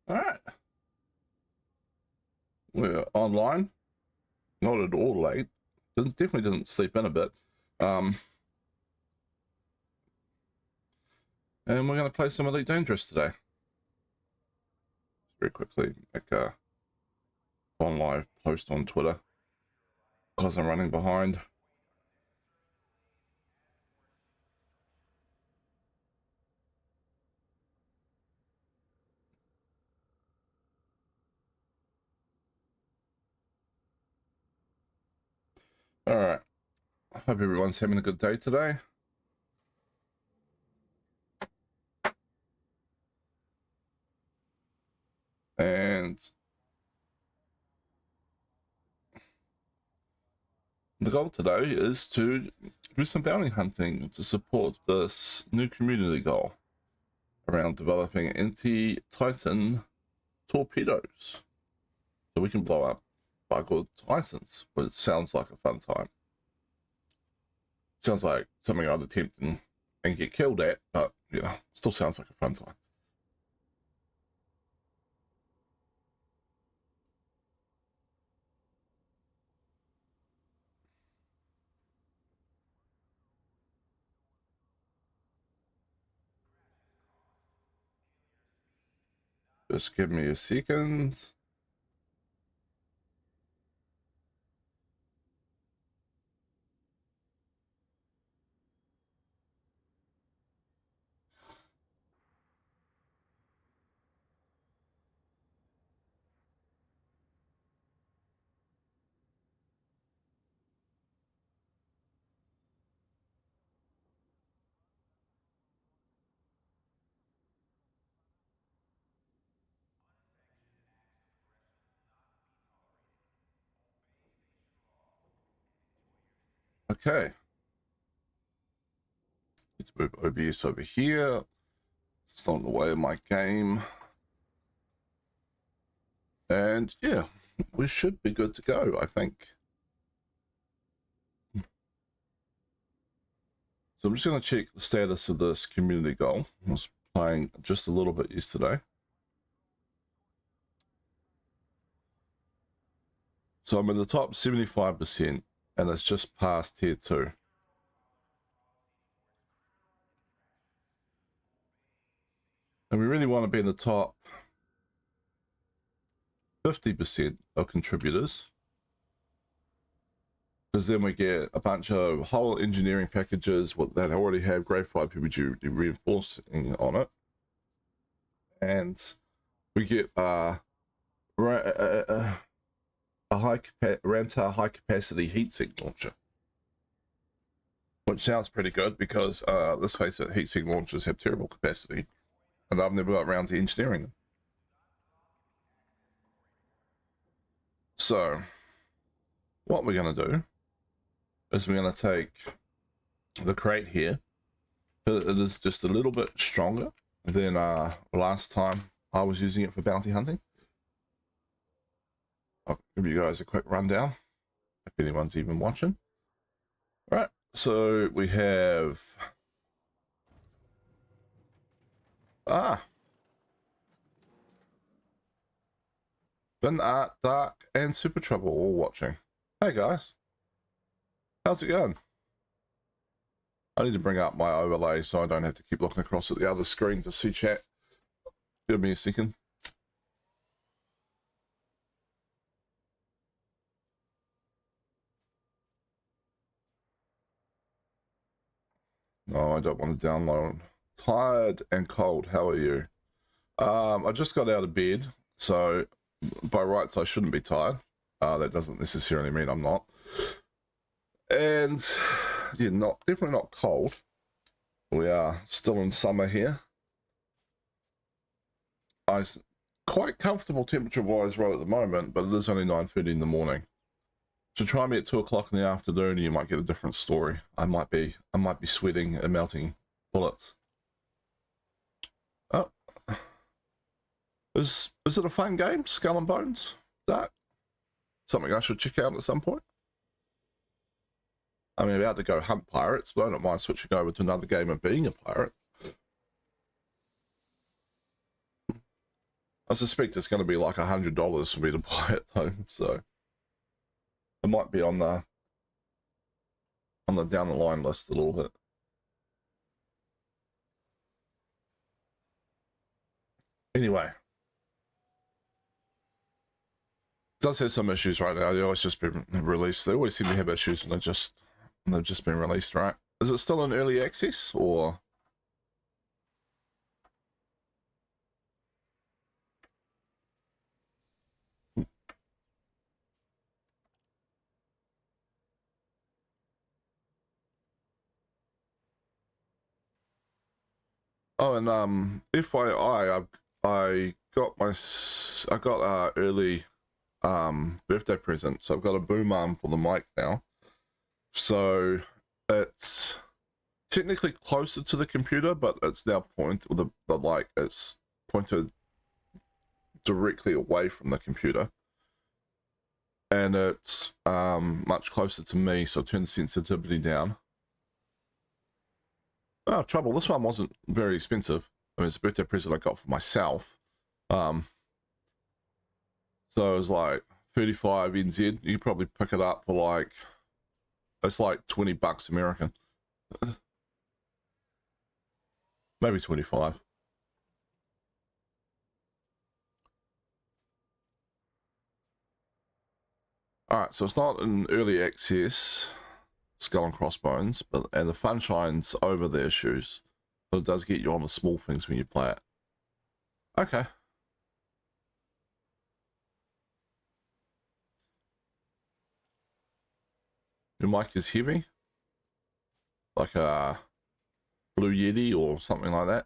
All right, we're online. Not at all late. Definitely didn't sleep in a bit. And we're going to play some Elite Dangerous today. Very quickly, make a on live post on Twitter because I'm running behind. All right. I hope everyone's having a good day today. And the goal today is to do some bounty hunting to support this new community goal around developing anti-Titan torpedoes so we can blow up buggled Titans, which sounds like a fun time. Sounds like something I'd attempt and get killed at, but, you know, still sounds like a fun time. Just give me a second. Okay. Need to move OBS over here. It's not in the way of my game. And yeah, we should be good to go, I think. So I'm just going to check the status of this community goal. I was playing just a little bit yesterday. So I'm in the top 75%, and it's just past tier 2. And we really want to be in the top 50% of contributors, because then we get a bunch of whole engineering packages that already have grade 5 PPG reinforcing on it, and we get a Rantar high capacity heatsink launcher, which sounds pretty good because let's face it, heatsink launchers have terrible capacity, and I've never got around to engineering them. So what we're going to do is we're going to take the crate here. It is just a little bit stronger than last time I was using it for bounty hunting. I'll give you guys a quick rundown if anyone's even watching. All right, so we have Ben Art, Dark, and Super Trouble all watching. Hey guys, how's it going? I need to bring up my overlay so I don't have to keep looking across at the other screen to see chat. Give me a second. No, I don't want to download. Tired and cold, how are you? I just got out of bed, so by rights I shouldn't be tired. That doesn't necessarily mean I'm not. And yeah, definitely not cold. We are still in summer here. I'm quite comfortable temperature-wise right at the moment, but it is only 9:30 in the morning. So try me at 2 o'clock in the afternoon, and you might get a different story. I might be sweating and melting bullets. Oh, is it a fun game? Skull and Bones? That something I should check out at some point. I'm about to go hunt pirates, but I don't mind switching over to another game of being a pirate. I suspect it's going to be like $100 for me to buy it though, so it might be on the down the line list a little bit. Anyway, it does have some issues right now. They always just been released. They always seem to have issues, and they've just been released, right? Is it still in early access or? Oh, and FYI, I got early birthday present, so I've got a boom arm for the mic now. So it's technically closer to the computer, but it's now it's pointed directly away from the computer, and it's much closer to me, so turn the sensitivity down. Oh, trouble. This one wasn't very expensive. I mean, it's a birthday present I got for myself. So it was like 35 NZ. You could probably pick it up for like, it's like $20 American. Maybe 25. Alright, so it's not in early access, Skull and Crossbones, and the fun shines over the issues, but it does get you on the small things when you play it. Okay. Your mic is heavy? Like a Blue Yeti or something like that?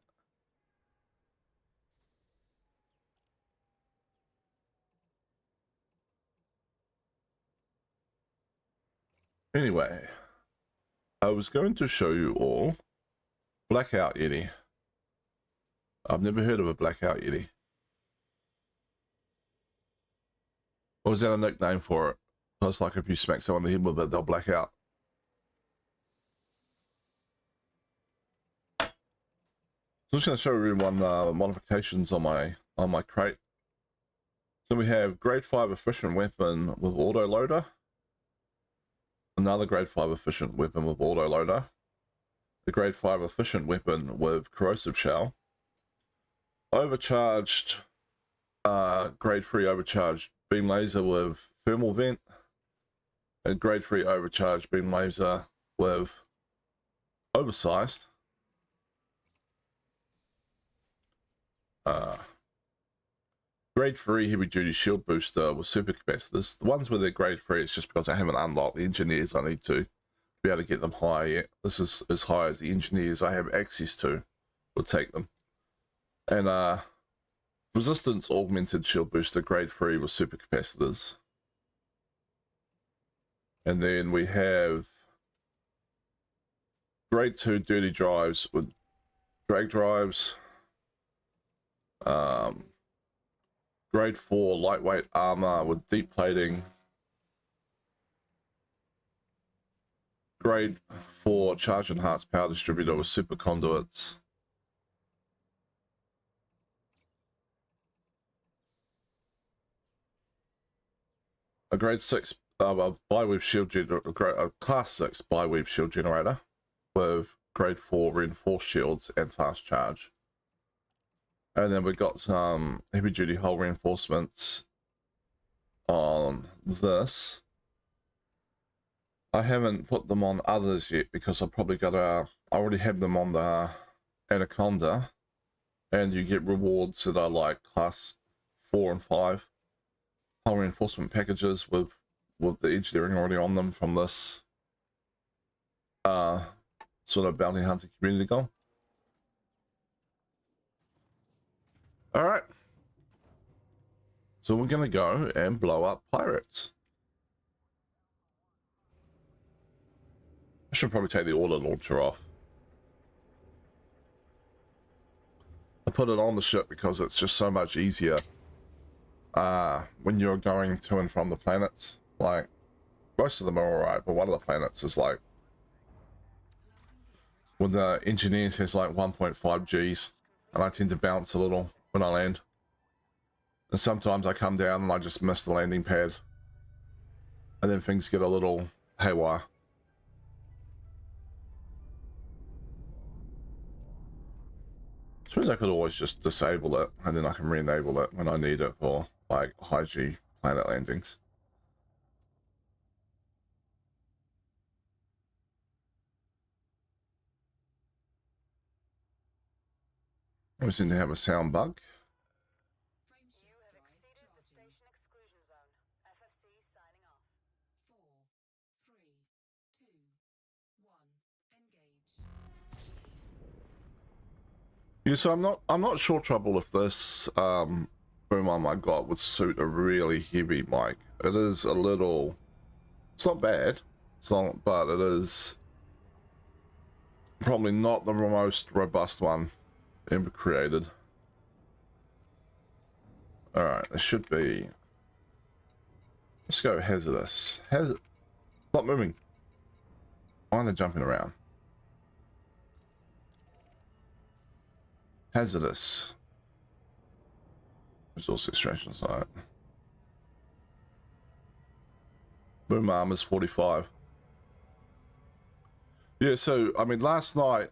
Anyway, I was going to show you all Blackout Yeti. I've never heard of a Blackout Yeti. Or was that a nickname for it? So it's like if you smack someone in the head with it, they'll black out. So I'm just going to show everyone modifications on my crate. So we have grade 5 efficient weapon with auto loader. Another grade 5 efficient weapon with auto loader. The grade 5 efficient weapon with corrosive shell. Overcharged, grade 3 overcharged beam laser with thermal vent. A grade 3 overcharged beam laser with oversized. Grade 3 heavy duty shield booster with super capacitors. The ones where they're grade 3, it's just because I haven't unlocked the engineers I need to be able to get them high yet. This is as high as the engineers I have access to will take them. And resistance augmented shield booster grade 3 with super capacitors. And then we have grade 2 dirty drives with drag drives. Grade 4 lightweight armor with deep plating. Grade 4 charge enhanced power distributor with super conduits. A grade 6 bi-weave shield generator, a class 6 bi-weave shield generator with grade 4 reinforced shields and fast charge. And then we got some heavy duty hull reinforcements on this. I haven't put them on others yet because I already have them on the Anaconda, and you get rewards that are like class 4 and 5 hull reinforcement packages with the engineering already on them from this sort of bounty hunter community goal. All right, so we're gonna go and blow up pirates. I should probably take the auto launcher off. I put it on the ship because it's just so much easier when you're going to and from the planets. Like, most of them are alright, but one of the planets is like, when the engineers has like 1.5 Gs, and I tend to bounce a little when I land. And sometimes I come down and I just miss the landing pad. And then things get a little haywire. I suppose I could always just disable it and then I can re-enable it when I need it for like high G planet landings. We seem to have a sound bug. You have exceeded the station exclusion zone. FFC signing off. 4, 3, 2, 1, engage. Yeah, so I'm not sure, Trouble, if this boom arm I got would suit a really heavy mic. It is a little, it's not bad, it's not, but it is probably not the most robust one ever created. All right, it should be. Let's go hazardous. Stop moving. Why are they jumping around? Hazardous. Resource extraction site. Boom arm is 45. Yeah, so I mean, last night,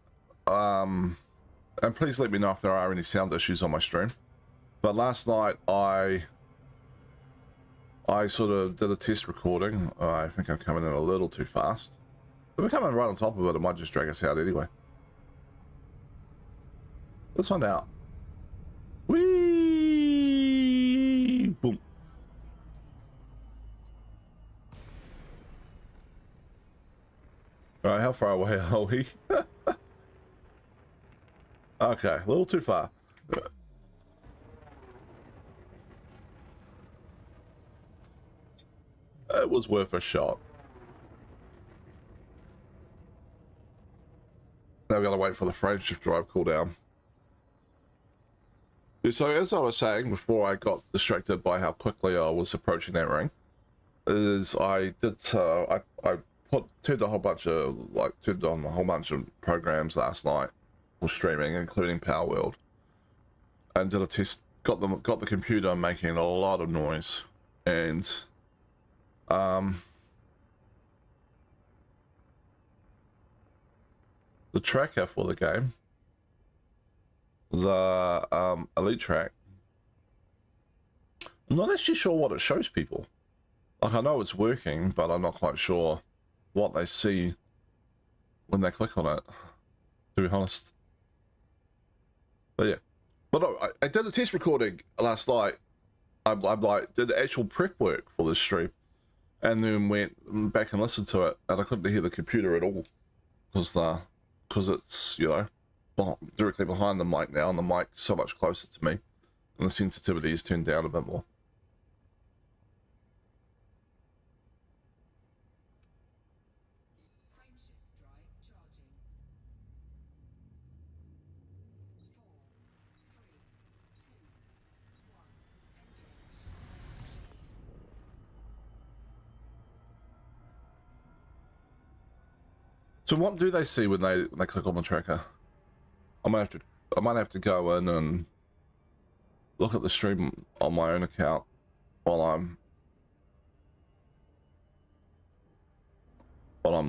and please let me know if there are any sound issues on my stream. But last night I sort of did a test recording. I think I'm coming in a little too fast. If we're coming right on top of it, it might just drag us out anyway. Let's find out. Whee! Boom. All right, how far away are we? Okay, a little too far. It was worth a shot. Now we gotta wait for the frameshift drive cooldown. Yeah, so as I was saying before I got distracted by how quickly I was approaching that ring, is I did I turned on a whole bunch of programs last night for streaming, including Power World, and did a test. Got the computer making a lot of noise, and the tracker for the game, the Elite Track, I'm not actually sure what it shows people. Like, I know it's working, but I'm not quite sure what they see when they click on it, to be honest. But yeah, but I did a test recording last night. I'm like, did actual prep work for this stream, and then went back and listened to it, and I couldn't hear the computer at all, because it's, you know, directly behind the mic now, and the mic's so much closer to me, and the sensitivity is turned down a bit more. So what do they see when they click on the tracker? I might have to go in and look at the stream on my own account while I'm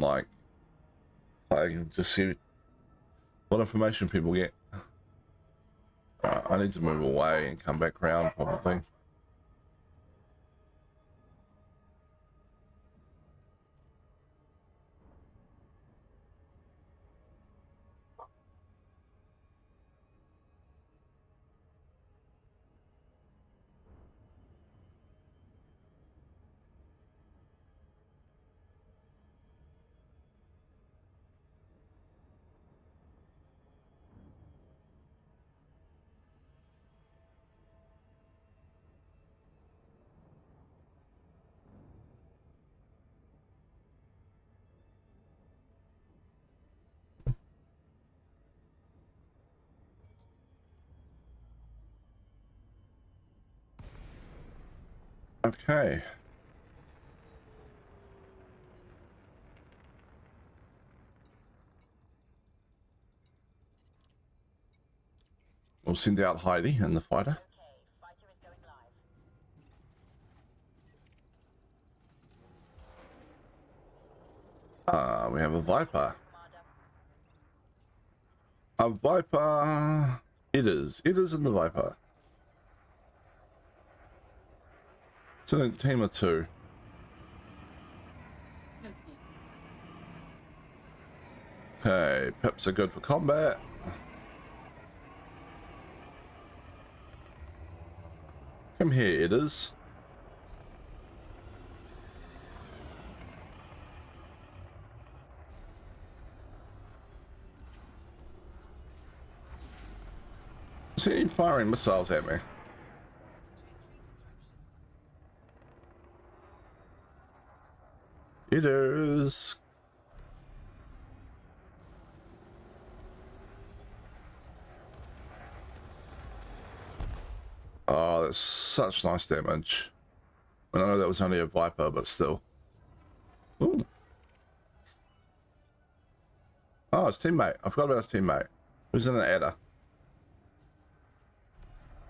like playing, and just see what information people get. I need to move away and come back around probably. Okay. We'll send out Heidi and the fighter. Okay, fighter is going live. Viper. Commander. A Viper. It is. It is in the Viper. It's in a team of 2. Okay, pips are good for combat. Come here, it is. See, firing missiles at me. It is. Oh, that's such nice damage. I know that was only a Viper, but still. Ooh. Oh, his teammate. I forgot about his teammate. Who's in an adder?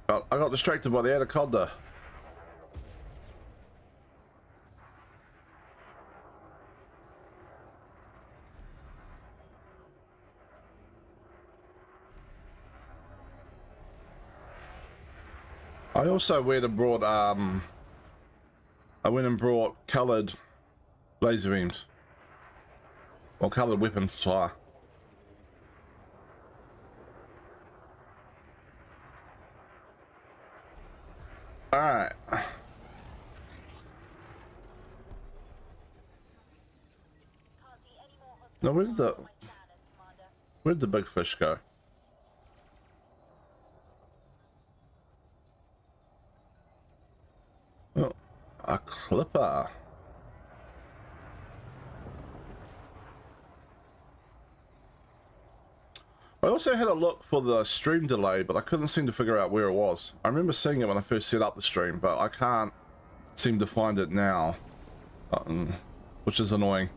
Oh, I got distracted by the anaconda. I also went and brought coloured laser beams. Or coloured weapon fire. Alright. Now where'd the big fish go? Oh, a clipper. I also had a look for the stream delay, but I couldn't seem to figure out where it was. I remember seeing it when I first set up the stream, but I can't seem to find it now, which is annoying.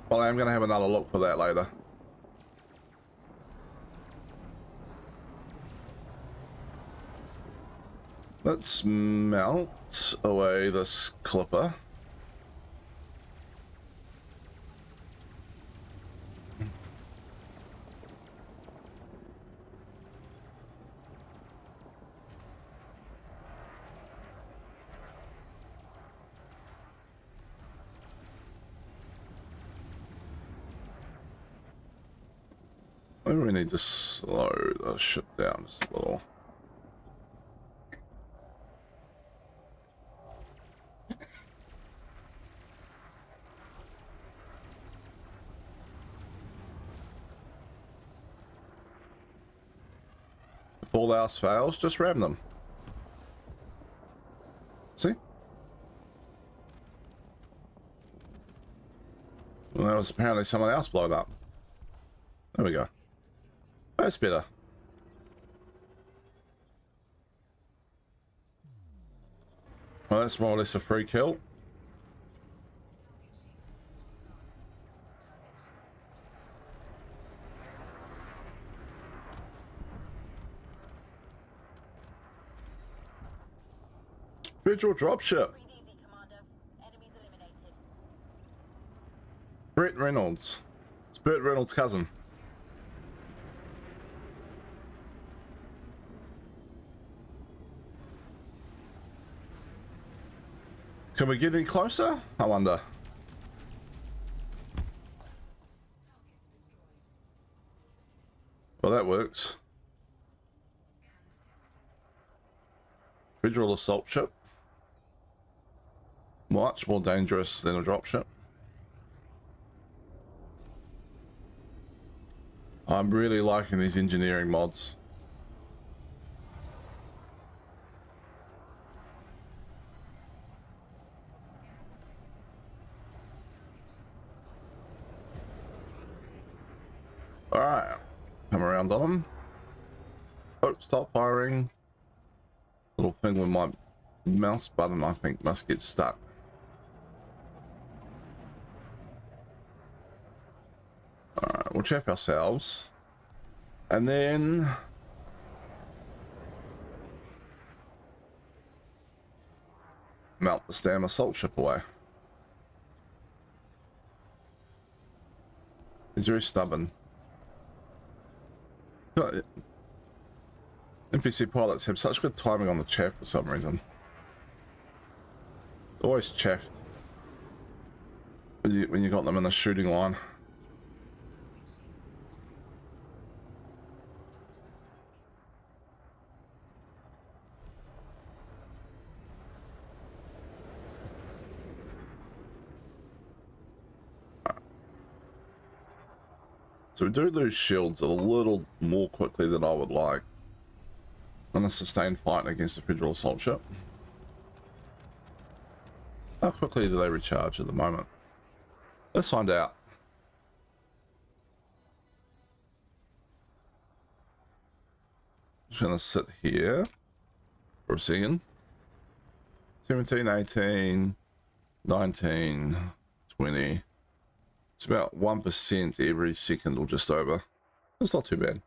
Well, I'm going to have another look for that later. Let's melt away this clipper. Maybe we need to slow the ship down just a little. If all else fails, just ram them. See? Well, that was apparently someone else blown up. There we go. That's better. Well, that's more or less a free kill. Federal dropship. Brett Reynolds. It's Burt Reynolds' cousin. Can we get any closer? I wonder. Well, that works. Federal assault ship. Much more dangerous than a dropship. I'm really liking these engineering mods. Alright, come around on them. Oh, stop firing. Little thing with my mouse button, I think, must get stuck. Alright, we'll check ourselves. And then... melt the damn assault ship away. He's very stubborn. But NPC pilots have such good timing on the chaff for some reason. Always chaff when you got them in the shooting line. So we do lose shields a little more quickly than I would like on a sustained fight against a Federal assault ship. How quickly do they recharge at the moment? Let's find out. Just gonna sit here for a second. 17, 18, 19, 20. It's about 1% every second or just over. It's not too bad.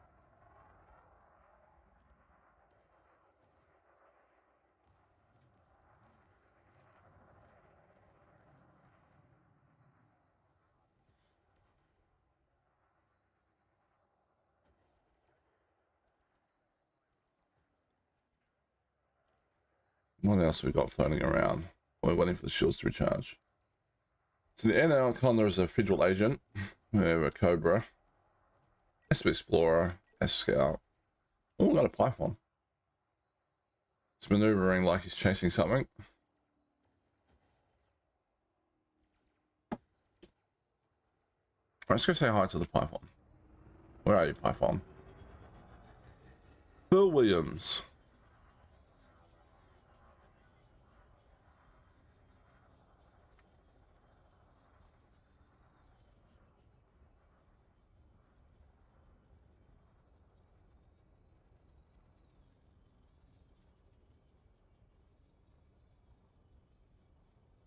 What else have we got floating around? We're waiting for the shields to recharge. So the Anaconda is a Federal agent. We have a Cobra, SP Explorer, S Scout. Oh, we got a Python. It's maneuvering like he's chasing something. Let's go say hi to the Python. Where are you, Python? Bill Williams.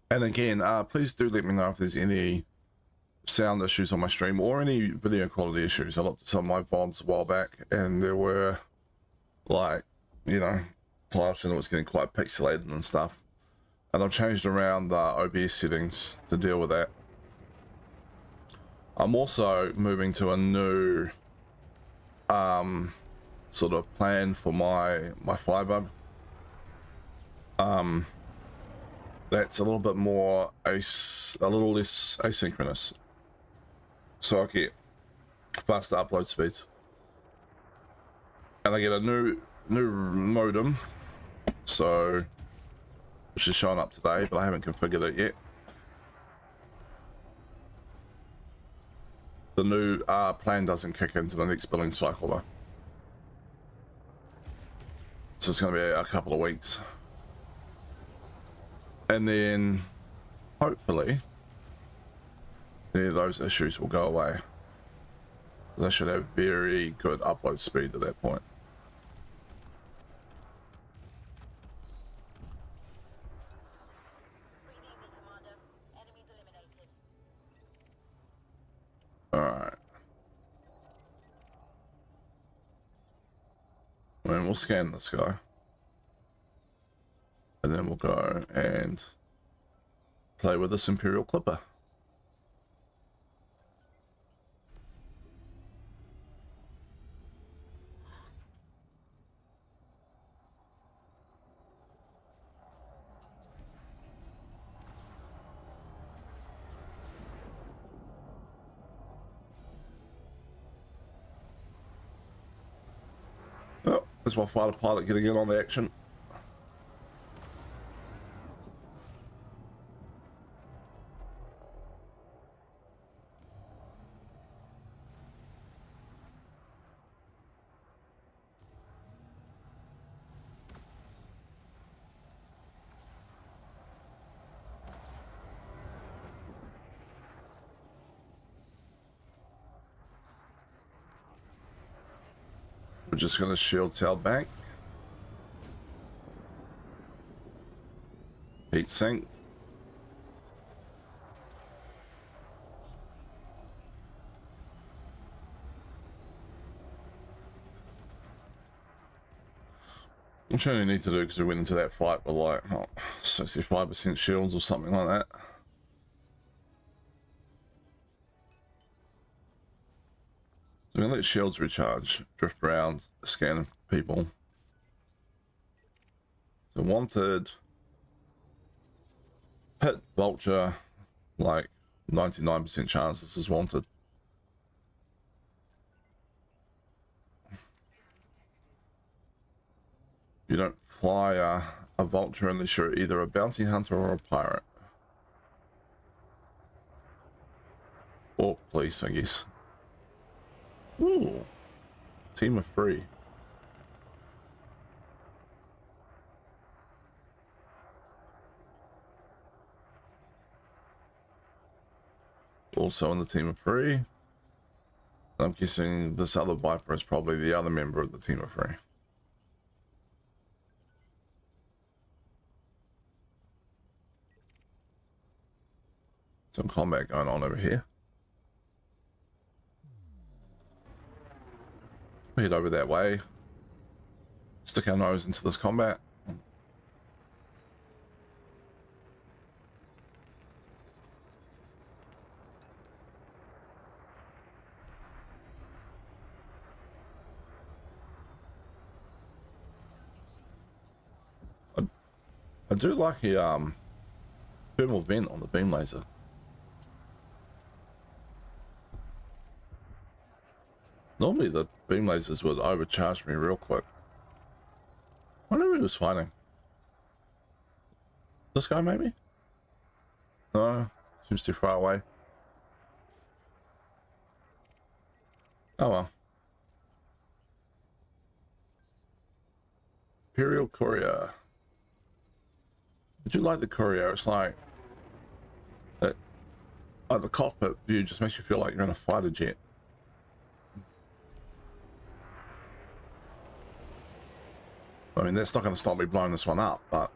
And again, please do let me know if there's any sound issues on my stream or any video quality issues. I looked at some of my VODs a while back and there were, like, you know, times when it was getting quite pixelated and stuff. And I've changed around the OBS settings to deal with that. I'm also moving to a new sort of plan for my fiber. That's a little bit more a little less asynchronous, so I get faster upload speeds, and I get a new modem, so which is showing up today, but I haven't configured it yet. The new plan doesn't kick into the next billing cycle though, so it's going to be a couple of weeks. And then, hopefully, those issues will go away. I should have very good upload speed at that point. Alright. And we'll scan this guy. And then we'll go and play with this Imperial Clipper. Oh, there's my fighter pilot getting in on the action. We're just going to shield sail back. Heat sink. Which I only need to do because we went into that fight with like 65% shields or something like that. I'm gonna let shields recharge, drift around, scan people. So wanted, pet vulture, like 99% chance this is wanted. You don't fly a vulture unless you're either a bounty hunter or a pirate. Or police, I guess. Ooh. Team of 3. Also in the team of 3. I'm guessing this other Viper is probably the other member of the team of 3. Some combat going on over here. We head over that way. Stick our nose into this combat. I do like a thermal vent on the beam laser. Normally the beam lasers would overcharge me real quick. I wonder who he was fighting. This guy maybe? No, seems too far away. Oh well. Imperial Courier. Did you like the Courier? It's like that. The cockpit view just makes you feel like you're in a fighter jet. I mean, that's not going to stop me blowing this one up, but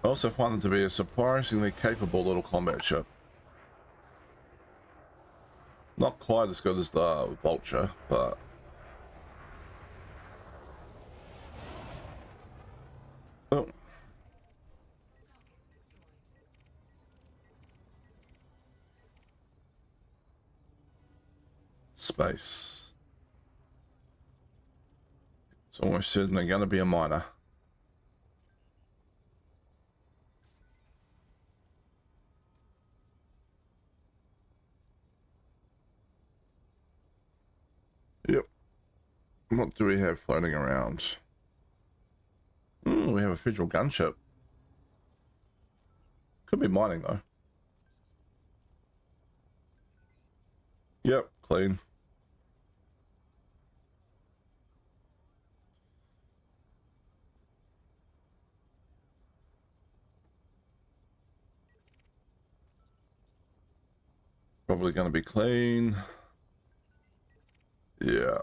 I also find it to be a surprisingly capable little combat ship. Not quite as good as the Vulture, but oh. Space. It's almost certainly going to be a miner. Yep. What do we have floating around? We have a federal gunship. Could be mining though. Yep, clean. Probably going to be clean. Yeah.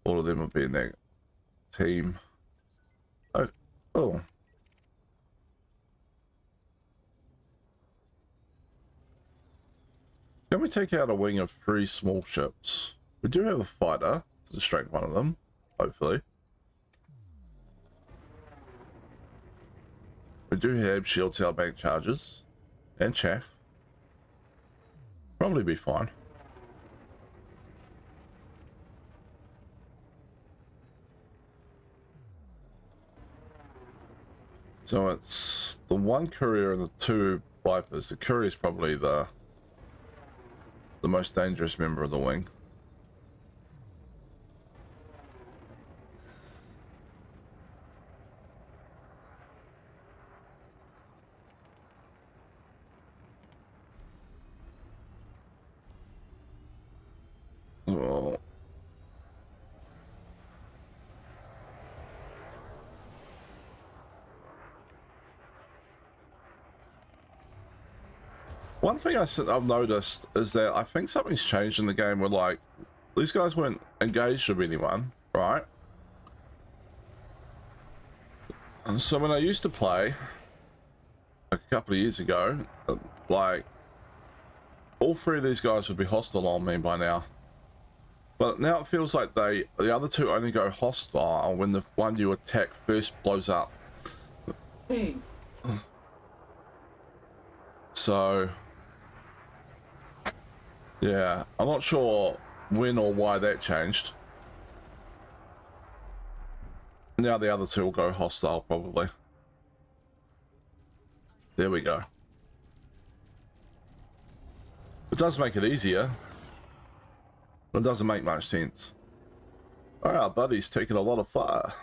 All of them will be in that team. Oh. Can we take out a wing of 3 small ships? We do have a fighter to distract one of them, hopefully. We do have shield cell bank charges and chaff. Probably be fine. So it's the 1 courier and the 2 Vipers. The courier is probably the most dangerous member of the wing. Oh. One thing I've noticed is that I think something's changed in the game where, like, these guys weren't engaged with anyone, right? And so when I used to play, like a couple of years ago, like, all three of these guys would be hostile on me by now. But now it feels like the other two only go hostile when the one you attack first blows up. So, yeah, I'm not sure when or why that changed. Now the other two will go hostile, probably. There we go. It does make it easier, but it doesn't make much sense. Alright, our buddy's taking a lot of fire.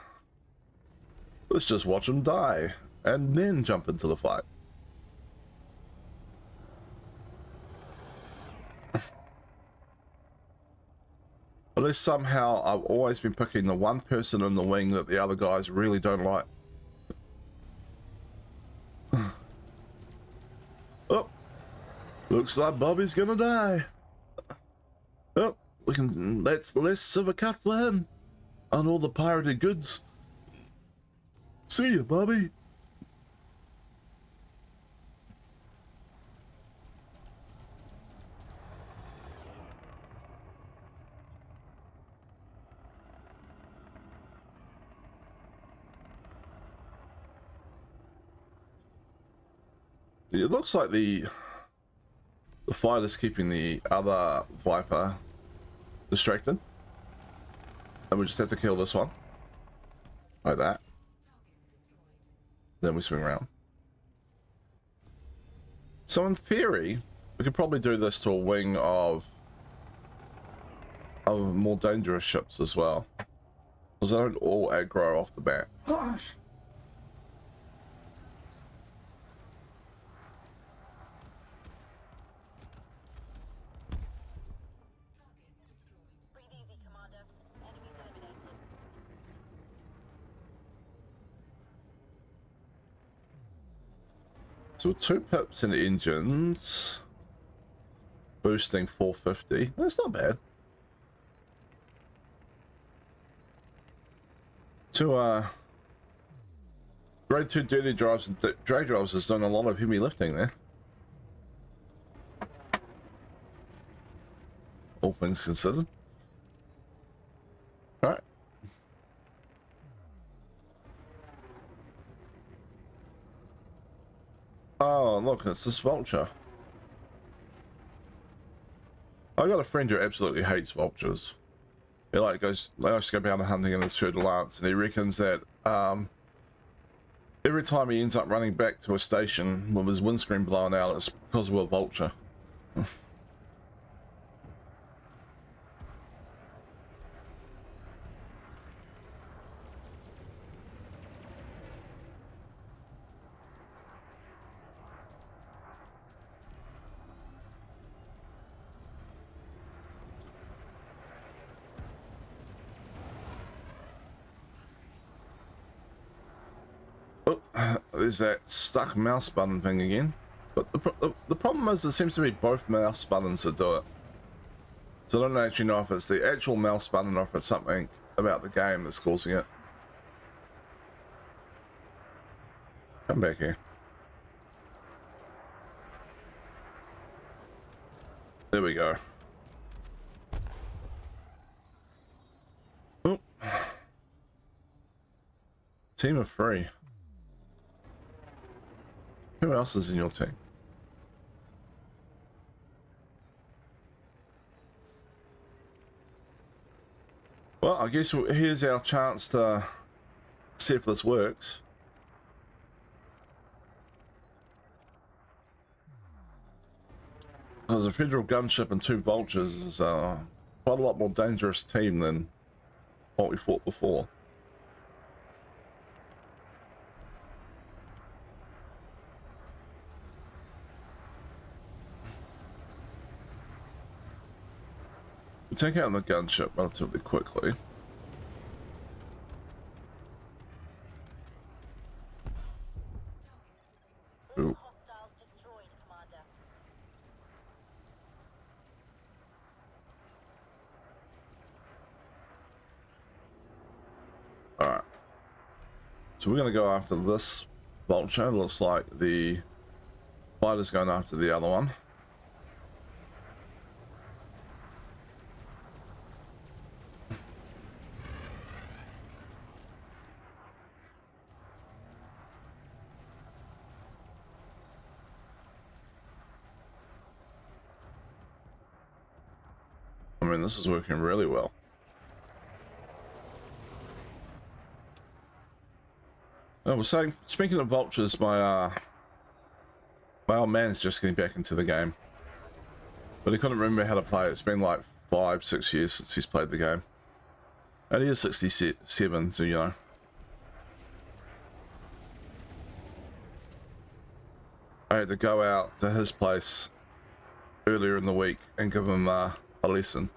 Let's just watch him die, and then jump into the fight. At least somehow I've always been picking the one person in the wing that the other guys really don't like. Oh, looks like Bobby's gonna die. Oh, that's less of a cut for him on all the pirated goods. See ya, Bobby. It looks like the fighter's keeping the other Viper distracted. And we just have to kill this one. Like that. Then we swing around. So in theory, we could probably do this to a wing of more dangerous ships as well. Because they don't all aggro off the bat. Gosh. Breathe easy, Commander. Enemies eliminated. So 2 pips in the engines, boosting 450. That's not bad. 2 grade 2 dirty drives and drag drives has done a lot of heavy lifting there. All things considered. Alright. Oh, look, it's this vulture. I got a friend who absolutely hates vultures. He like goes, likes to go bounty hunting in his Turtle Lance, and he reckons that every time he ends up running back to a station with his windscreen blown out, it's because of a vulture. Oh, there's that stuck mouse button thing again. But the problem is it seems to be both mouse buttons that do it. So I don't actually know if it's the actual mouse button or if it's something about the game that's causing it. Come back here. There we go. Oh. Team of 3. Who else is in your team? Well, I guess here's our chance to see if this works. Because a Federal gunship and 2 vultures is quite a lot more dangerous team than what we fought before. We take out the gunship relatively quickly. Ooh. Hostiles destroyed, Commander. Alright. So we're going to go after this vulture. Looks like the Fighter's going after the other one. I mean, this is working really well. I was saying, speaking of vultures, my old man's just getting back into the game, but he couldn't remember how to play. It's been like 5-6 years since he's played the game, and he is 67, so you know. I had to go out to his place earlier in the week and give him a lesson.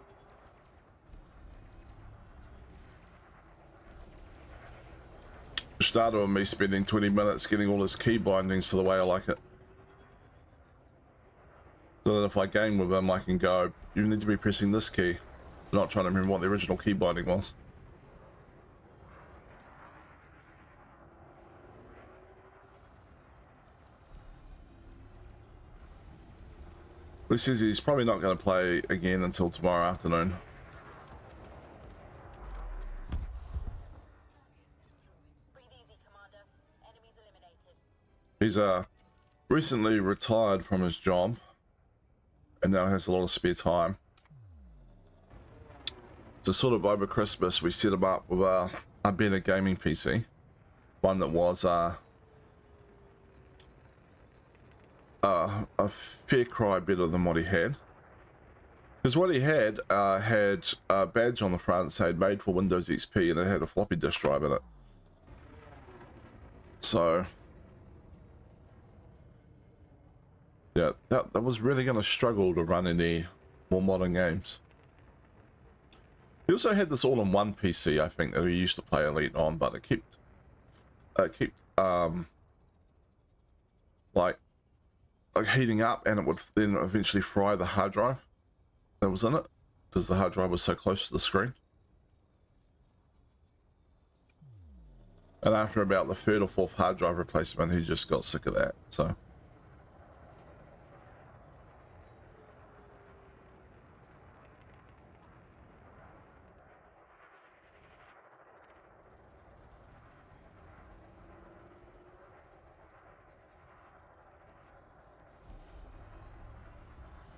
It started with me spending 20 minutes getting all his key bindings to the way I like it. So that if I game with him, I can go, you need to be pressing this key. Not trying to remember what the original key binding was. But he says he's probably not going to play again until tomorrow afternoon. Breathe easy, Commander. Enemies eliminated. He's recently retired from his job and now has a lot of spare time. So sort of over Christmas, we set him up with a better gaming PC, one that was a fair cry better than what he had. Because what he had a badge on the front saying made for Windows XP, and it had a floppy disk drive in it. So yeah, that was really going to struggle to run any more modern games. He also had this all-in-one PC, I think, that he used to play Elite on, but it kept like heating up, and it would then eventually fry the hard drive that was in it because the hard drive was so close to the screen. And after about the third or fourth hard drive replacement, he just got sick of that. So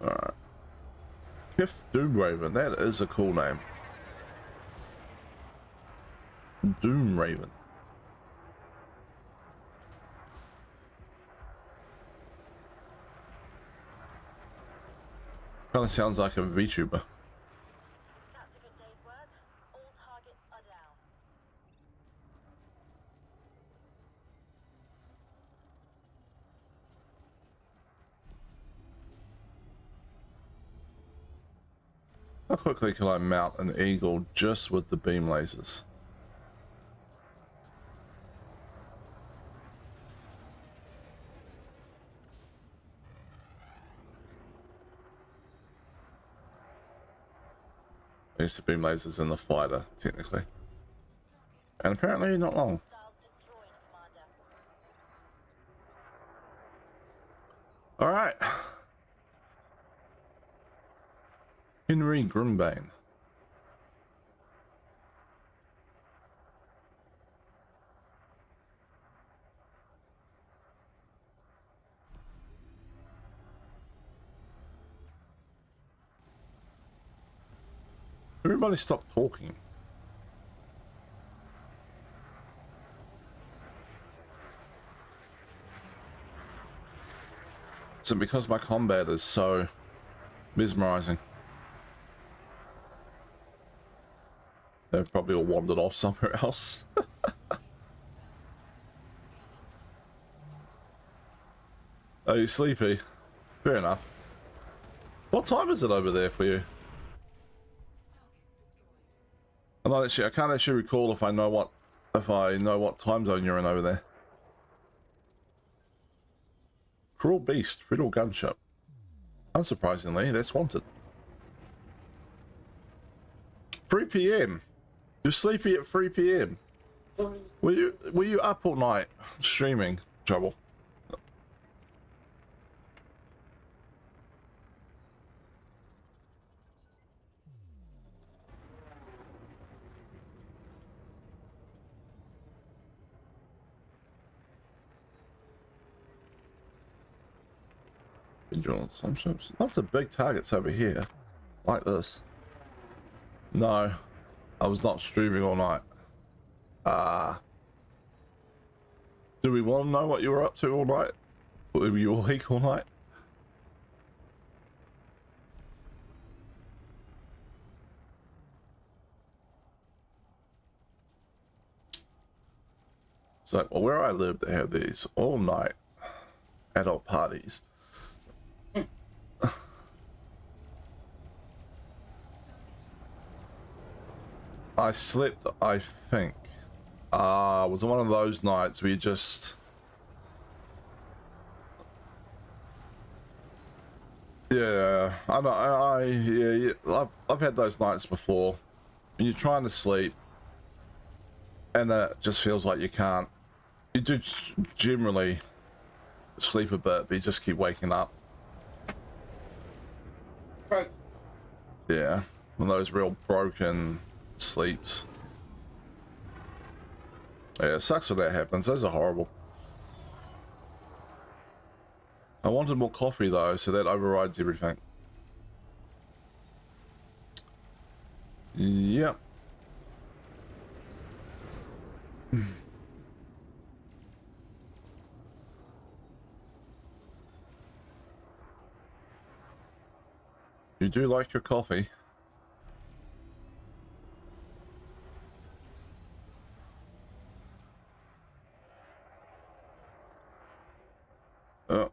alright. Kif Doomraven, that is a cool name. Doomraven. Kind of sounds like a VTuber. That's a good day's work. All targets are down. How quickly can I mount an eagle just with the beam lasers? I used to beam lasers in the fighter, technically. And apparently not long. Styles destroyed, Commander. Alright. Henry Grimbane. Everybody stop talking. So because my combat is so mesmerizing, they've probably all wandered off somewhere else. Are you sleepy? Fair enough. What time is it over there for you? I can't actually recall if I know what time zone you're in over there. Cruel Beast, Fiddle Gunship. Unsurprisingly, that's wanted. 3 PM. You're sleepy at 3 PM. Were you up all night streaming, Trouble? Vigilance. Some ships. Lots of big targets over here. Like this. No. I was not streaming all night. Do we want to know what you were up to all night? Were you awake all night? So, well, where I live, they have these all night adult parties. I slept, I think. Was it one of those nights where you just... Yeah, I know, I've had those nights before. When you're trying to sleep, and it just feels like you can't. You do generally sleep a bit, but you just keep waking up. Right. Yeah, one of those real broken sleeps. Yeah, it sucks when that happens. Those are horrible. I wanted more coffee though, so that overrides everything. Yep. You do like your coffee. Oh.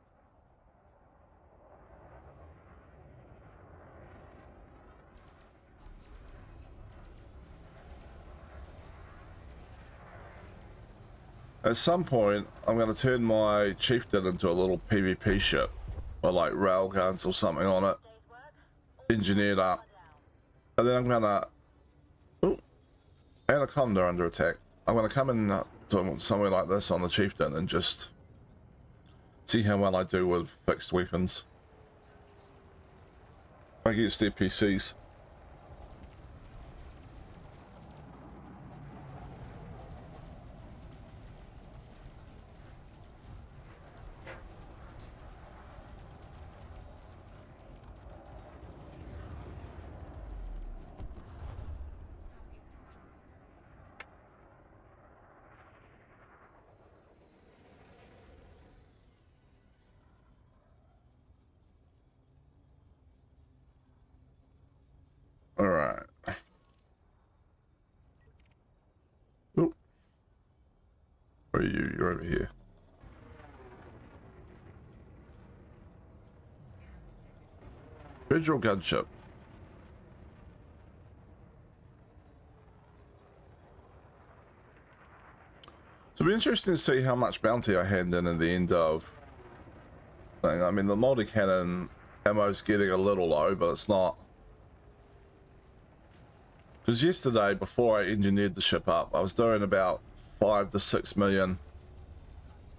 At some point, I'm going to turn my chieftain into a little PvP ship, or like railguns or something on it, engineered up, and then I'm going to... Oh, Anaconda under attack. I'm going to come in to somewhere like this on the chieftain and just see how well I do with fixed weapons against their PCs. All right. Oh, where are you? You're over here. Visual gunship. So it'll be interesting to see how much bounty I hand in at the end of thing. I mean, the multi-cannon ammo's getting a little low, but it's not. Because yesterday, before I engineered the ship up, I was doing about 5 to 6 million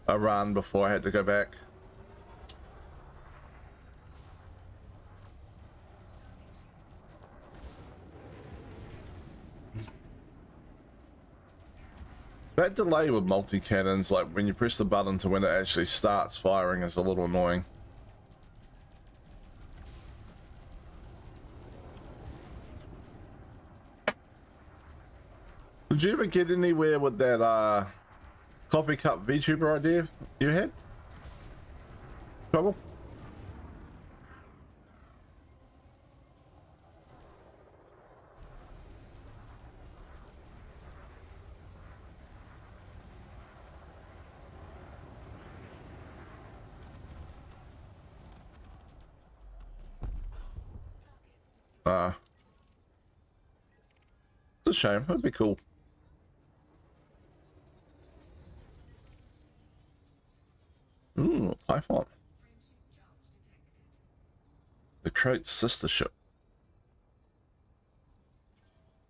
a run before I had to go back. That delay with multi-cannons, like when you press the button to when it actually starts firing, is a little annoying. Did you ever get anywhere with that coffee cup VTuber idea you had? Trouble? It's a shame. That'd be cool. Ooh, Python. The Crate's sister ship.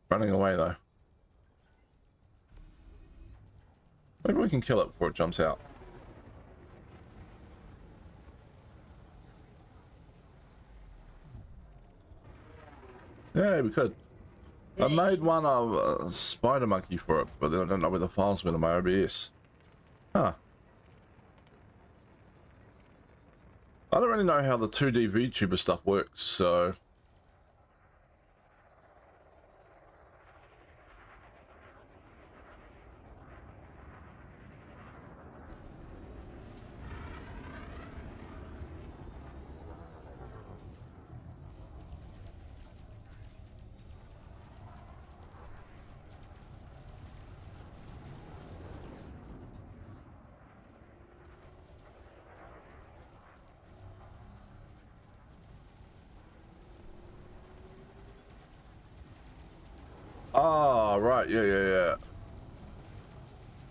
Running away though. Maybe we can kill it before it jumps out. Yeah, we could. I made one of a spider monkey for it, but then I don't know where the files went on my OBS. Huh. I don't really know how the 2D VTuber stuff works, so... Oh, right, yeah.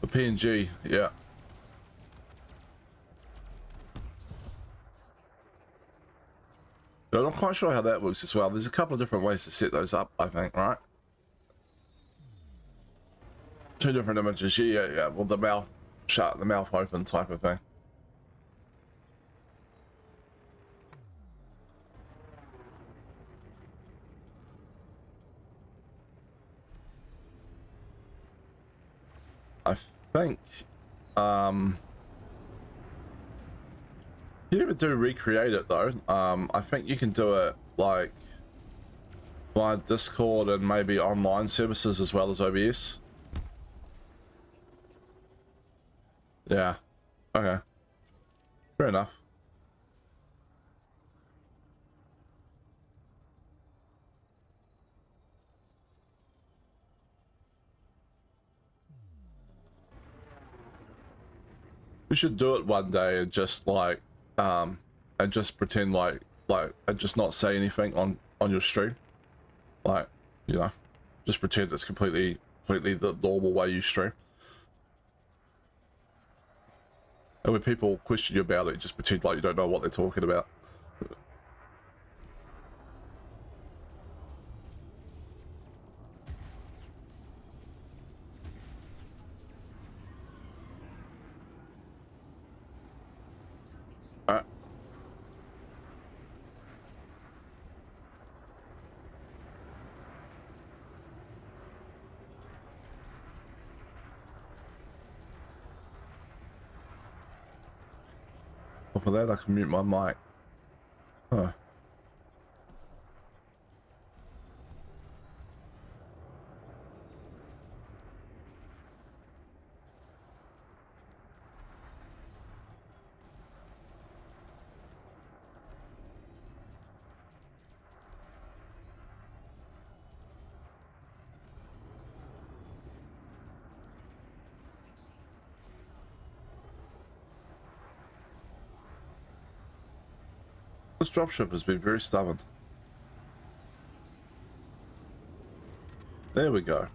The PNG, yeah. I'm not quite sure how that works as well. There's a couple of different ways to set those up, I think, right? Two different images, yeah. Well, the mouth shut, the mouth open type of thing. I think, you ever do recreate it though? I think you can do it like via Discord and maybe online services as well as OBS. Yeah. Okay. Fair enough. We should do it one day and just like, and just pretend like, and just not say anything on your stream. Like, you know, just pretend it's completely the normal way you stream. And when people question you about it, just pretend like you don't know what they're talking about. Alright. Well, for that I can mute my mic. Huh. This dropship has been very stubborn. There we go.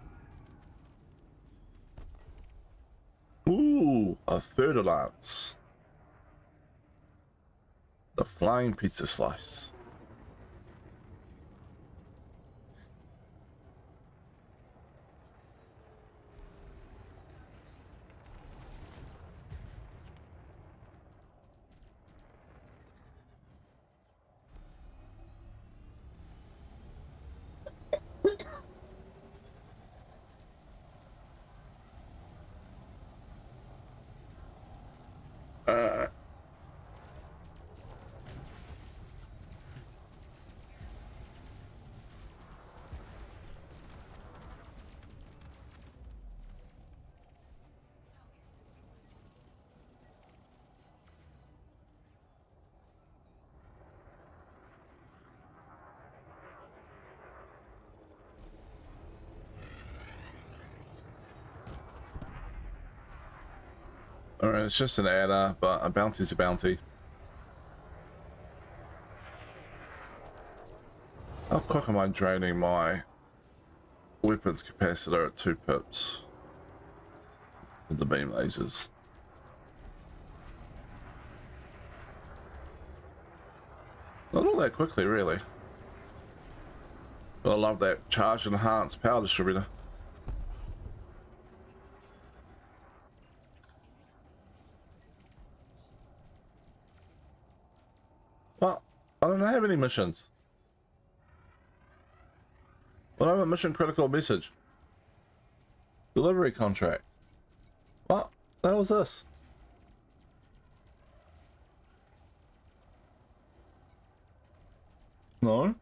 Ooh, a third lance. The flying pizza slice. Alright, it's just an adder, but a bounty's a bounty. How quick am I draining my weapons capacitor at 2 pips with the beam lasers? Not all that quickly, really. But I love that charge enhanced power distributor. Well, I don't have any missions. I don't have a mission critical message. Delivery contract. What the hell was this? No?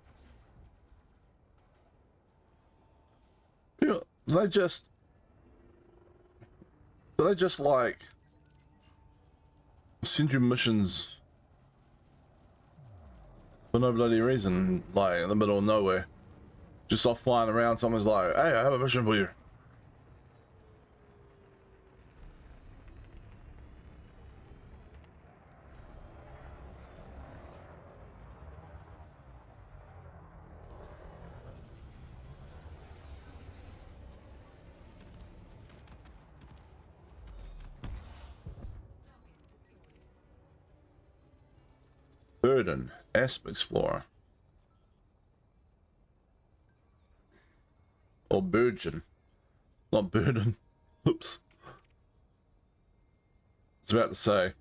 People, do they just like send you missions for no bloody reason, like in the middle of nowhere? Just off flying around, someone's like, hey, I have a mission for you. Burden, Asp Explorer. Or Burgeon. Not Burden. Oops. I was about to say.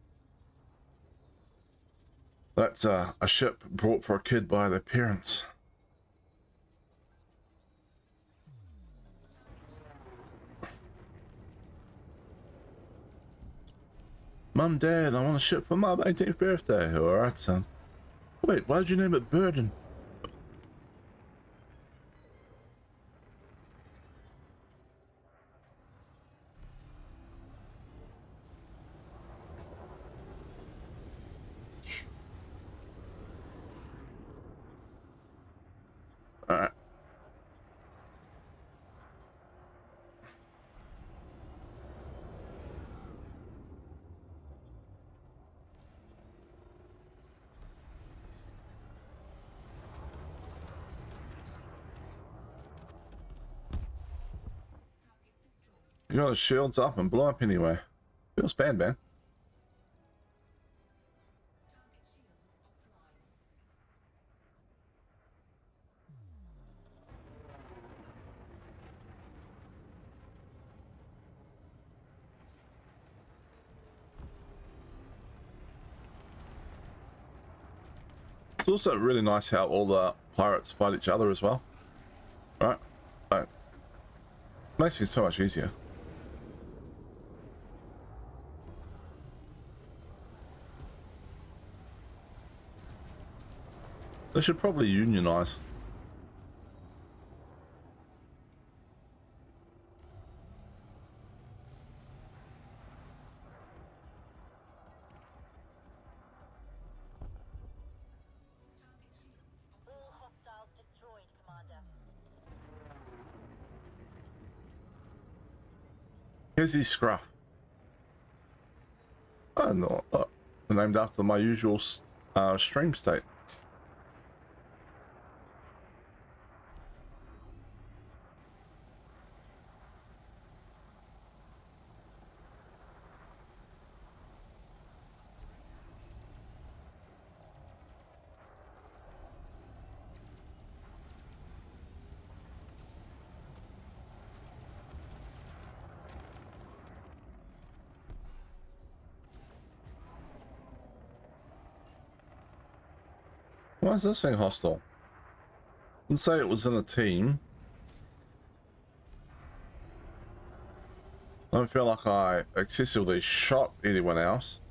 That's a ship brought for a kid by their parents. Mum, Dad, I want a ship for my 18th birthday. Alright, son. Wait, why'd you name it Burden? Alright. You got the shields up and blow up anyway. Feels bad, man. It's also really nice how all the pirates fight each other as well. Right? Like, makes it so much easier. They should probably unionize. All hostiles destroyed, Commander. Here's his scruff. Oh, no. Named after my usual stream state. Why is this thing hostile? Didn't say it was in a team. I don't feel like I excessively shot anyone else.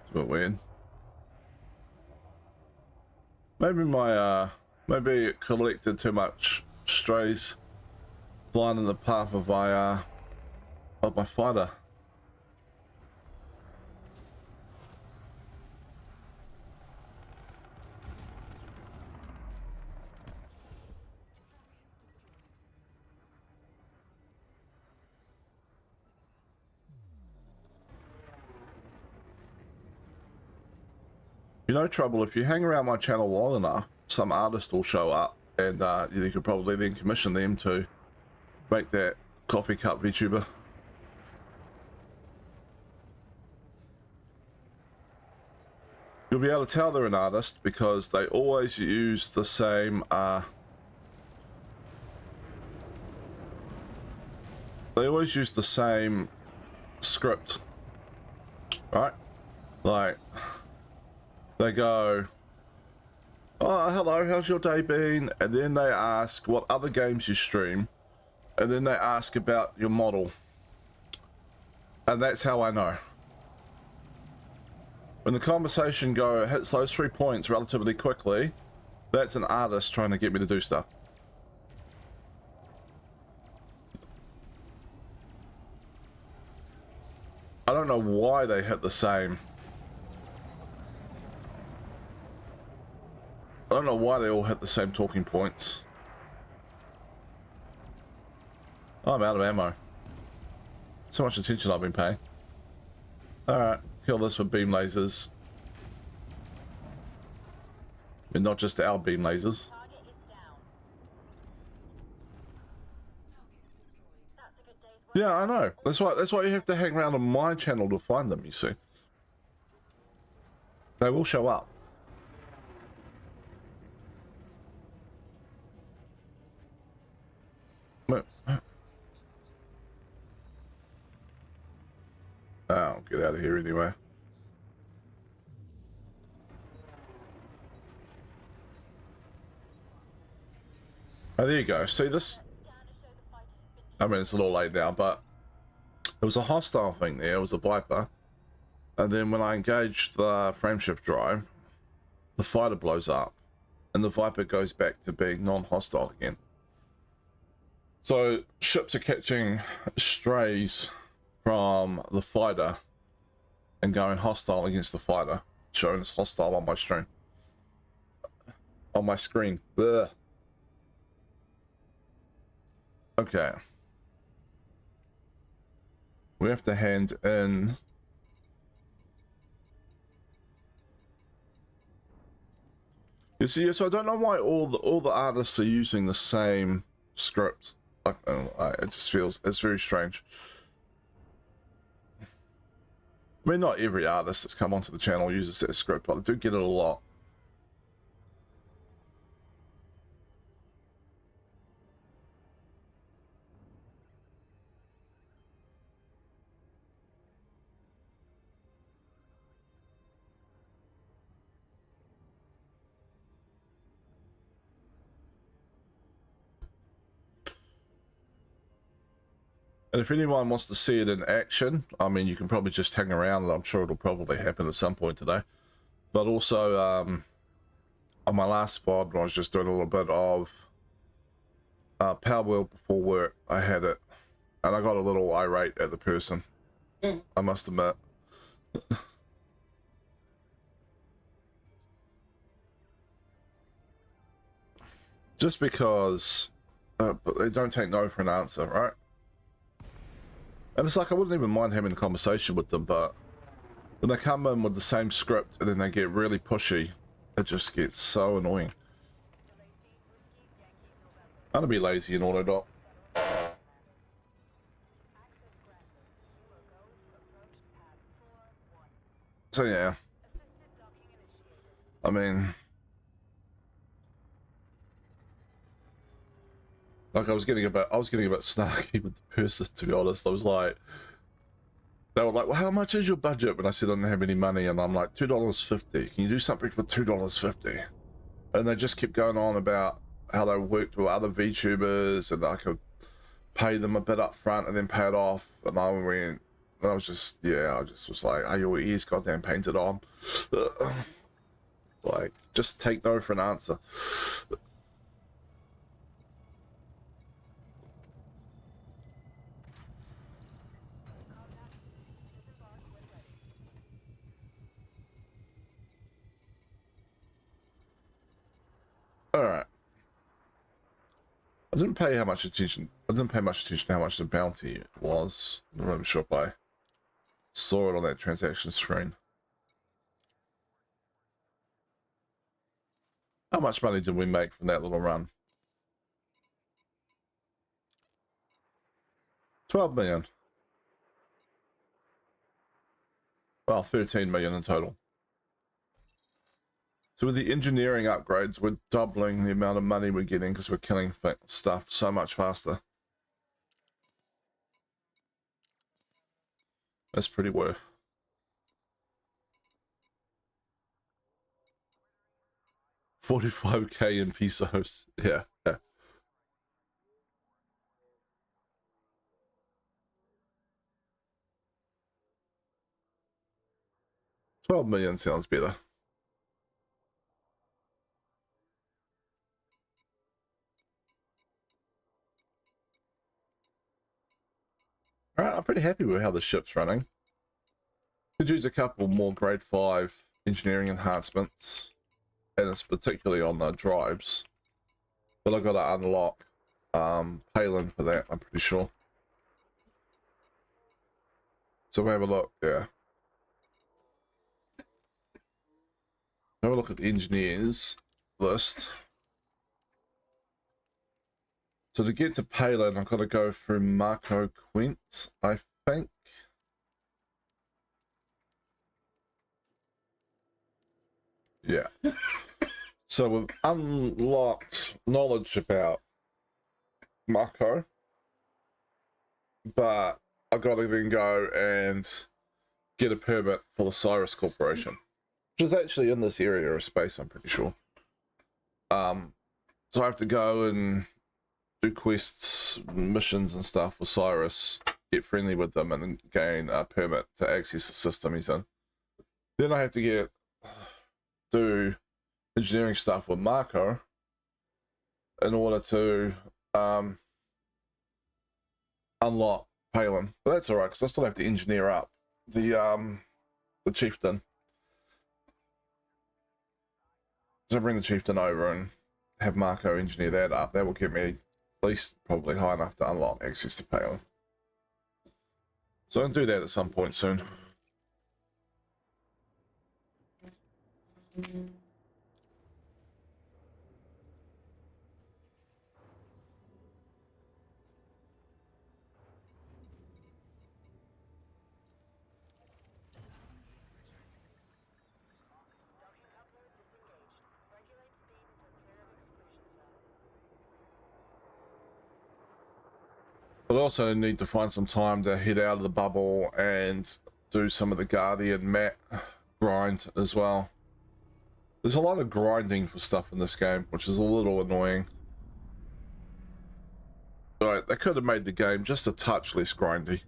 It's a bit weird. Maybe maybe it collected too much strays flying in the path of my fighter. You know, Trouble, if you hang around my channel long enough, some artist will show up and you could probably then commission them to make that coffee cup VTuber. You'll be able to tell they're an artist because they always use the same script, right? Like, they go, oh, hello, how's your day been? And then they ask what other games you stream. And then they ask about your model. And that's how I know. When the conversation hits those 3 points relatively quickly, that's an artist trying to get me to do stuff. I don't know why they hit the same. I don't know why they all hit the same talking points. Oh, I'm out of ammo. So much attention I've been paying. Alright, kill this with beam lasers. But not just our beam lasers. Target is down. That's a good day's work. Yeah, I know. That's why you have to hang around on my channel to find them, you see. They will show up. I'll get out of here anyway. Oh, there you go. See this? I mean, it's a little late now, but there was a hostile thing there. It was a Viper. And then when I engaged the frameshift drive, the fighter blows up. And the Viper goes back to being non-hostile again. So ships are catching strays from the fighter and going hostile against the fighter, showing as hostile on my stream. On my screen. Ugh. Okay. We have to hand in. You see, so I don't know why all the artists are using the same script. Like, it just feels, it's very strange. I mean, not every artist that's come onto the channel uses that script, but I do get it a lot. And if anyone wants to see it in action, I mean, you can probably just hang around, and I'm sure it'll probably happen at some point today. But also, on my last VOD, when I was just doing a little bit of Power Wheel before work, I had it, and I got a little irate at the person. I must admit. Just because, but they don't take no for an answer, right? And it's like, I wouldn't even mind having a conversation with them, but when they come in with the same script and then they get really pushy, it just gets so annoying. I'm gonna be lazy in Autodot. So yeah. I mean, like I was getting a bit snarky with the person, to be honest. I was like, they were like, well, how much is your budget? When I said I didn't have any money, and I'm like, $2.50. Can you do something for $2.50? And they just kept going on about how they worked with other VTubers and I could pay them a bit up front and then pay it off. And I went, and I was just, yeah, I just was like, are your ears goddamn painted on? Like, just take no for an answer. All right. I didn't pay much attention to how much the bounty was. I'm not even sure if I saw it on that transaction screen. How much money did we make from that little run? 12 million. Well, 13 million in total. So with the engineering upgrades, we're doubling the amount of money we're getting because we're killing stuff so much faster. That's pretty worth. 45k in pesos. Yeah, yeah. 12 million sounds better. All right, I'm pretty happy with how the ship's running. Could use a couple more grade 5 engineering enhancements, and it's particularly on the drives. But I've got to unlock Palin for that, I'm pretty sure. So we'll have a look, yeah. Have a look at the engineers list. So to get to Palin, I've got to go through Marco Quint, I think. Yeah. So we've unlocked knowledge about Marco, but I've got to then go and get a permit for the Cyrus Corporation, which is actually in this area of space, I'm pretty sure. So I have to go and do quests, missions and stuff for Cyrus, get friendly with them, and then gain a permit to access the system he's in. Then I have to do engineering stuff with Marco in order to unlock Palin. But that's alright, because I still have to engineer up the chieftain. So bring the chieftain over and have Marco engineer that up. That will get me at least probably high enough to unlock access to Palin. So I'll do that at some point soon. But I also need to find some time to head out of the bubble and do some of the Guardian map grind as well. There's a lot of grinding for stuff in this game, which is a little annoying. Right, they could have made the game just a touch less grindy.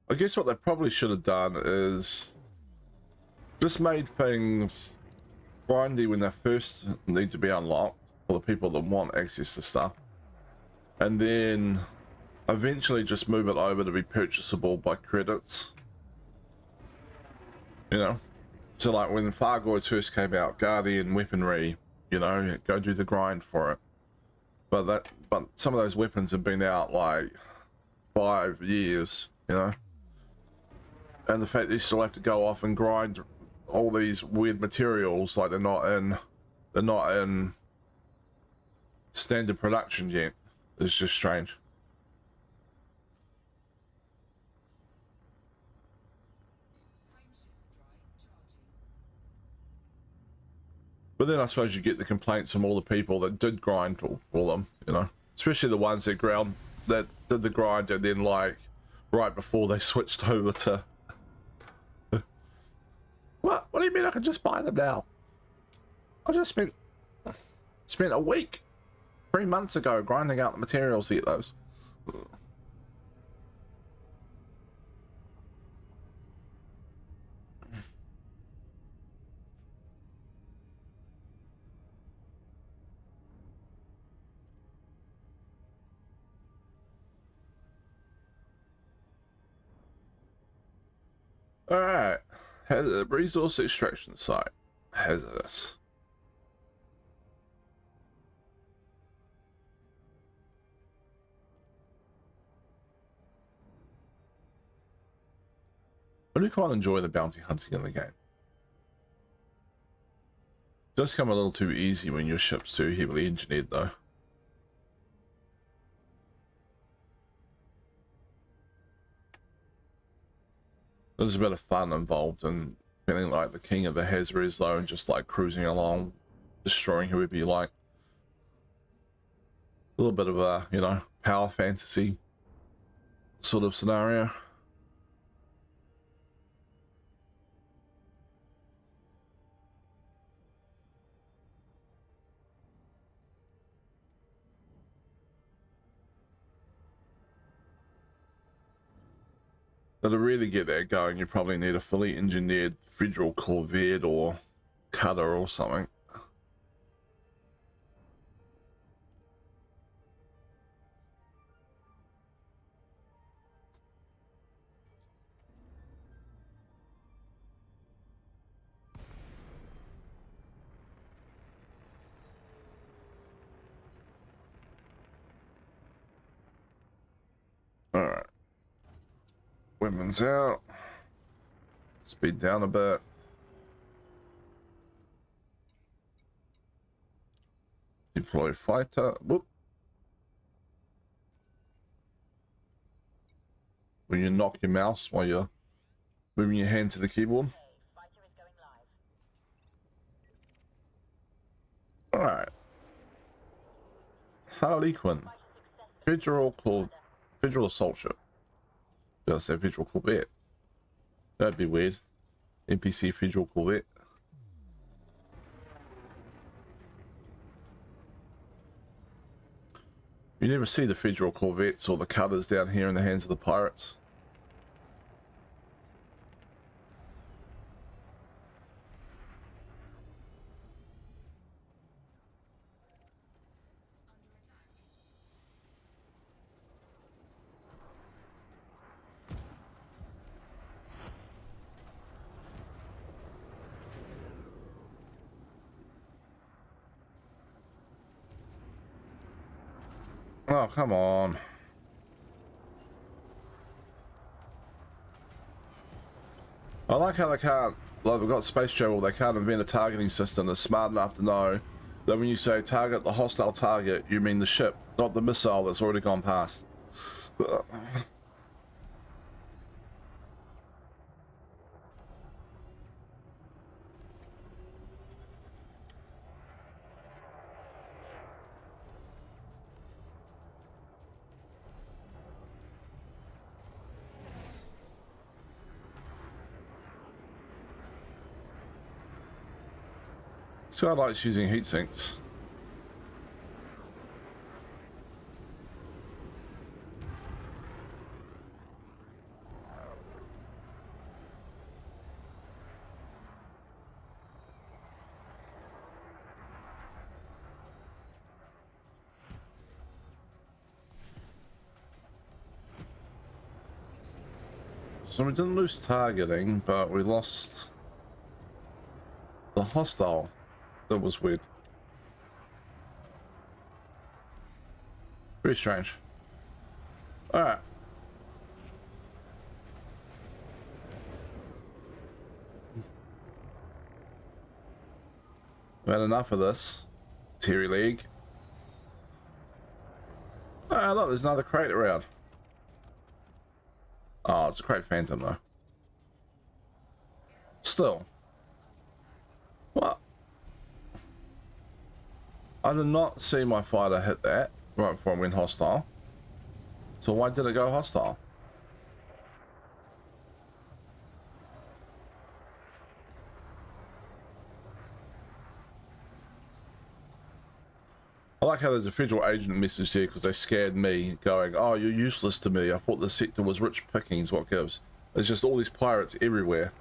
I guess what they probably should have done is just made things grindy when they first need to be unlocked for the people that want access to stuff, and then eventually just move it over to be purchasable by credits. You know, so like when Fargoids first came out, Guardian weaponry, you know, go do the grind for it. But some of those weapons have been out like 5 years, you know, and the fact that you still have to go off and grind all these weird materials, like they're not in standard production yet, is just strange. But then I suppose you get the complaints from all the people that did grind for them, you know, especially the ones that did the grind and then like right before they switched over to what do you mean I can just buy them now? I just spent a week 3 months ago grinding out the materials to get those. Alright, resource extraction site, hazardous. I do quite enjoy the bounty hunting in the game. It does come a little too easy when your ship's too heavily engineered though. There's a bit of fun involved in feeling like the king of the Hazards though, and just like cruising along, destroying whoever you like. A little bit of a, you know, power fantasy sort of scenario. But to really get that going, you probably need a fully engineered federal corvette or cutter or something. Alright. Weapons out. Speed down a bit. Deploy fighter. Whoop. When you knock your mouse while you're moving your hand to the keyboard. Fighter is going live. Alright. Harlequin. Federal assault ship. Did I say federal corvette? That'd be weird. NPC federal corvette. You never see the federal corvettes or the cutters down here in the hands of the pirates. Oh, come on. I like how they can't, like we've got space travel, they can't invent a targeting system that's smart enough to know that when you say target the hostile target, you mean the ship, not the missile that's already gone past. So I like using heat sinks. So we didn't lose targeting, but we lost the hostile. That was weird. Very strange. Alright. We've had enough of this. Terry League. Oh, look, there's another crate around. Oh, it's a crate phantom though. Still. What? I did not see my fighter hit that right before it went hostile. So why did it go hostile? I like how there's a federal agent message there because they scared me going, oh, you're useless to me. I thought the sector was rich pickings, what gives? There's just all these pirates everywhere.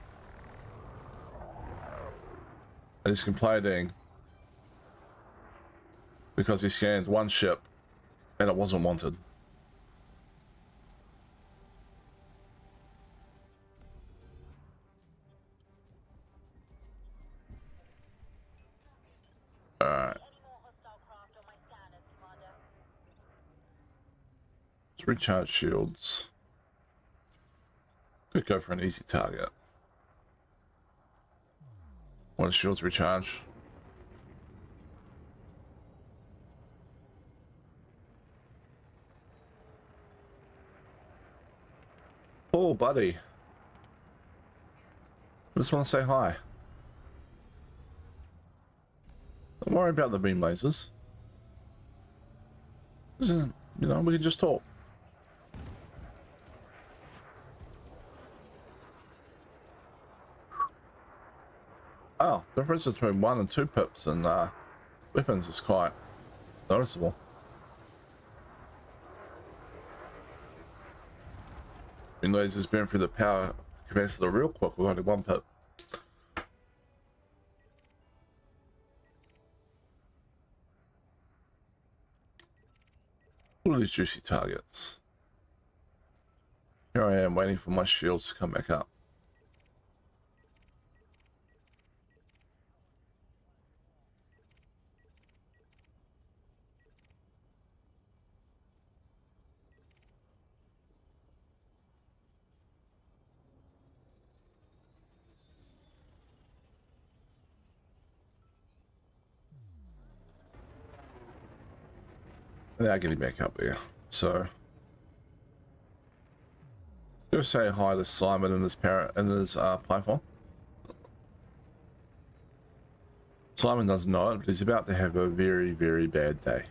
And he's complaining because he scanned one ship and it wasn't wanted. Alright. Let's recharge shields. Could go for an easy target. One shields recharge. Oh, buddy. Just want to say hi. Don't worry about the beam lasers. Just You know, we can just talk. Oh, the difference between 1 and 2 pips and weapons is quite noticeable. Even though he's just been through the power capacitor real quick with only 1 pip. All these juicy targets. Here I am waiting for my shields to come back up. Now getting back up there. So go say hi to Simon and his parent and his Python. Simon doesn't know it, but he's about to have a very, very bad day.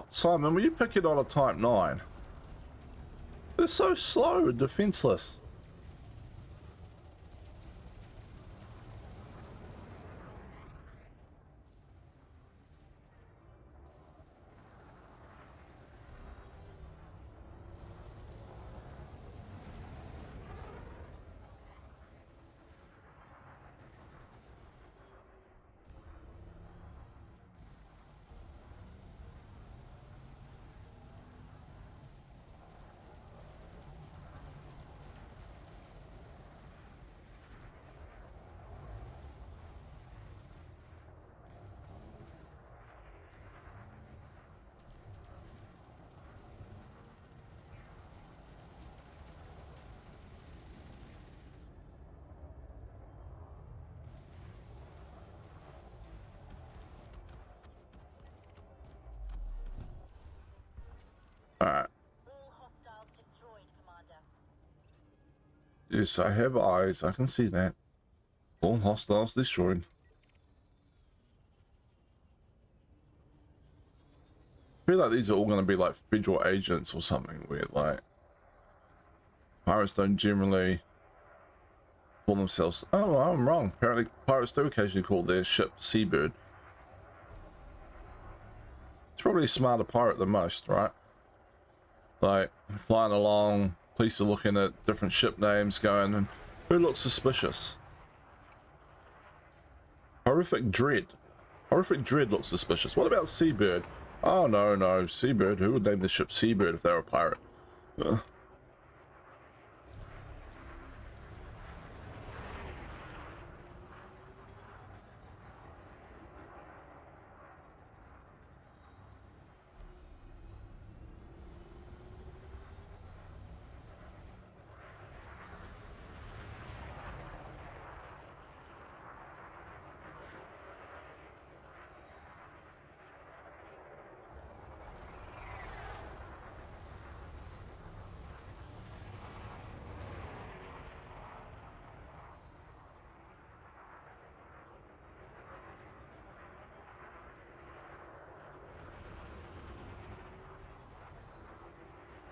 Simon, will you pick it on a Type 9? They're so slow and defenseless. Alright. All hostiles destroyed, Commander. Yes, I have eyes. I can see that. All hostiles destroyed. I feel like these are all going to be like federal agents or something weird. Like, pirates don't generally call themselves. Oh, I'm wrong. Apparently, pirates do occasionally call their ship Seabird. It's probably a smarter pirate than most, right? Like, flying along, police are looking at different ship names, going, and who looks suspicious? Horrific Dread. Horrific Dread looks suspicious. What about Seabird? Oh, no, Seabird. Who would name the ship Seabird if they were a pirate?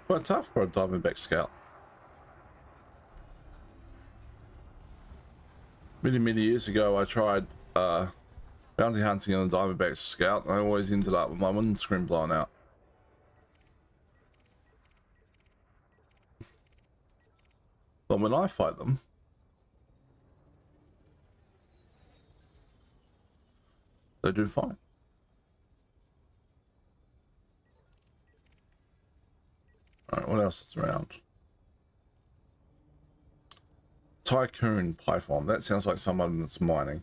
Quite tough for a Diamondback scout. Many years ago, I tried bounty hunting on a Diamondback scout, and I always ended up with my windscreen blown out. But when I fight them, they do fine. Alright, what else is around? Tycoon Python. That sounds like someone that's mining.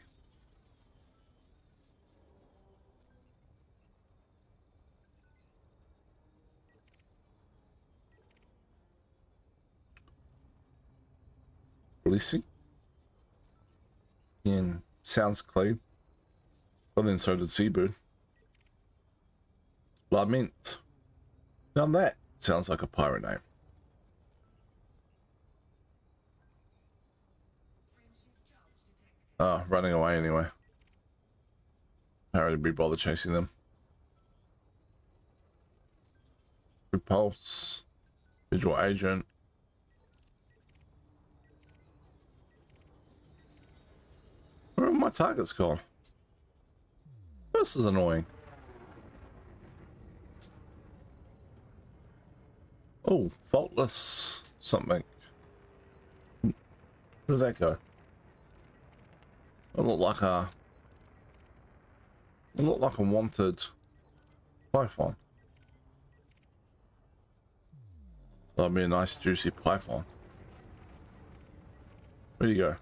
Policing. And sounds clean. But then so did Seabird. Lament. Now that sounds like a pirate name. running away anyway. How would we bother chasing them? Repulse. Visual agent. Where are my targets gone? This is annoying. Oh, faultless something. Where did that go? It looked like a wanted python. That'd be a nice juicy python. Where'd you go?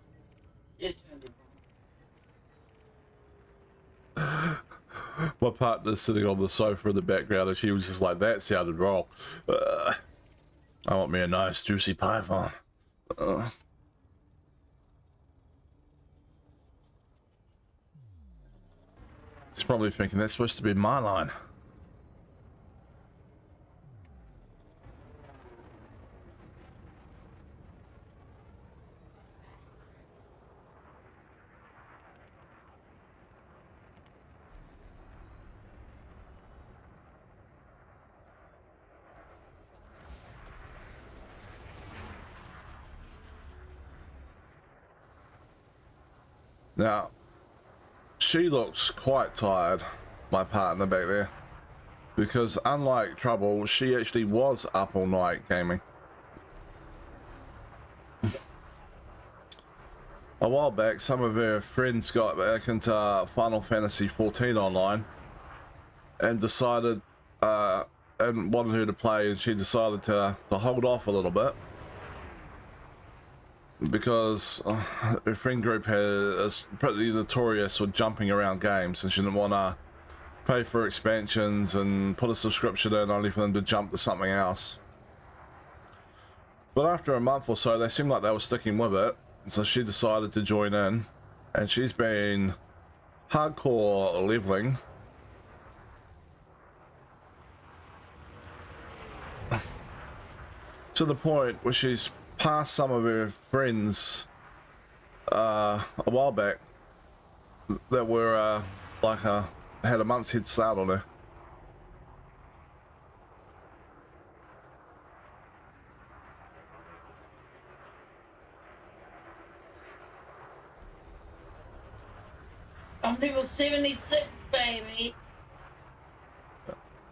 My partner's sitting on the sofa in the background and she was just like, that sounded wrong. I want me a nice juicy python. He's probably thinking that's supposed to be my line. Now, she looks quite tired, my partner back there, because unlike Trouble, she actually was up all night gaming. A while back, some of her friends got back into Final Fantasy 14 online and decided, and wanted her to play, and she decided to hold off a little bit. Because her friend group is pretty notorious for jumping around games, and she didn't want to pay for expansions and put a subscription in only for them to jump to something else. But after a month or so, they seemed like they were sticking with it, so she decided to join in, and she's been hardcore leveling. To the point where she's past some of her friends a while back that were had a month's head start on her. I'm level 76, baby.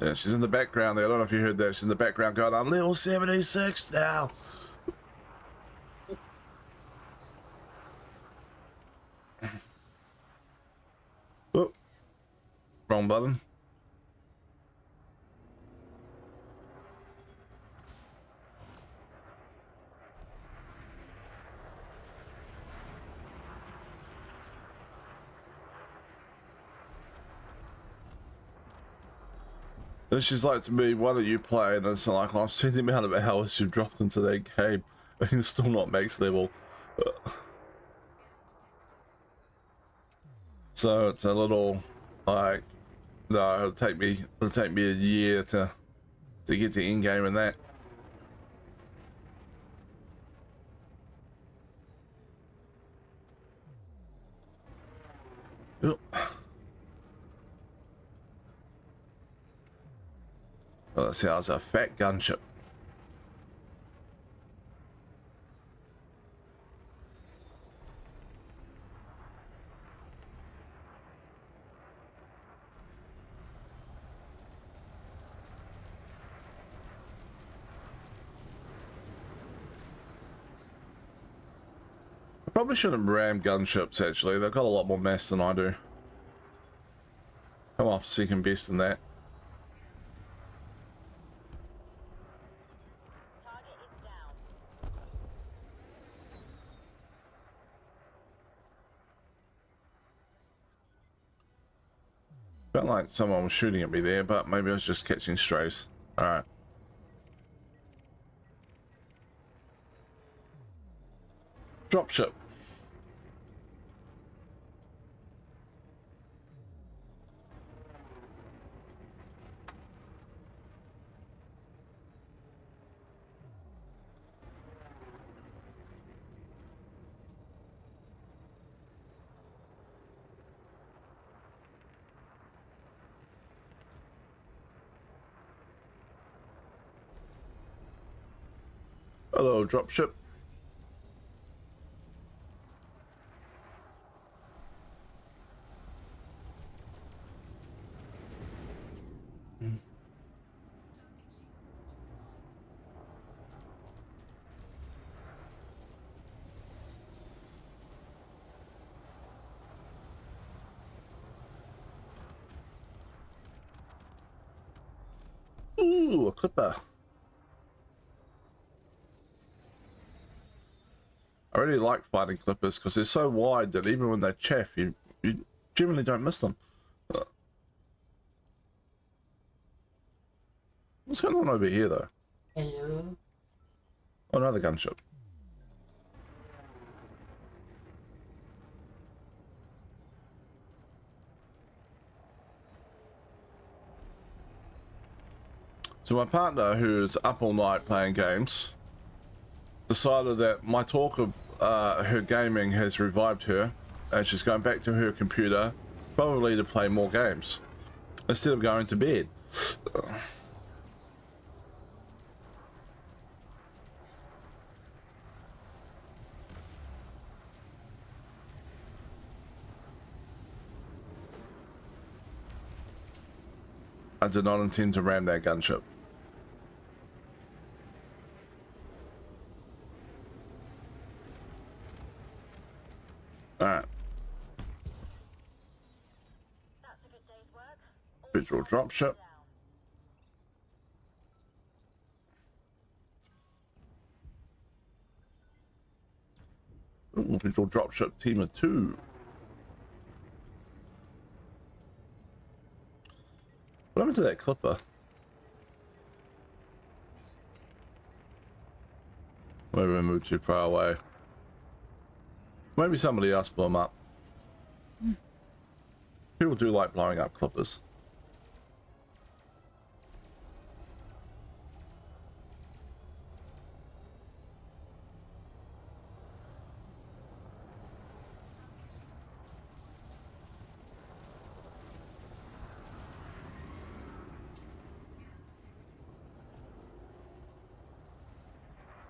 Yeah, she's in the background there. I don't know if you heard that. She's in the background going, I'm level 76 now. Oh, wrong button. And she's like to me, why don't you play? And it's like, I've seen the amount of hours you've dropped into that game and you're still not max level. So it's a little like, no, it'll take me a year to get to in game and that. Yep. Well, that sounds a fat gunship. I probably shouldn't ram gunships, actually. They've got a lot more mass than I do. Come off second best in that. Target is down. Felt like someone was shooting at me there, but maybe I was just catching strays. Alright. Dropship. Hello, dropship. Ooh, a clipper. I really like fighting clippers because they're so wide that even when they chaff, you generally don't miss them. What's going on over here, though? Hello. Oh, another gunship. So my partner, who's up all night playing games, decided that my talk of her gaming has revived her, and she's going back to her computer, probably to play more games, instead of going to bed. I did not intend to ram that gunship. Alright. That's a good day's work. All Visual dropship. down. Ooh, visual dropship team of 2. What happened to that clipper? Maybe we moved too far away. Maybe somebody else blew them up. People do like blowing up clippers.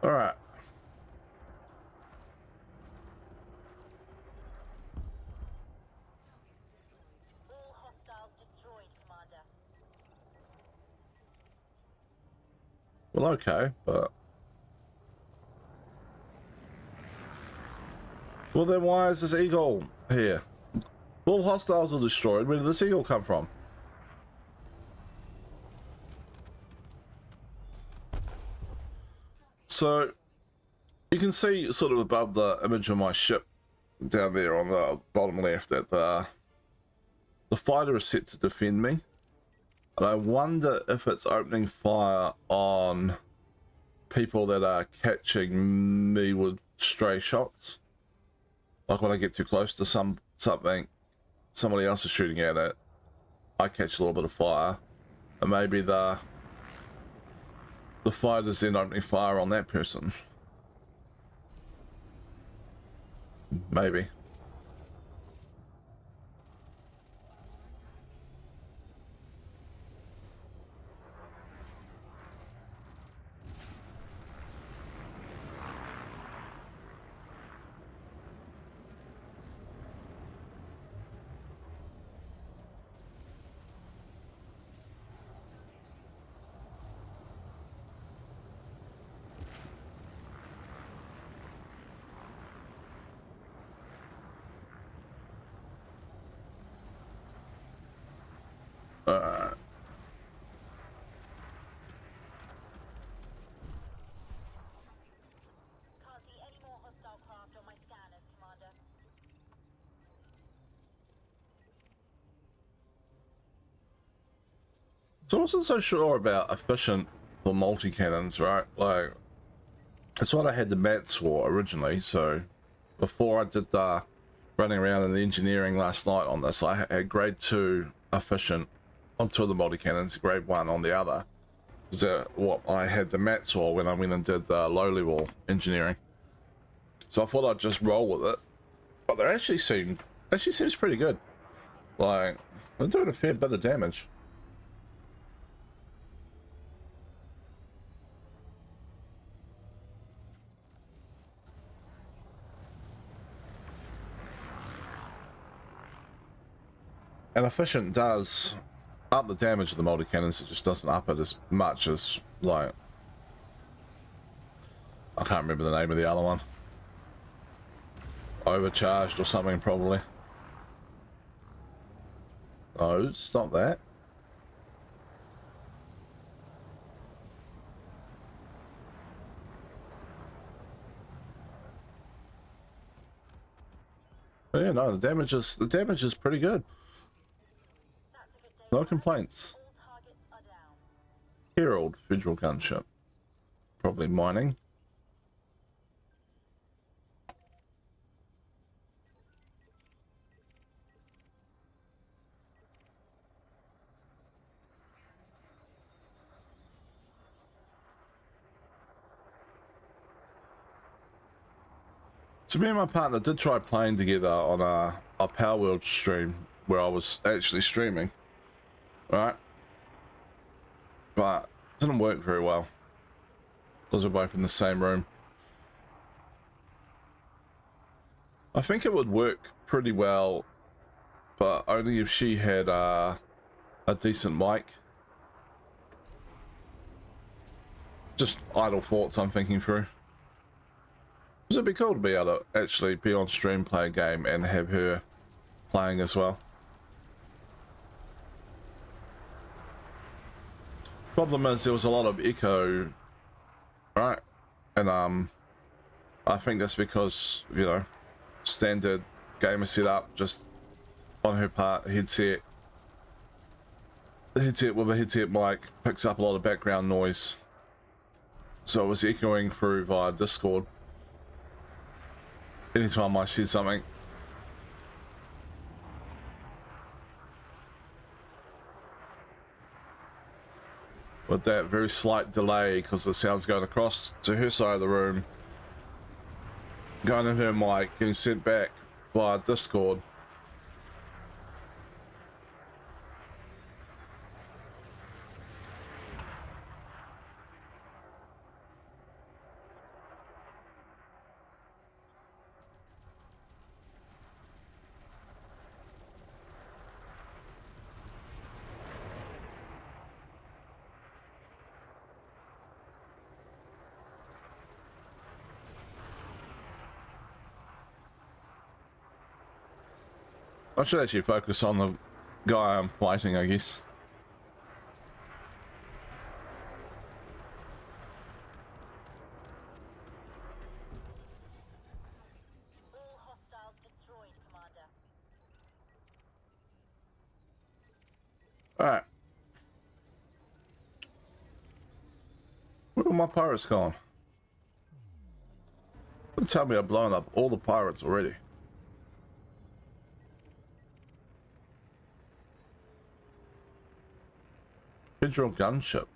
All right. All hostiles destroyed, Commander. Well, okay, but... Well, then why is this eagle here? All hostiles are destroyed. Where did this eagle come from? So, you can see sort of above the image of my ship down there on the bottom left that the fighter is set to defend me. And I wonder if it's opening fire on people that are catching me with stray shots. Like when I get too close to something, somebody else is shooting at it, I catch a little bit of fire. And maybe the fighter's then opening fire on that person. Maybe. Can't see any more hostile craft on my scanners, Commander. So I wasn't so sure about efficient for multi-cannons, right? Like, that's what I had the mats for originally, so before I did the running around in the engineering last night on this, I had grade 2 efficient on 2 of the multi-cannons, grade 1 on the other. Is that what I had the mats for when I went and did the low-level engineering? So I thought I'd just roll with it. But they actually seems pretty good. Like, they're doing a fair bit of damage. And efficient does up the damage of the multi-cannons, it just doesn't up it as much as, like, I can't remember the name of the other one. Overcharged or something, probably. Oh, stop that. But yeah, no, the damage is pretty good. No complaints. All targets are down. Herald, Federal gunship. Probably mining. So me and my partner did try playing together on a Power World stream where I was actually streaming, right? But it didn't work very well because we're both in the same room. I think it would work pretty well, but only if she had a decent mic. Just idle thoughts I'm thinking through. Because it'd be cool to be able to actually be on stream, play a game, and have her playing as well. Problem is there was a lot of echo, right? And I think that's because, you know, standard gamer setup, just on her part, headset with a headset mic picks up a lot of background noise, so it was echoing through via Discord anytime I said something. With that very slight delay because the sound's going across to her side of the room, going into her mic, getting sent back via Discord. I should actually focus on the guy I'm fighting, I guess. All hostiles destroyed, Commander. Alright. Where are my pirates gone? Don't tell me I've blown up all the pirates already. Federal gunship.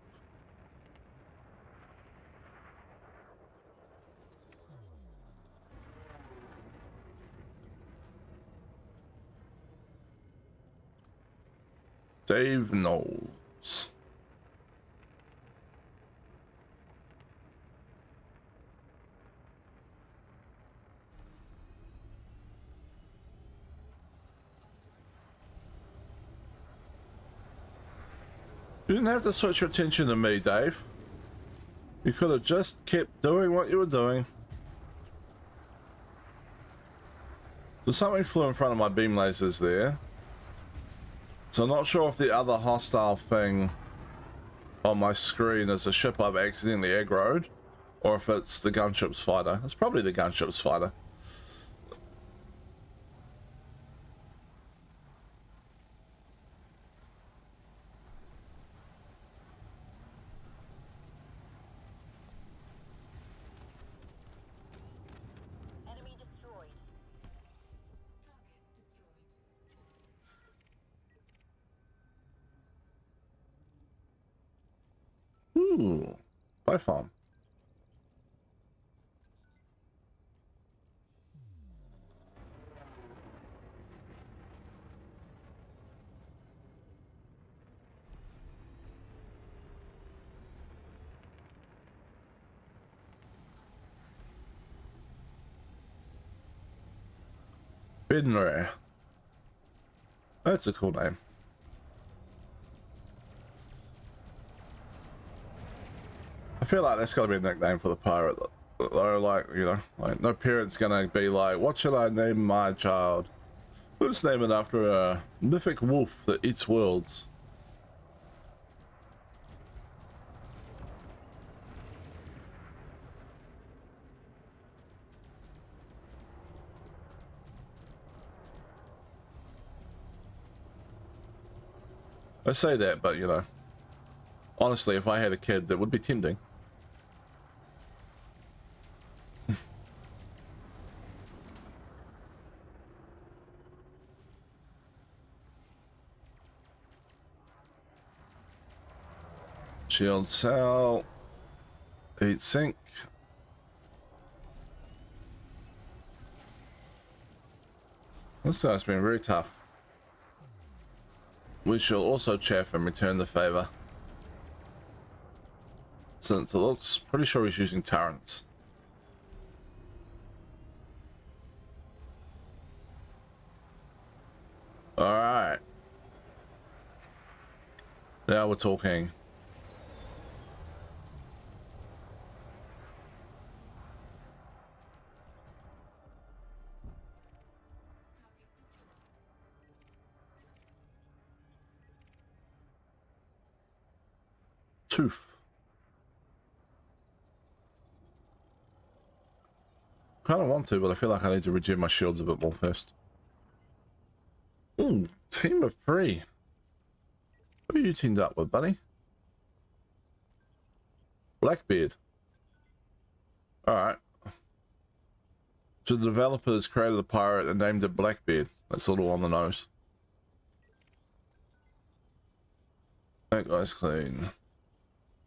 Dave Knowles. You didn't have to switch your attention to me, Dave. You could have just kept doing what you were doing. So something flew in front of my beam lasers there. So I'm not sure if the other hostile thing on my screen is a ship I've accidentally aggroed, or if it's the gunship's fighter. It's probably the gunship's fighter. Enemy destroyed. Ooh, by farm. Binray. That's a cool name. I feel like that's got to be a nickname for the pirate. Or like, you know, like no parent's gonna be like, what should I name my child? Let's name it after a mythic wolf that eats worlds. I say that, but you know, honestly, if I had a kid, that would be tempting. Shield cell. Heat sink. This guy's been very tough. We shall also chaff and return the favor. Since it looks pretty sure he's using turrets. Alright. Now we're talking. Tooth. Kind of want to, but I feel like I need to reduce my shields a bit more first. Ooh, team of 3. Who are you teamed up with, buddy? Blackbeard. Alright. So the developers created a pirate and named it Blackbeard. That's a little on the nose. That guy's clean.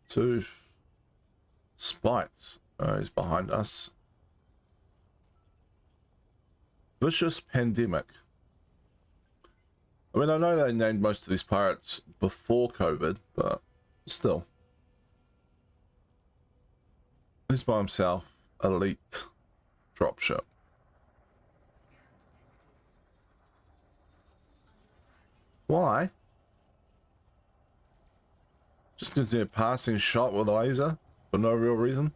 Tooth. Spite. He's behind us. Vicious Pandemic. I mean, I know they named most of these pirates before COVID, but still. He's by himself. Elite. Dropship. Why? Just gives me a passing shot with a laser for no real reason.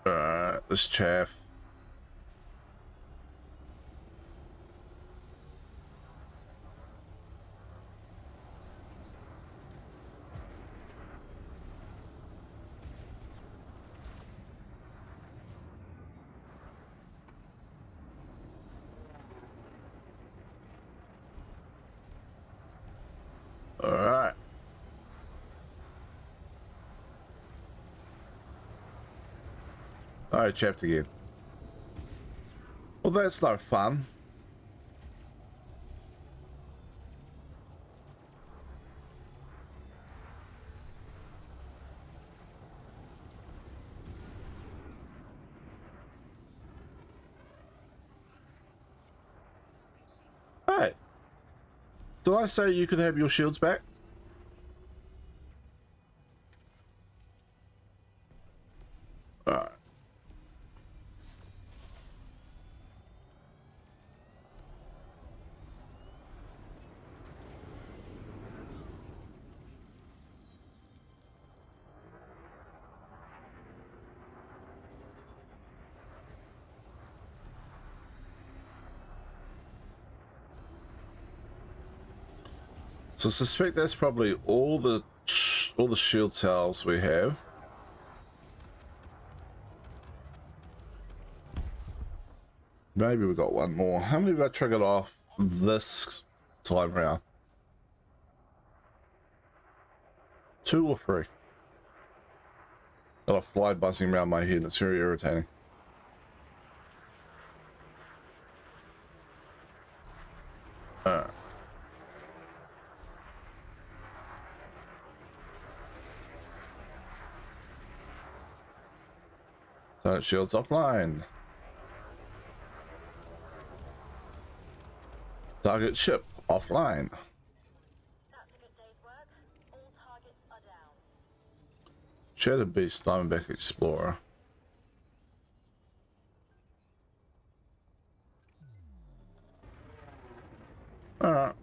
Alright, this chaff. Alright. Alright, chapped again. Well, that's no fun. Hey. Did I say you could have your shields back? Alright. So I suspect that's probably all the shield cells we have. Maybe we got one more. How many have I triggered off this time round? 2 or 3? Got a fly buzzing around my head. It's very irritating. Turret shields offline. Target ship offline. That's a good day's work. All targets are down. Shattered Beast, Diamondback Explorer. Alright.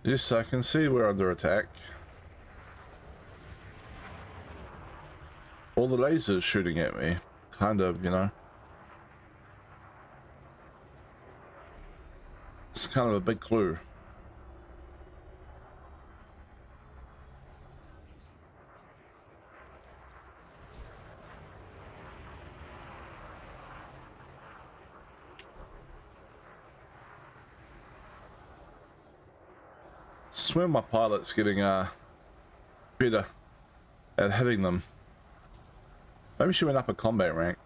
Yes, I can see we're under attack. All the lasers shooting at me. Kind of, you know. It's kind of a big clue. Swear my pilot's getting better at hitting them. Maybe she went up a combat rank.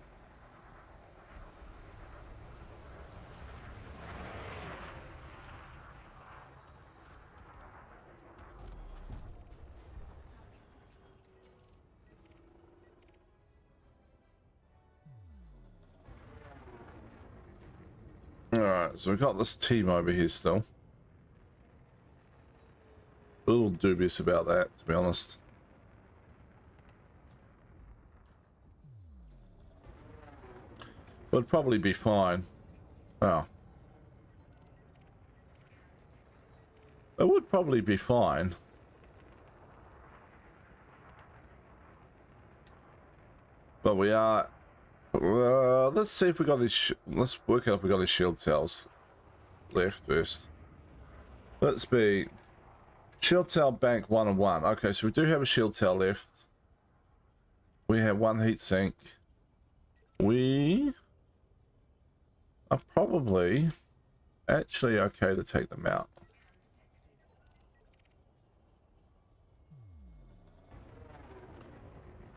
Alright, so we've got this team over here still. A little dubious about that, to be honest. Would probably be fine. Oh. It would probably be fine. But we are... let's see if we got his... let's work out if we got his shield cells left first. Let's be... Shield cell bank 1 and 1. Okay, so we do have a shield cell left. We have one heat sink. We are probably actually okay to take them out.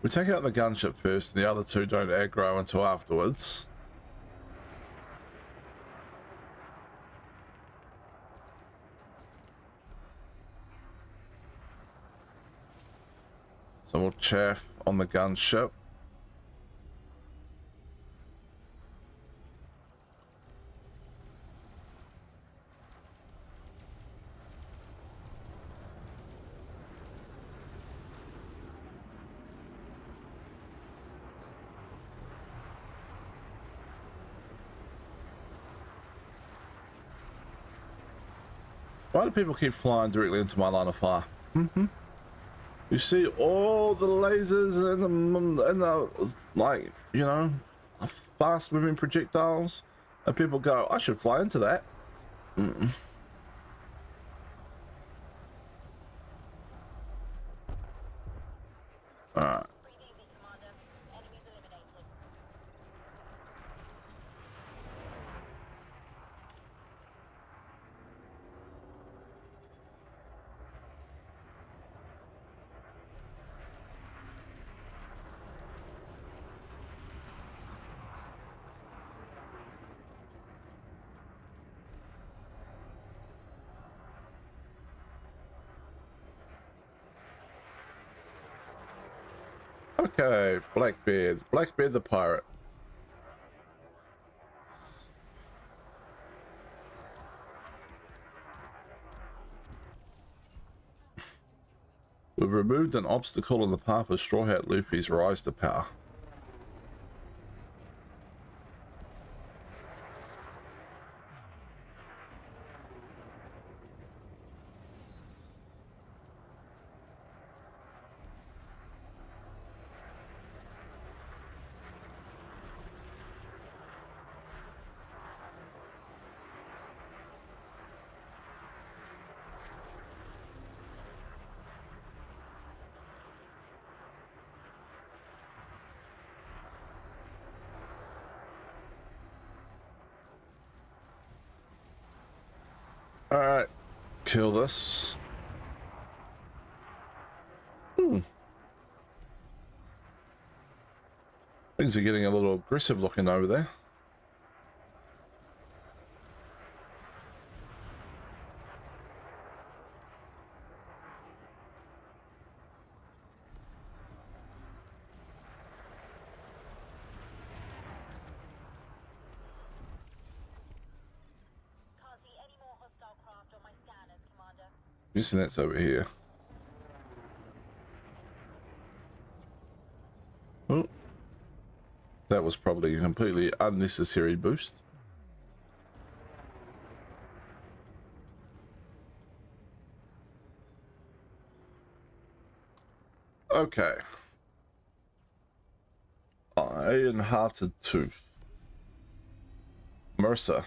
We take out the gunship first, and the other two don't aggro until afterwards. So we'll chaff on the gunship. Why do people keep flying directly into my line of fire? You see all the lasers and the like, you know, fast moving projectiles, and people go, I should fly into that. Alright. Breathe easy, Commander. Enemies eliminated. Okay, Blackbeard. Blackbeard the pirate. We've removed an obstacle in the path of Straw Hat Luffy's rise to power. Alright, kill this. Things are getting a little aggressive looking over there. Can't see any more hostile craft on my scanners, Commander. Guessing that's over here. Oh, that was probably a completely unnecessary boost. Okay. Iron-hearted tooth. Mercer.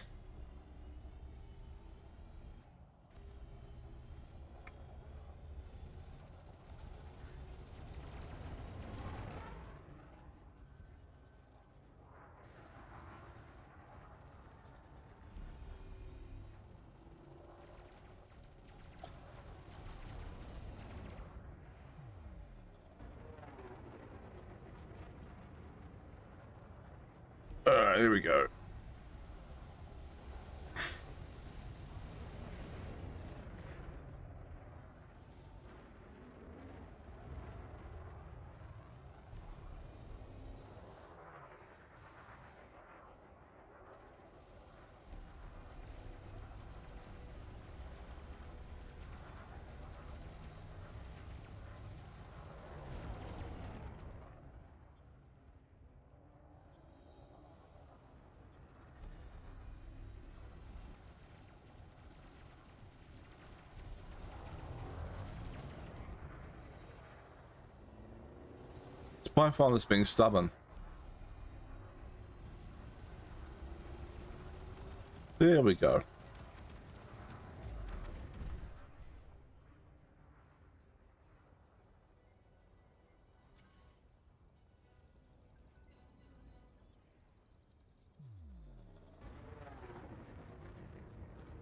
Alright, here we go. Spyfinder's being stubborn. There we go.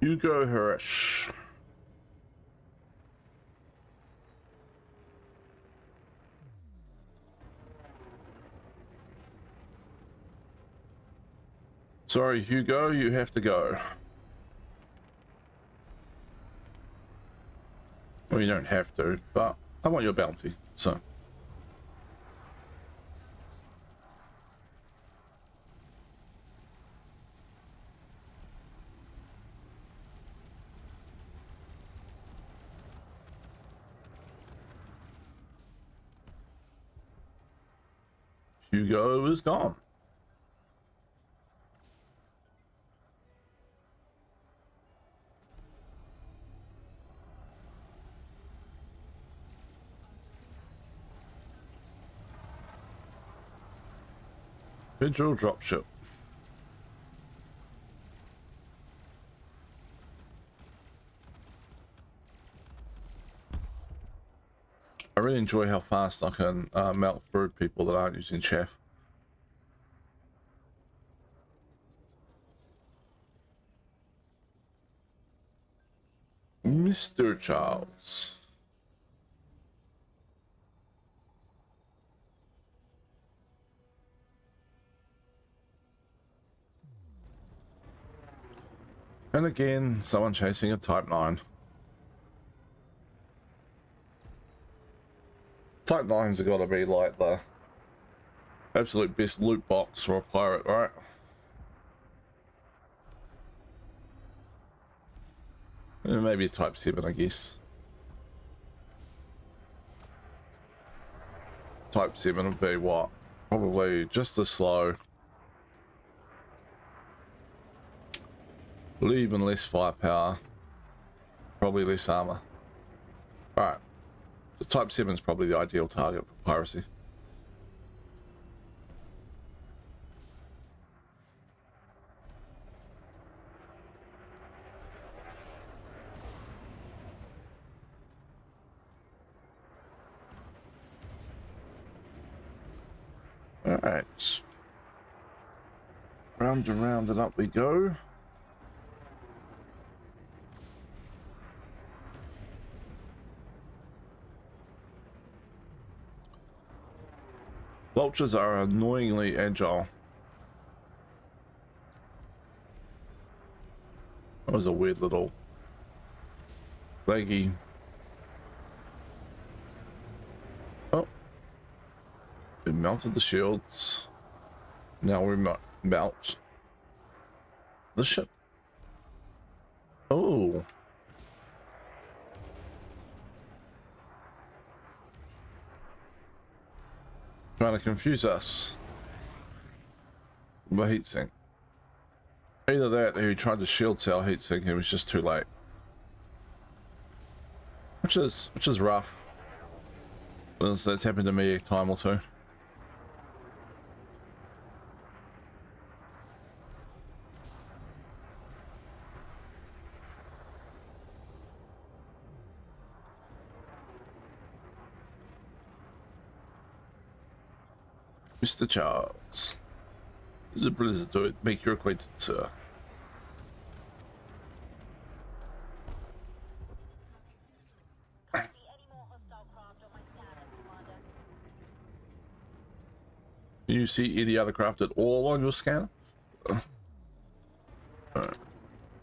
Hugo Hirsch. Sorry, Hugo, you have to go. Well, you don't have to, but I want your bounty, so. Hugo is gone. Vigil dropship. I really enjoy how fast I can melt through people that aren't using chaff. Mr. Charles. And again, someone chasing a Type 9. Type 9s have got to be like the absolute best loot box for a pirate, right? And maybe a Type 7, I guess. Type 7 would be what? Probably just as slow. Even less firepower. Probably less armor. Alright. The Type 7 is probably the ideal target for piracy. Alright. Round and round and up we go. Vultures are annoyingly agile. That was a weird little leggy. Oh, we mounted the shields. Now we mount the ship. Oh. Trying to confuse us. My heat sink. Either that or he tried to shield cell heat sink, it was just too late. Which is rough. That's happened to me a time or two. Mr. Charles. It's a blizzard to make your acquaintance, sir. Can't see any more hostile craft on my scanner, Commander. Do you see any other craft at all on your scanner?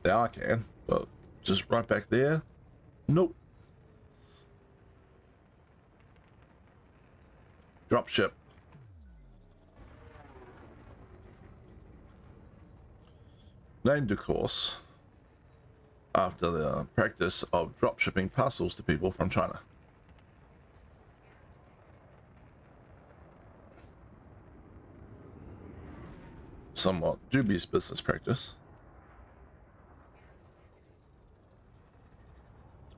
Now I can, but just right back there? Nope. Dropship. Named, of course, after the practice of dropshipping parcels to people from China. Somewhat dubious business practice.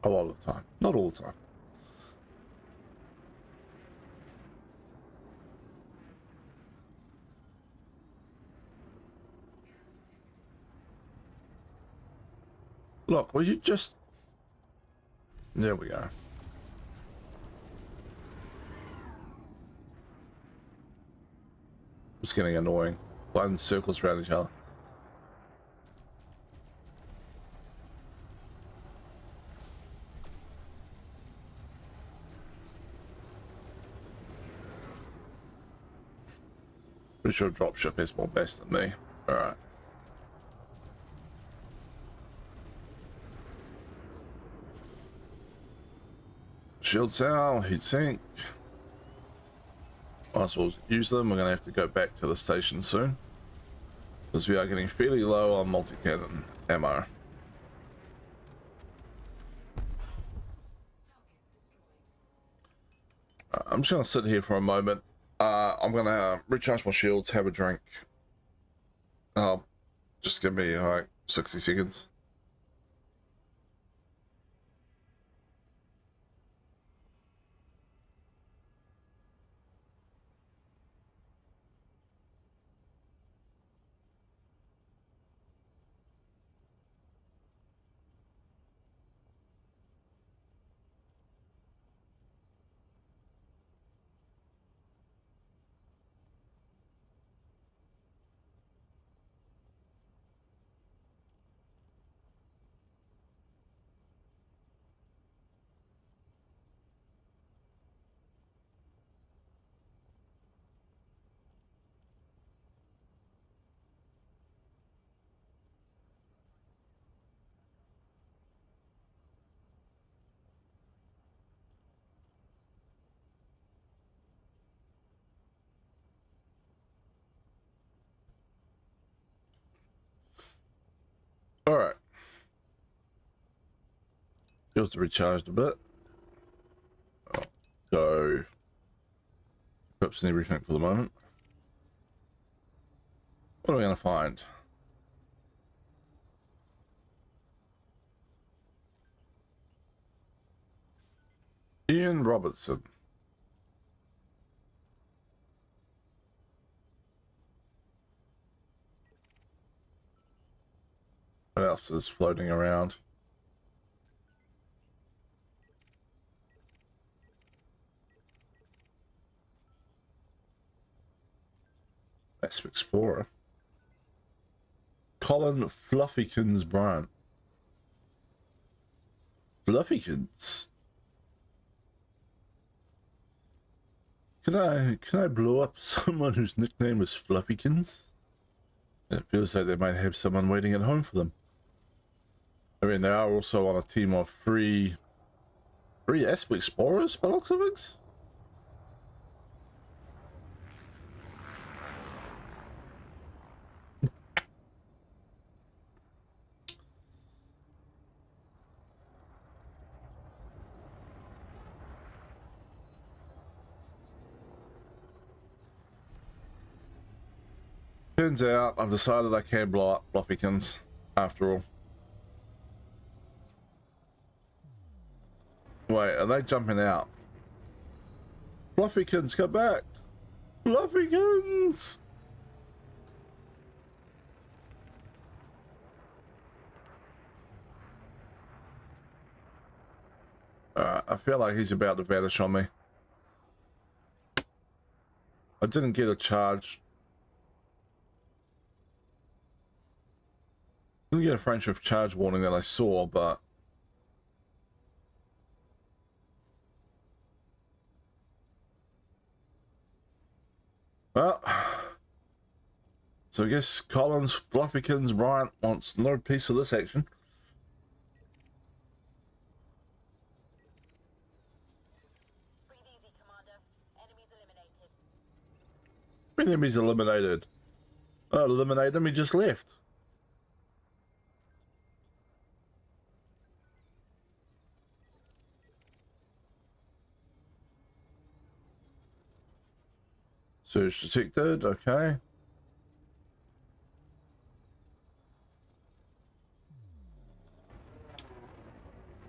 A lot of the time. Not all the time. Look, will you just... There we go. It's getting annoying. Flying circles around each other. Pretty sure dropship is more best than me. Alright. Shield cell, heat sink. Might as well use them. We're going to have to go back to the station soon, because we are getting fairly low on multi-cannon ammo. I'm just going to sit here for a moment. I'm going to recharge my shields, have a drink. Just give me like 60 seconds. All right. Just recharged a bit. Go. Equips and everything for the moment. What are we going to find? Ian Robertson. What else is floating around? Asp Explorer. Colin Fluffykins Bryant. Fluffykins. Can I blow up someone whose nickname is Fluffykins? It feels like they might have someone waiting at home for them. I mean, they are also on a team of three Esper Explorers, by the looks of it. Turns out I've decided I can blow up Fluffykins after all. Wait, are they jumping out? Fluffykins, come back! Fluffykins! I feel like he's about to vanish on me. I didn't get a charge. Didn't get a friendship charge warning that I saw, but well, so I guess Collins, Fluffykins, Bryant wants no piece of this action. Breathe easy, Commander. Enemies eliminated. Enemies eliminated. Oh, eliminate him, he just left. Search detected, okay.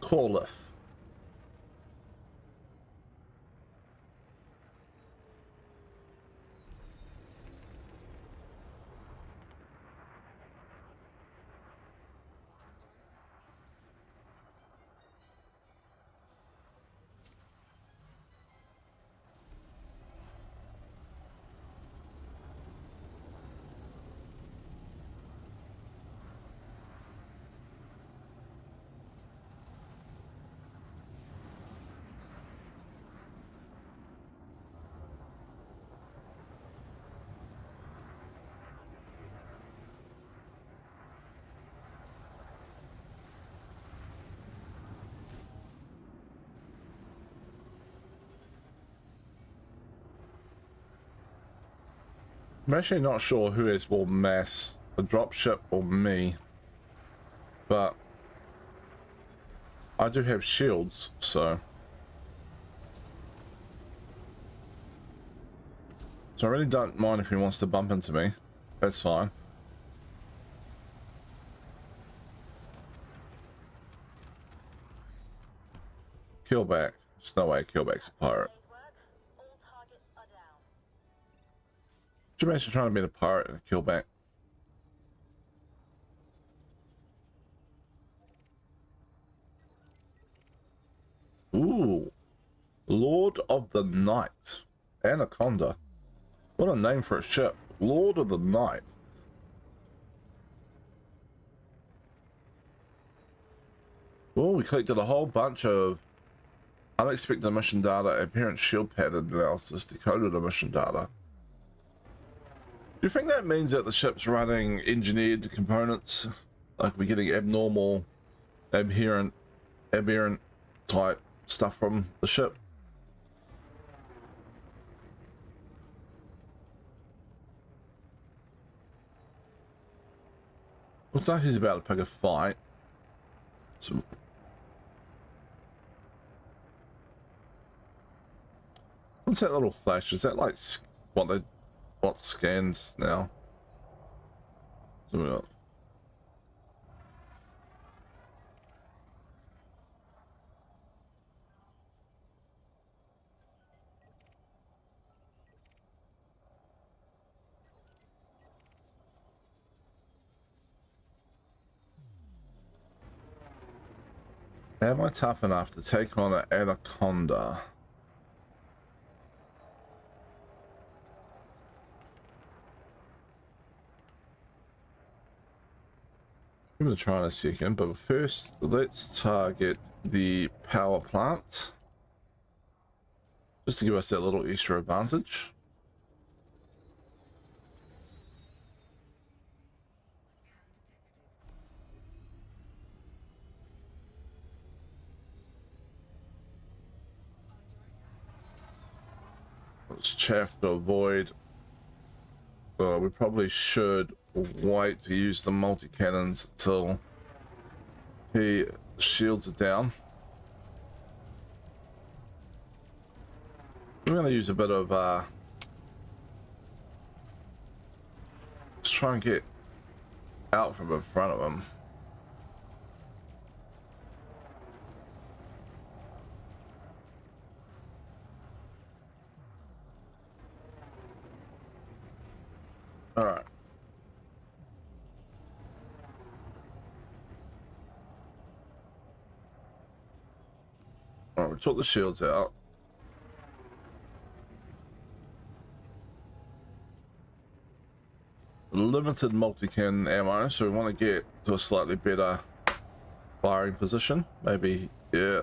Call if. I'm actually not sure who has more mass, the dropship or me, but I do have shields, so I really don't mind if he wants to bump into me. That's fine. Killback. There's no way Killback's a pirate. Day's work. All targets are down. Could you imagine trying to be a pirate and a Killback? Ooh. Lord of the Night. Anaconda. What a name for a ship. Lord of the Night. Oh, we collected a whole bunch of unexpected mission data, apparent shield pattern analysis, decoded emission data. Do you think that means that the ship's running engineered components? Like we're getting abnormal, aberrant type stuff from the ship? Looks like he's about to pick a fight. So, what's that little flash? Is that like what scans now? So we got am I tough enough to take on an anaconda? I'm gonna try in a second, but first let's target the power plant. just to give us that little extra advantage. Let's chaff to avoid. We probably should wait to use the multi-cannons until he shields it down. I'm going to use a bit of let's try and get out from in front of him. All right. All right, we took the shields out. Limited multi-cannon ammo, so we want to get to a slightly better firing position. Maybe, yeah,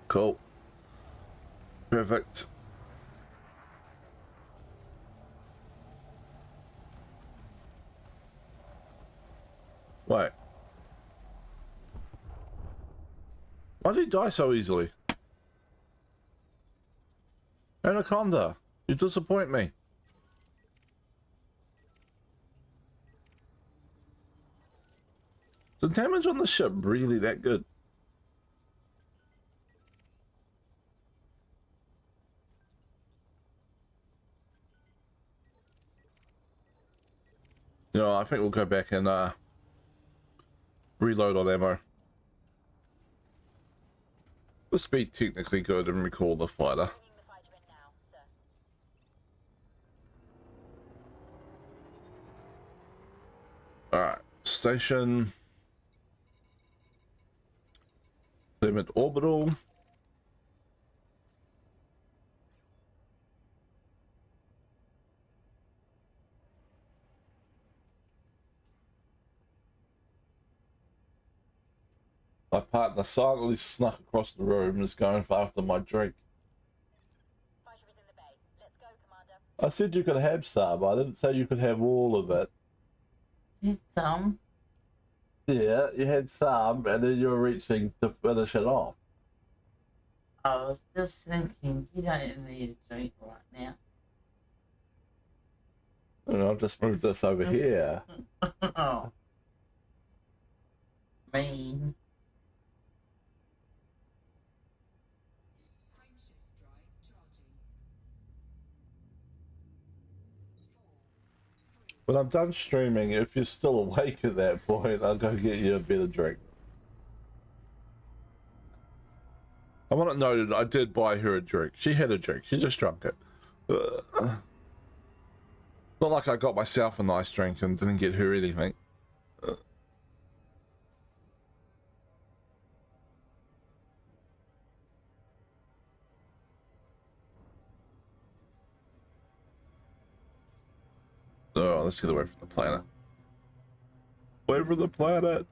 cool, perfect. Wait, why did he die so easily? Anaconda, you disappoint me. The damage on the ship really that good? You know, I think we'll go back and reload on ammo. Let's be technically good and recall the fighter. Bringing the fighter in now, sir. Alright, station. Limit orbital. My partner silently snuck across the room and is going after my drink. Fighter is in the bay. Let's go, Commander. I said you could have some. I didn't say you could have all of it. Some. Yeah, you had some, and then you were reaching to finish it off. I was just thinking, you don't need a drink right now. And I've just moved this over here. Oh. Mean. Frameshift drive charging. 4, 3, When I'm done streaming, if you're still awake at that point, I'll go get you a better drink. I want it noted, I did buy her a drink. She had a drink. She just drank it. It's not like I got myself a nice drink and didn't get her anything. Oh, let's get away from the planet. Away from the planet.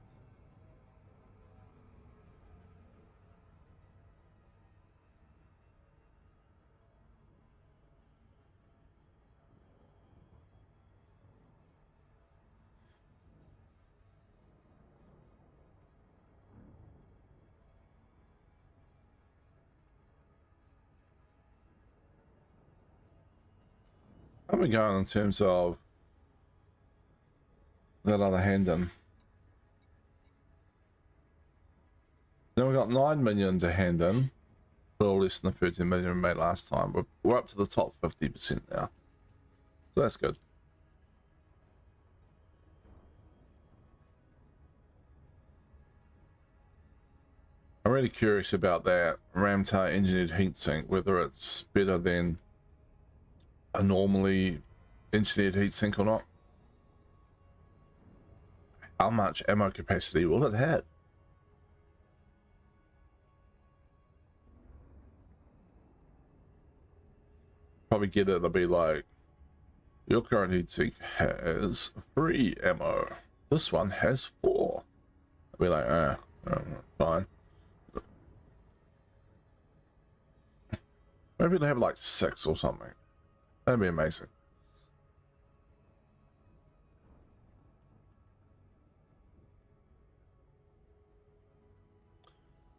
How are we going in terms of that other hand in? Then we got 9 million to hand in. A little less than the 13 million we made last time. We're up to the top 50% now. So that's good. I'm really curious about that Ramtar engineered heatsink, whether it's better than a normally engineered heatsink or not. How much ammo capacity will it have? Probably get it, it'll be like, your current heatsink has 3 ammo. This one has 4. I'll be like, fine. Maybe they have like 6 or something. That'd be amazing.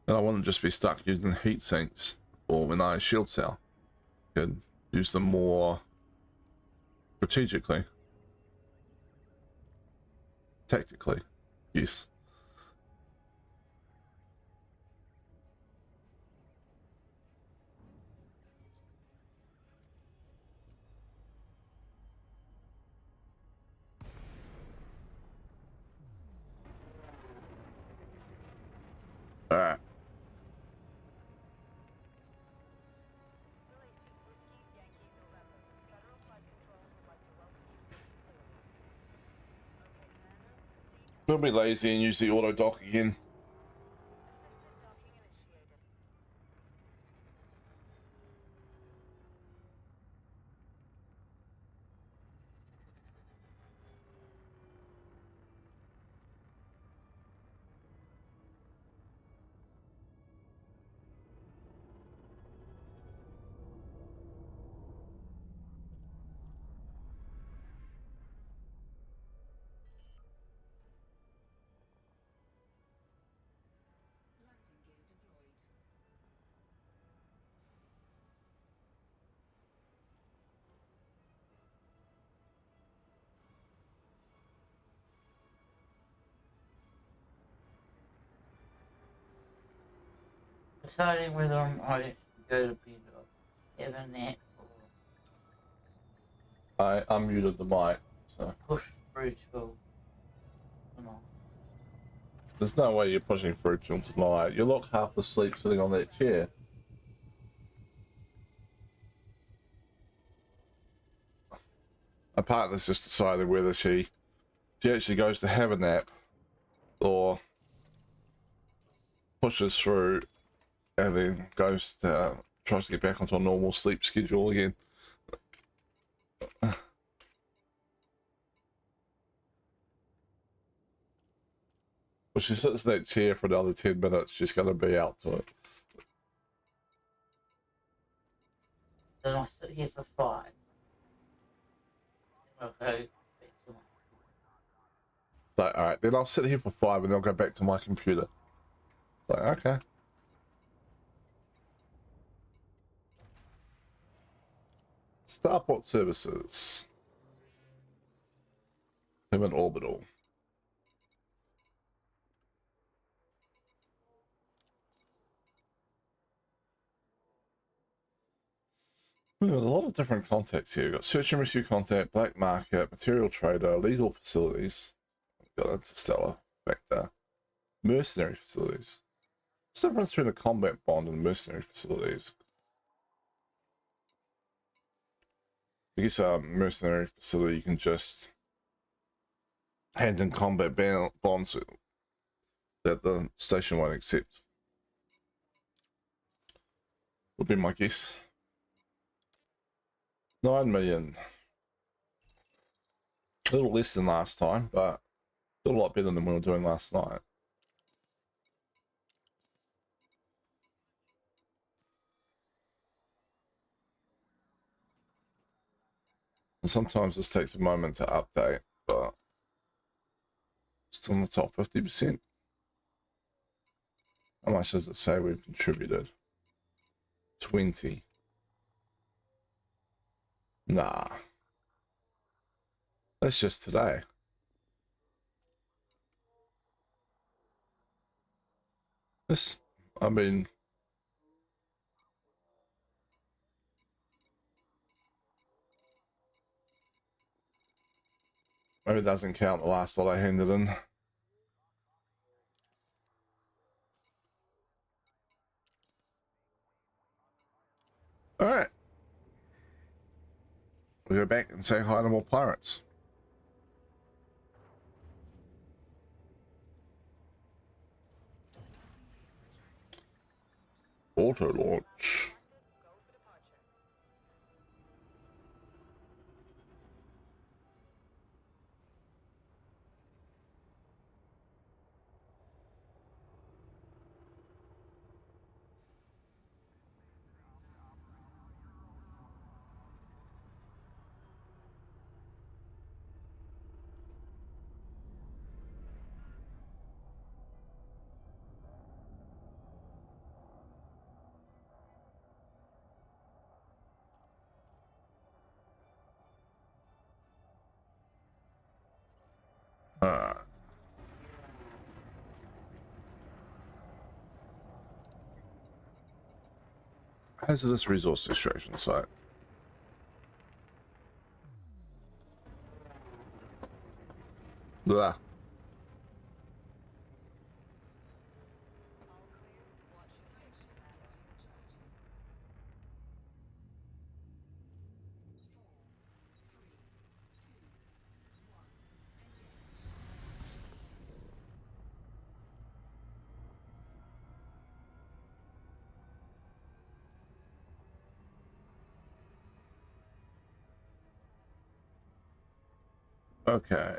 And I wouldn't just be stuck using heat sinks or when I shield cell. Could use them more strategically. Tactically. Yes. Alright. Don't be lazy and use the auto dock again. Landing gear deployed. Deciding whether I should go to bed or have a nap or I unmuted the mic, so push through till tonight. there's no way you're pushing through till tonight. You look half asleep sitting on that chair. My partner's just decided whether she actually goes to have a nap or pushes through and then goes to tries to get back onto a normal sleep schedule again. Well, she sits in that chair for another 10 minutes, she's going to be out to it. Then I sit here for 5. Then I'll go back to my. So, alright, then I'll sit here for 5 and then I'll go back to my computer. So, okay. Starport services. Human orbital. We've got a lot of different contacts here. We've got search and rescue contact, black market, material trader, legal facilities. We've got interstellar vector, mercenary facilities. What's the difference between a combat bond and mercenary facilities? I guess a mercenary facility you can just hand in combat bonds that the station won't accept. Would be my guess. 9 million. A little less than last time, but still a lot better than we were doing last night. And sometimes this takes a moment to update, but still in the top 50%. How much does it say we've contributed? 20. Nah. That's just today. This, I mean, maybe it doesn't count the last lot I handed in. Alright. We'll go back and say hi to more pirates. Auto launch. Alright. Hazardous resource extraction site. Blah. Okay,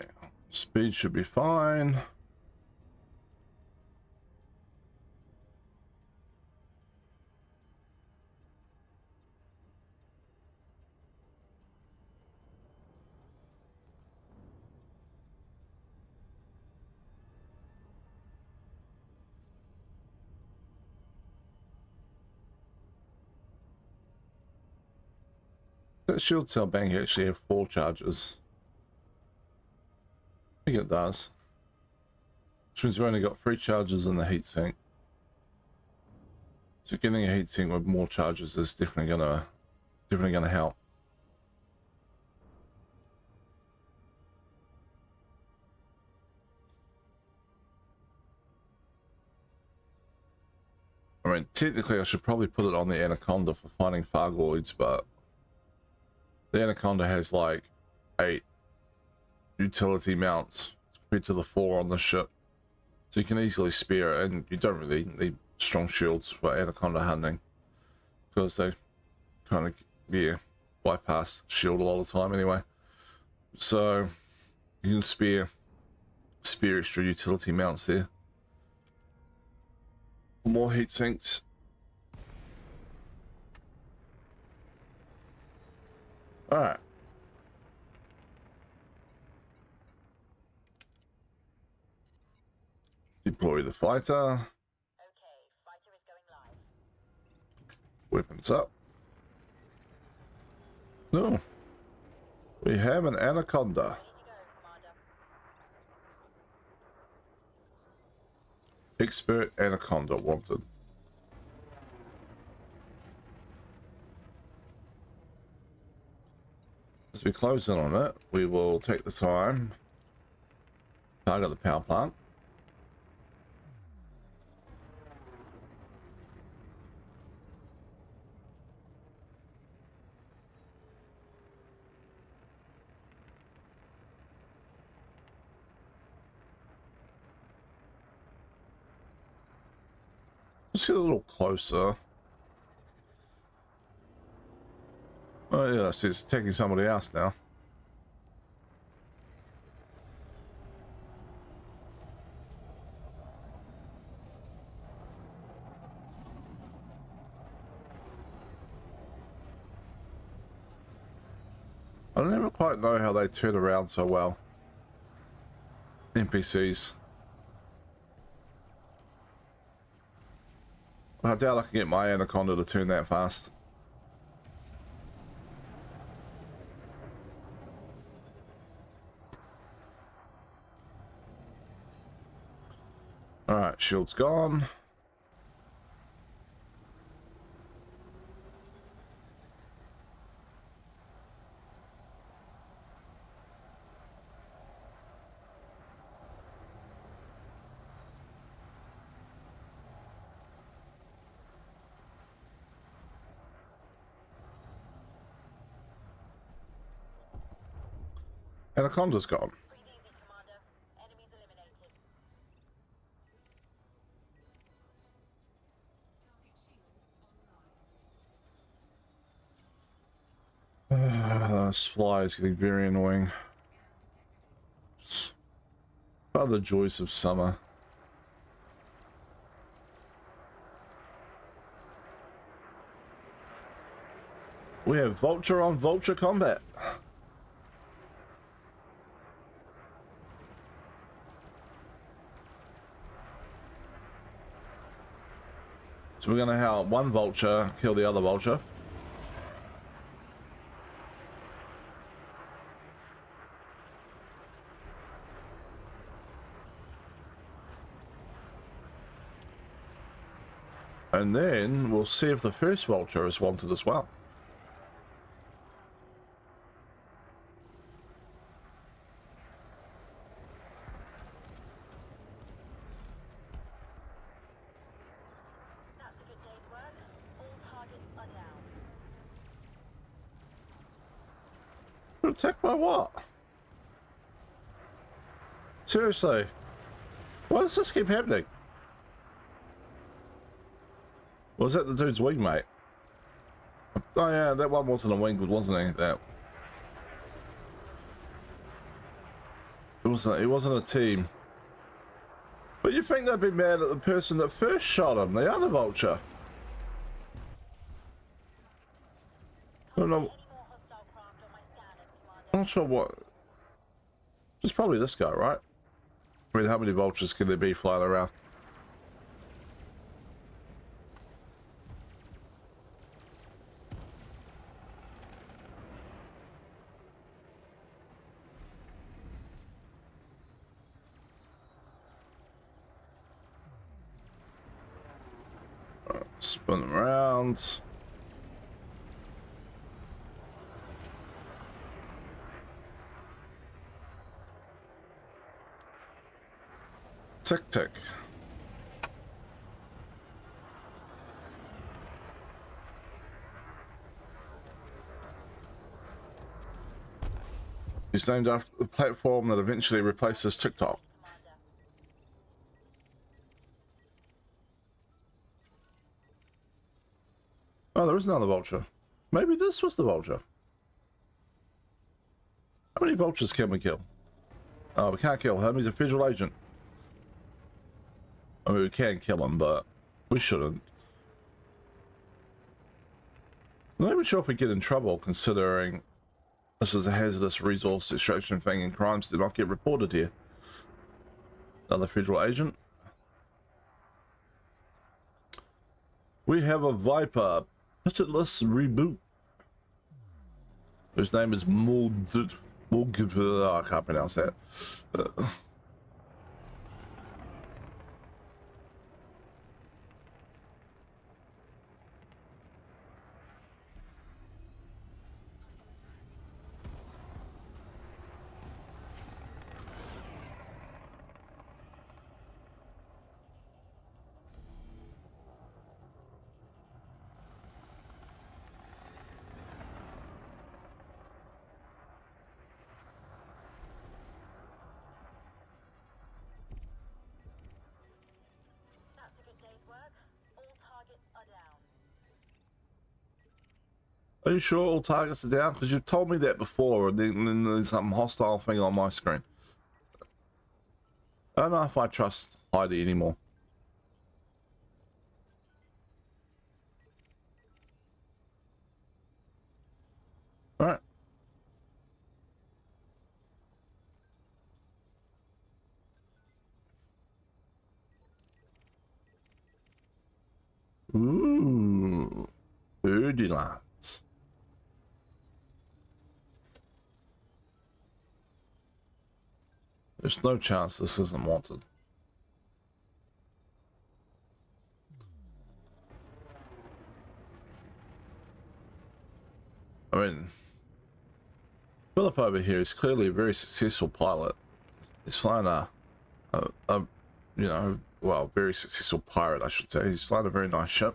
speed should be fine. That shield cell bank actually have 4 charges. I think it does. Which means we only got 3 charges in the heatsink. So getting a heatsink with more charges is definitely gonna help. I mean, technically I should probably put it on the Anaconda for finding Fargoids, but the Anaconda has like 8 utility mounts compared to the 4 on the ship. So you can easily spare it, and you don't really need strong shields for Anaconda hunting. Because they kind of, yeah, bypass the shield a lot of the time anyway. So you can spare extra utility mounts there. More heat sinks. Alright. Deploy the fighter. Okay, fighter is going live. Weapons up. No. We have an Anaconda. Ready to go, Commander. Expert Anaconda wanted. As we close in on it, we will take the time. Target the power plant. Let's get a little closer. Oh yeah, so it's taking somebody else now. I never quite know how they turn around so well. NPCs. I doubt I can get my Anaconda to turn that fast. Alright, shield's gone. Anaconda's gone. Breathe easy, Commander. Enemies eliminated. This fly is getting very annoying. What are the joys of summer? We have vulture on vulture combat. So we're gonna have one vulture kill the other vulture. And then we'll see if the first vulture is wanted as well. That's a good day's work. All targets are down. Attacked by what? Seriously? Why does this keep happening? Was that the dude's wing, mate? Oh yeah, that one wasn't a wing, wasn't he? That it wasn't a team. But you think they'd be mad at the person that first shot him, the other vulture? I don't know. Any more hostile craft on my scanners, Commander? I'm not sure what. It's probably this guy, right? I mean, how many vultures can there be flying around? Spin them around. Tick tick. He's named after the platform that eventually replaces TikTok. Commander. Oh, there is another vulture. Maybe this was the vulture. How many vultures can we kill? Oh, we can't kill him. He's a federal agent. I mean, we can kill him, but we shouldn't. I'm not even sure if we get in trouble, considering this is a hazardous resource extraction thing and crimes do not get reported here. Another federal agent. We have a Viper, pitiless reboot, whose name is I can't pronounce that. That's a good day's work. All targets are down. Are you sure all targets are down? Because you've told me that before, and then there's some hostile thing on my screen. I don't know if I trust Heidi anymore. Alright. Ooh. Birdie lands. There's no chance this isn't wanted. I mean, Philip over here is clearly a very successful pilot. He's flying you know, well, very successful pirate, I should say. He's flying a very nice ship.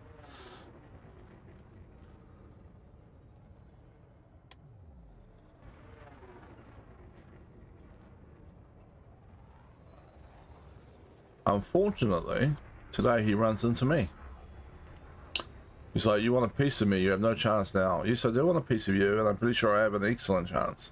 Unfortunately, today he runs into me. He's like, you want a piece of me, you have no chance now. Yes, I do want a piece of you, and I'm pretty sure I have an excellent chance.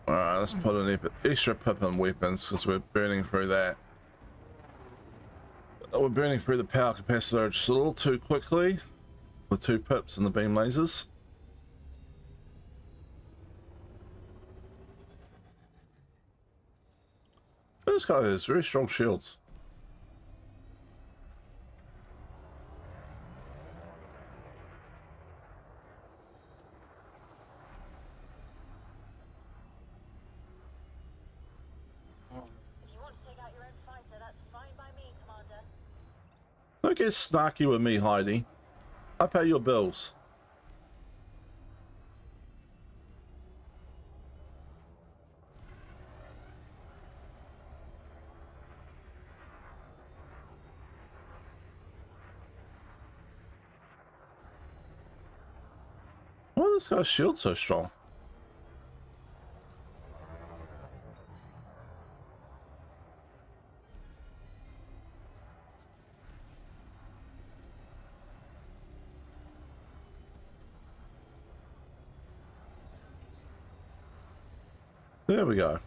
Alright, let's put an extra pip in weapons, because we're burning through that. We're burning through the power capacitor just a little too quickly with 2 pips and the beam lasers. This guy has very strong shields. get snarky with me, Heidi. I pay your bills. Why is this guy's shield so strong? There we go.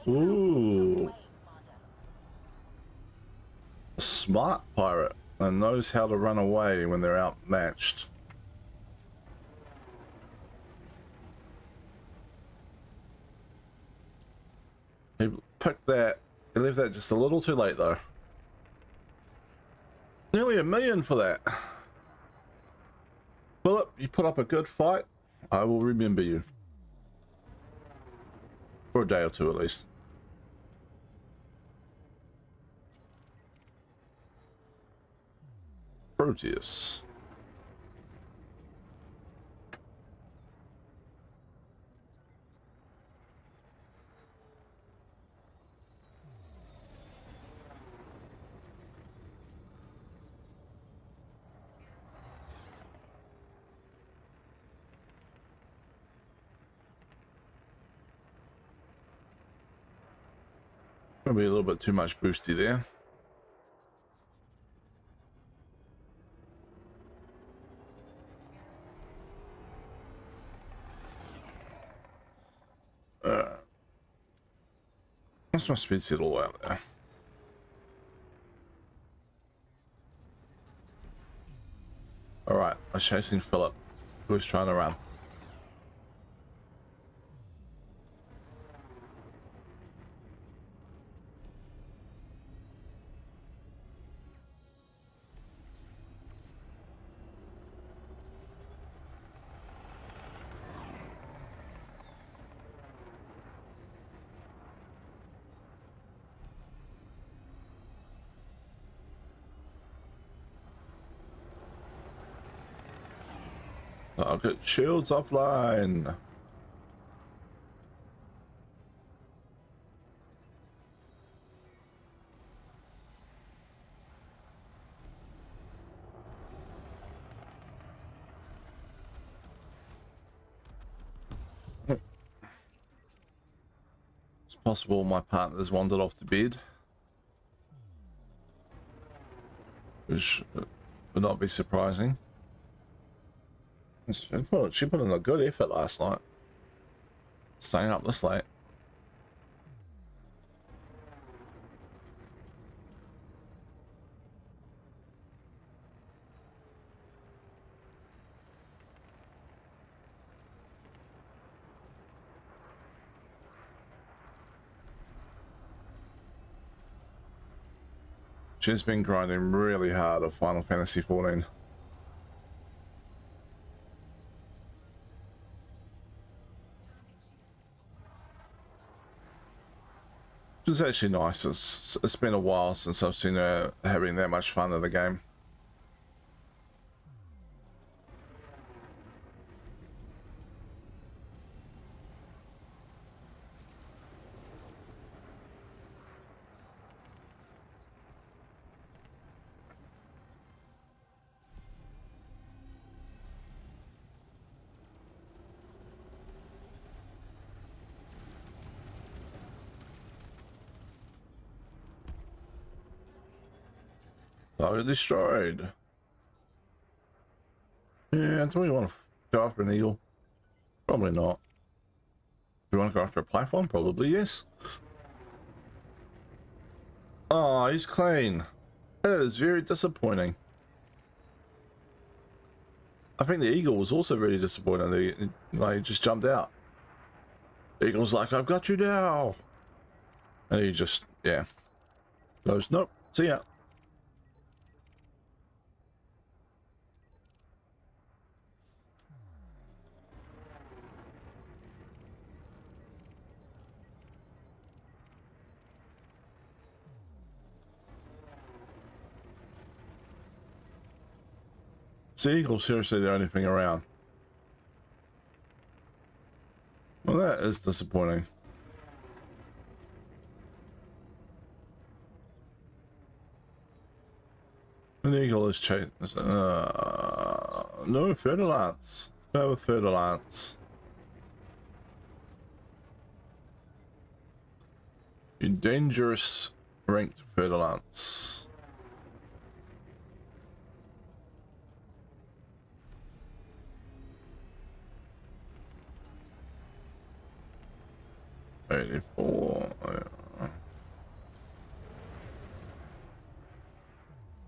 Ooh. A smart pirate and knows how to run away when they're outmatched. He picked that. He left that just a little too late though. Nearly $1 million for that. Philip, you put up a good fight. I will remember you. For a day or two at least. Proteus. Gonna be a little bit too much boosty there. That's my speed set all out there. Alright, I'm chasing Philip, who's trying to run. I'll get shields offline. It's possible my partner's wandered off to bed, which would not be surprising. She put in a good effort last night, staying up this late. She's been grinding really hard at Final Fantasy 14. Which is actually nice. It's been a while since I've seen her having that much fun in the game. Target destroyed. Yeah, do we want to go after an eagle? Probably not. Do we want to go after a platform? Probably yes. Oh, he's clean. That is very disappointing. I think the eagle was also really disappointed. He just jumped out. The eagle's like, I've got you now. And he just, yeah. Goes, nope, see ya. Is the eagle seriously the only thing around? Well, that is disappointing. And the eagle is chasing. No fertilants. No fertilants. You dangerous ranked fertilants.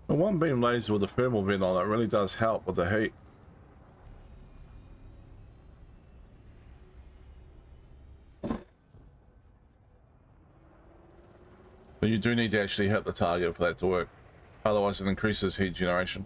The one beam laser with the thermal vent on it really does help with the heat. But you do need to actually hit the target for that to work. Otherwise it increases heat generation.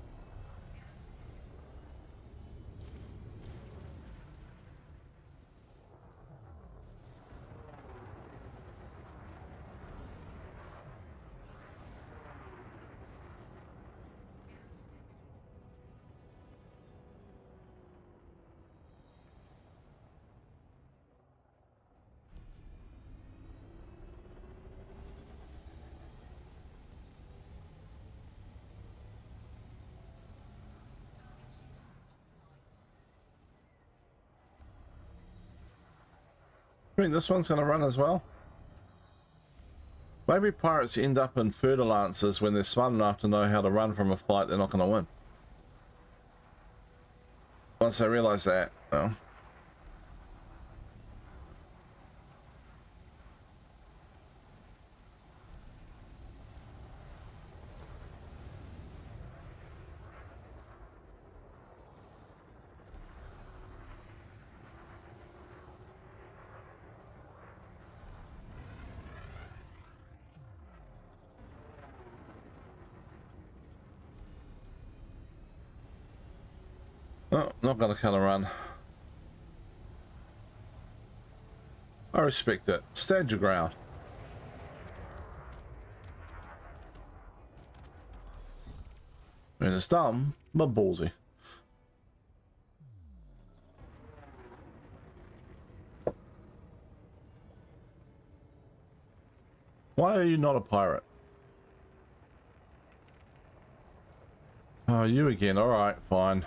I think this one's going to run as well. Maybe pirates end up in fertilances when they're smart enough to know how to run from a fight they're not going to win. Once they realize that, well. Oh, not going to color run. I respect it. Stand your ground. I mean, it's dumb, but ballsy. Why are you not a pirate? Oh, you again. Alright, fine.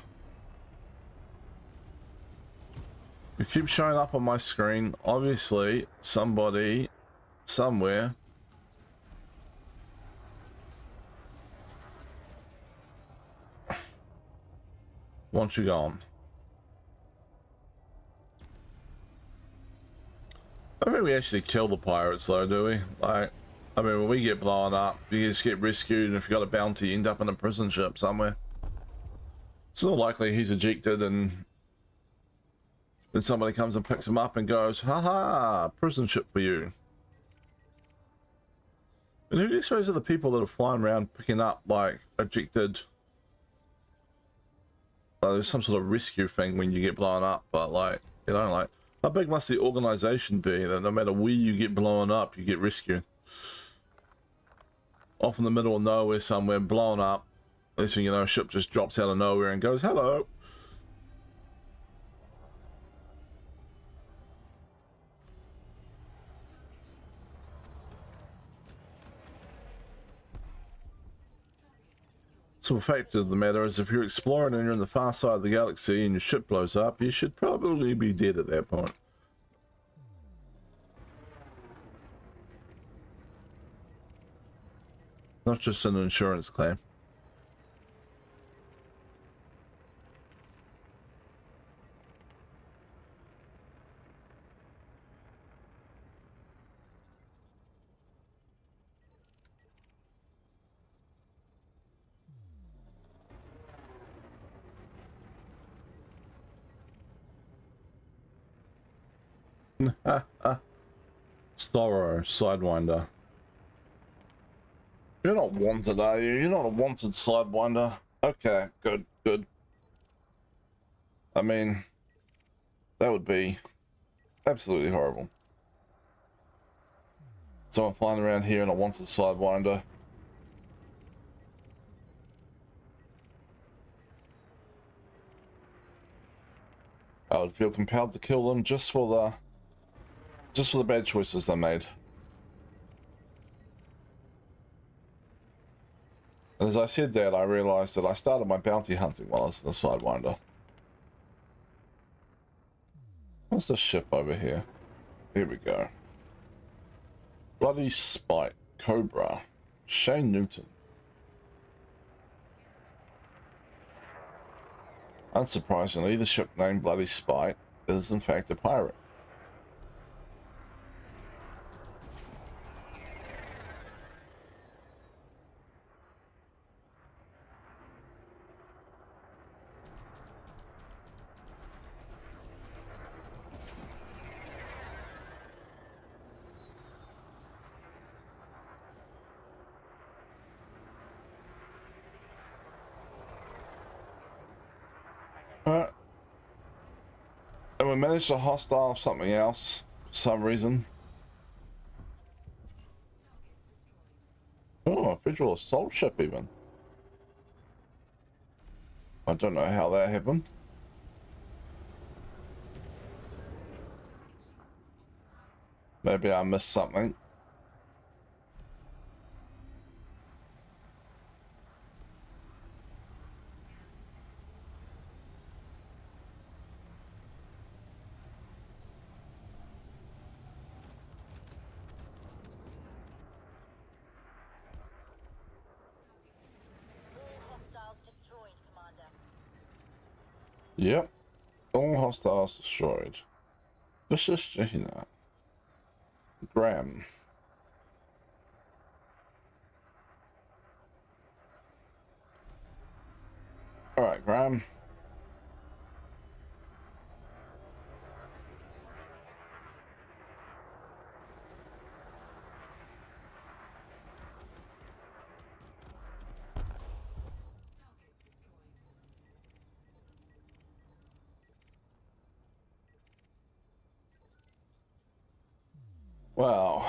You keep showing up on my screen. Obviously, somebody, somewhere, wants you gone. I don't think we actually kill the pirates though, do we? Like, I mean, when we get blown up, you just get rescued, and if you got a bounty, you end up in a prison ship somewhere. It's not likely he's ejected and then somebody comes and picks him up and goes, haha, prison ship for you. And who do you suppose are the people that are flying around picking up, like, ejected? There's some sort of rescue thing when you get blown up, but, like, you know, like, how big must the organization be that no matter where you get blown up, you get rescued? Off in the middle of nowhere somewhere, blown up. Next thing you know, a ship just drops out of nowhere and goes, hello. So the fact of the matter is, if you're exploring and you're in the far side of the galaxy and your ship blows up, you should probably be dead at that point. Not just an insurance claim. Sorrow, Sidewinder. You're not wanted, are you? You're not a wanted Sidewinder. Okay, good, good. I mean, that would be absolutely horrible. Someone flying around here in a wanted Sidewinder. I would feel compelled to kill them just for the bad choices they made. And as I said that, I realized that I started my bounty hunting while I was in the Sidewinder. What's the ship over here? Here we go. Bloody Spite, Cobra, Shane Newton. Unsurprisingly, the ship named Bloody Spite is in fact a pirate. And we managed to hostile something else for some reason. Oh, a federal assault ship even. I don't know how that happened. Maybe I missed something. All hostiles destroyed, Commander. Yep. All hostiles destroyed. Vicious Jehina. Graham. Alright, Graham. Wow.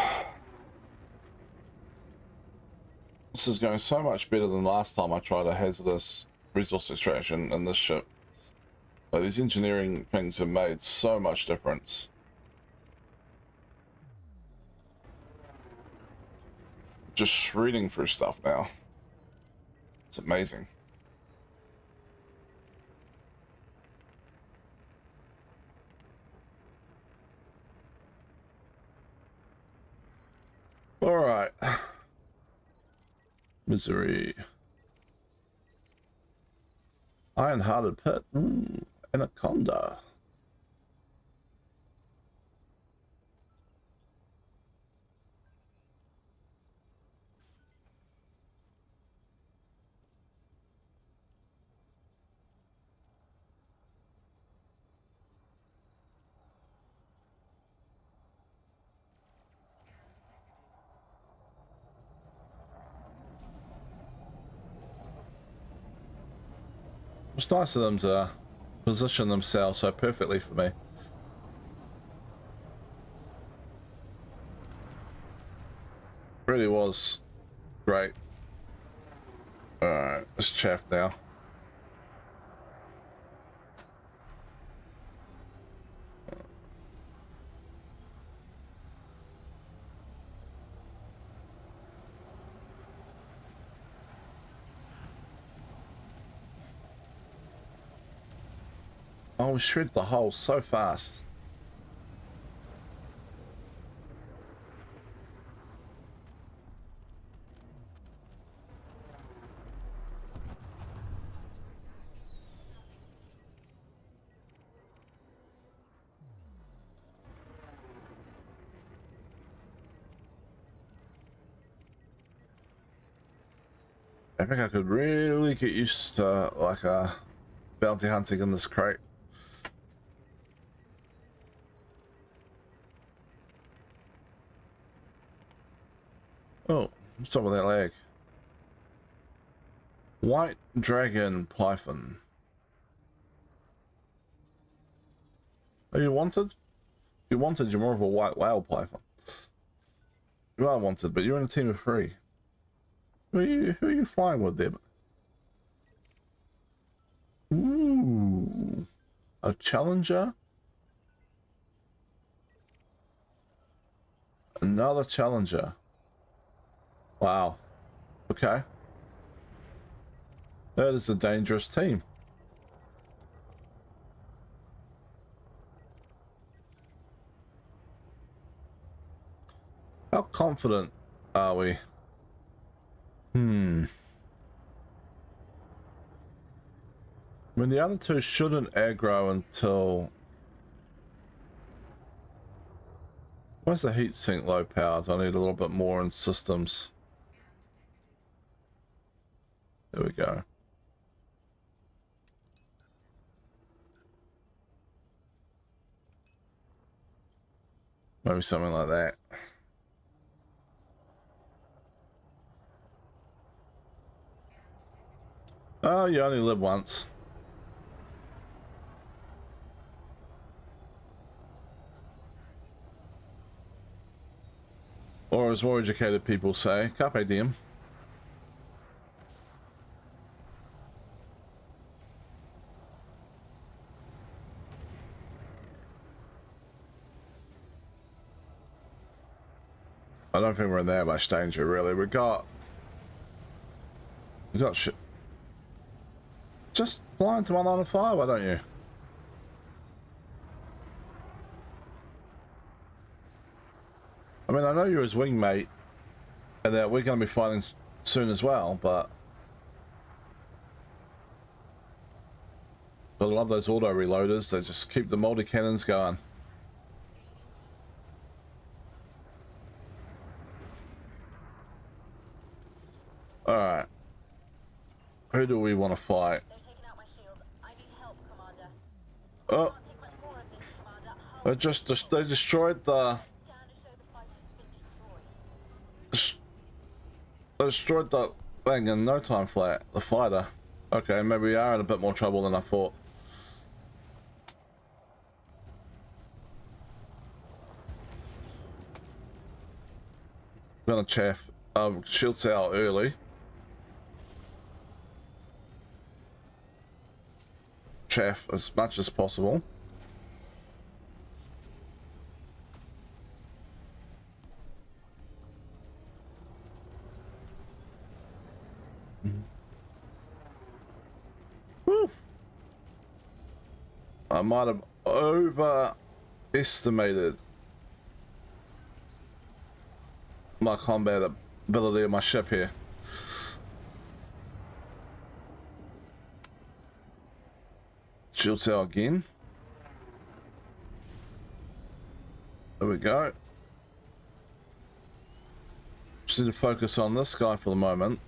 This is going so much better than last time I tried a hazardous resource extraction in this ship. Like, these engineering things have made so much difference. Just shredding through stuff now. It's amazing. All right. Misery. Iron-hearted pit. Anaconda. It's nice of them to position themselves so perfectly for me. Really was great. Alright, let's chaff now. Oh, we shred the hull so fast. I think I could really get used to like bounty hunting in this crate. Oh, what's up with that lag? White dragon python. Are you wanted? If you wanted, you're more of a white whale python. You are wanted, but you're in a team of 3. Who are you flying with there? Ooh, a challenger. Another challenger. Wow. Okay. That is a dangerous team. How confident are we? I mean, the other two shouldn't aggro until... Where's the heat sink low powered? I need a little bit more in systems. There we go. Maybe something like that. Oh, you only live once. Or as more educated people say, carpe diem. I don't think we're in that much danger, really. We got shit. Just fly into 195, why don't you? I mean, I know you're his wingmate, and that we're going to be fighting soon as well, but I love those auto reloaders. They just keep the multi cannons going. All right. Who do we want to fight? They're taking out my shield. I need help, Commander. Oh, Can't take much more of this, Commander. they destroyed the Scan to show the fighter's been destroyed. they destroyed the thing in no time flat. The fighter. Okay, maybe we are in a bit more trouble than I thought. Gonna chaff. Shields out early. Chaff as much as possible. Woo. I might have overestimated my combat ability of my ship here. Shield cell again. There we go. Just need to focus on this guy for the moment.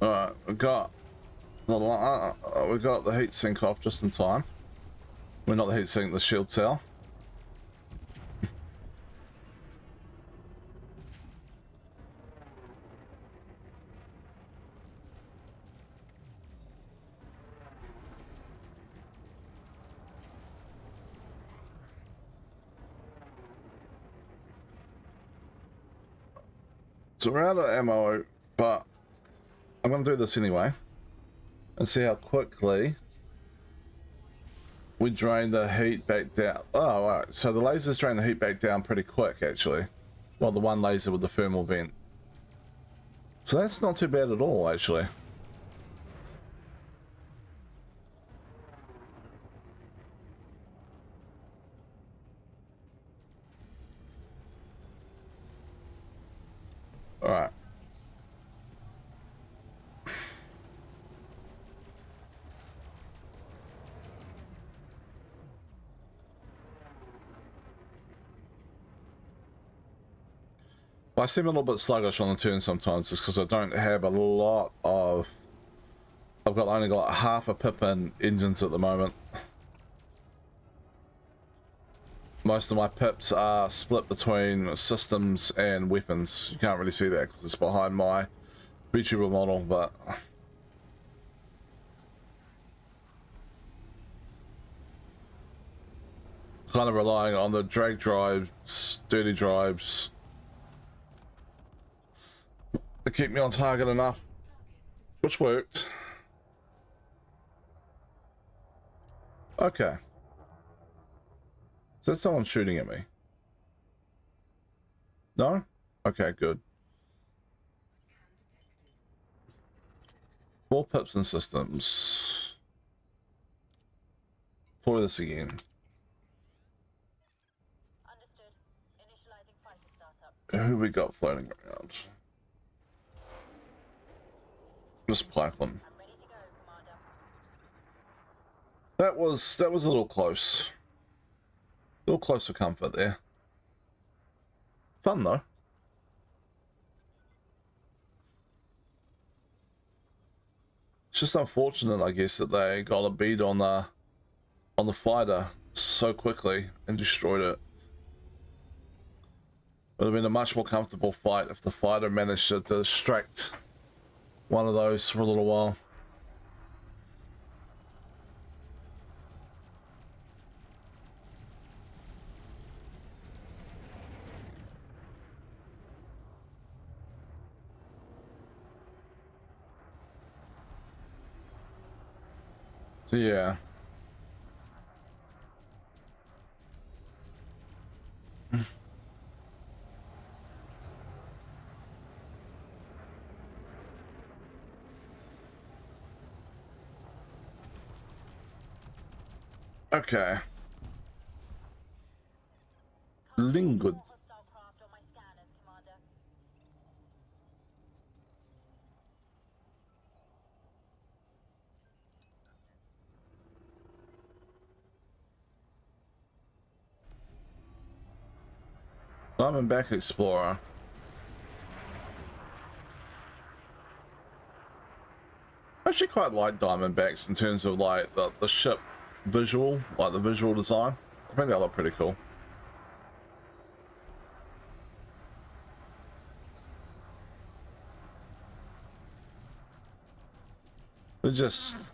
Alright, we got the heat sink off just in time. We're not the heat sink, the shield cell. So we're out of ammo, but I'm gonna do this anyway and see how quickly we drain the heat back down. Oh, all right. So the lasers drain the heat back down pretty quick, actually. Well, the one laser with the thermal vent. So that's not too bad at all, actually. All right. I seem a little bit sluggish on the turn sometimes just because I don't have a lot of... I've only got half a pip in engines at the moment. Most of my pips are split between systems and weapons. You can't really see that because it's behind my VTuber model, but... kind of relying on the drag drives, dirty drives to keep me on target enough, which worked. Okay. Is that someone shooting at me? No? Okay, good. 4 pips and systems. Deploy this again. Understood. Initializing fighter startup. Who we got floating around? Just Python. I'm ready to go, Commander. That was a little close. A little close for comfort there. Fun though. It's just unfortunate, I guess, that they got a bead on the fighter so quickly and destroyed it. Would have been a much more comfortable fight if the fighter managed to distract one of those for a little while. So yeah. Okay. Lingwood. Hostile craft on my scanners, Commander. Diamondback Explorer. I actually quite like Diamondbacks in terms of like the ship visual, like the visual design. I think they look pretty cool. They're just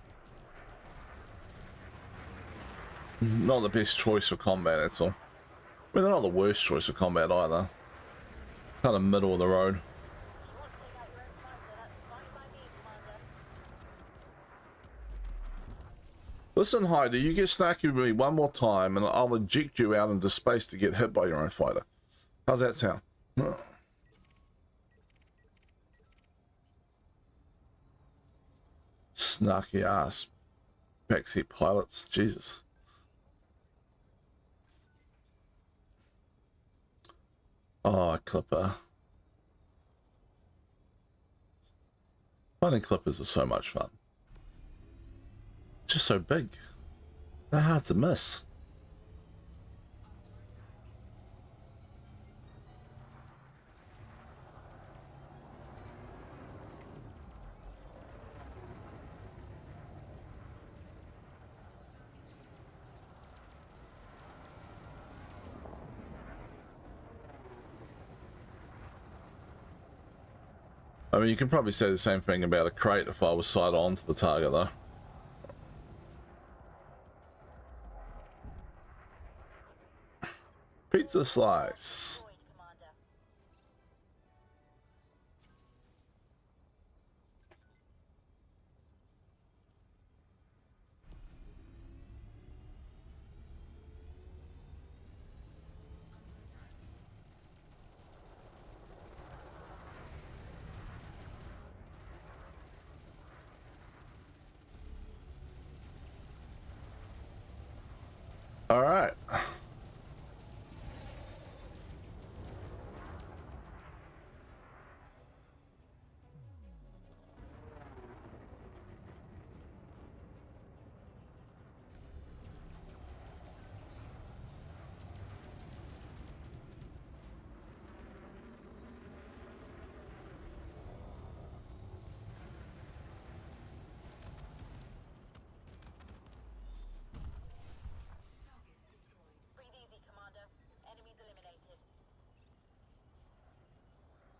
not the best choice for combat, that's all. I mean, they're not the worst choice for combat either. Kind of middle of the road. You want to take out your own fighter, that's fine by me, Commander. Listen, Heidi, you get snacky with me one more time and I'll eject you out into space to get hit by your own fighter. How's that sound? Snarky ass backseat pilots, Jesus. Oh, Clipper. Finding Clippers are so much fun. Just so big. They're hard to miss. I mean, you can probably say the same thing about a crate if I was side on to the target, though. Pizza slice. Deployed, Commander. All right.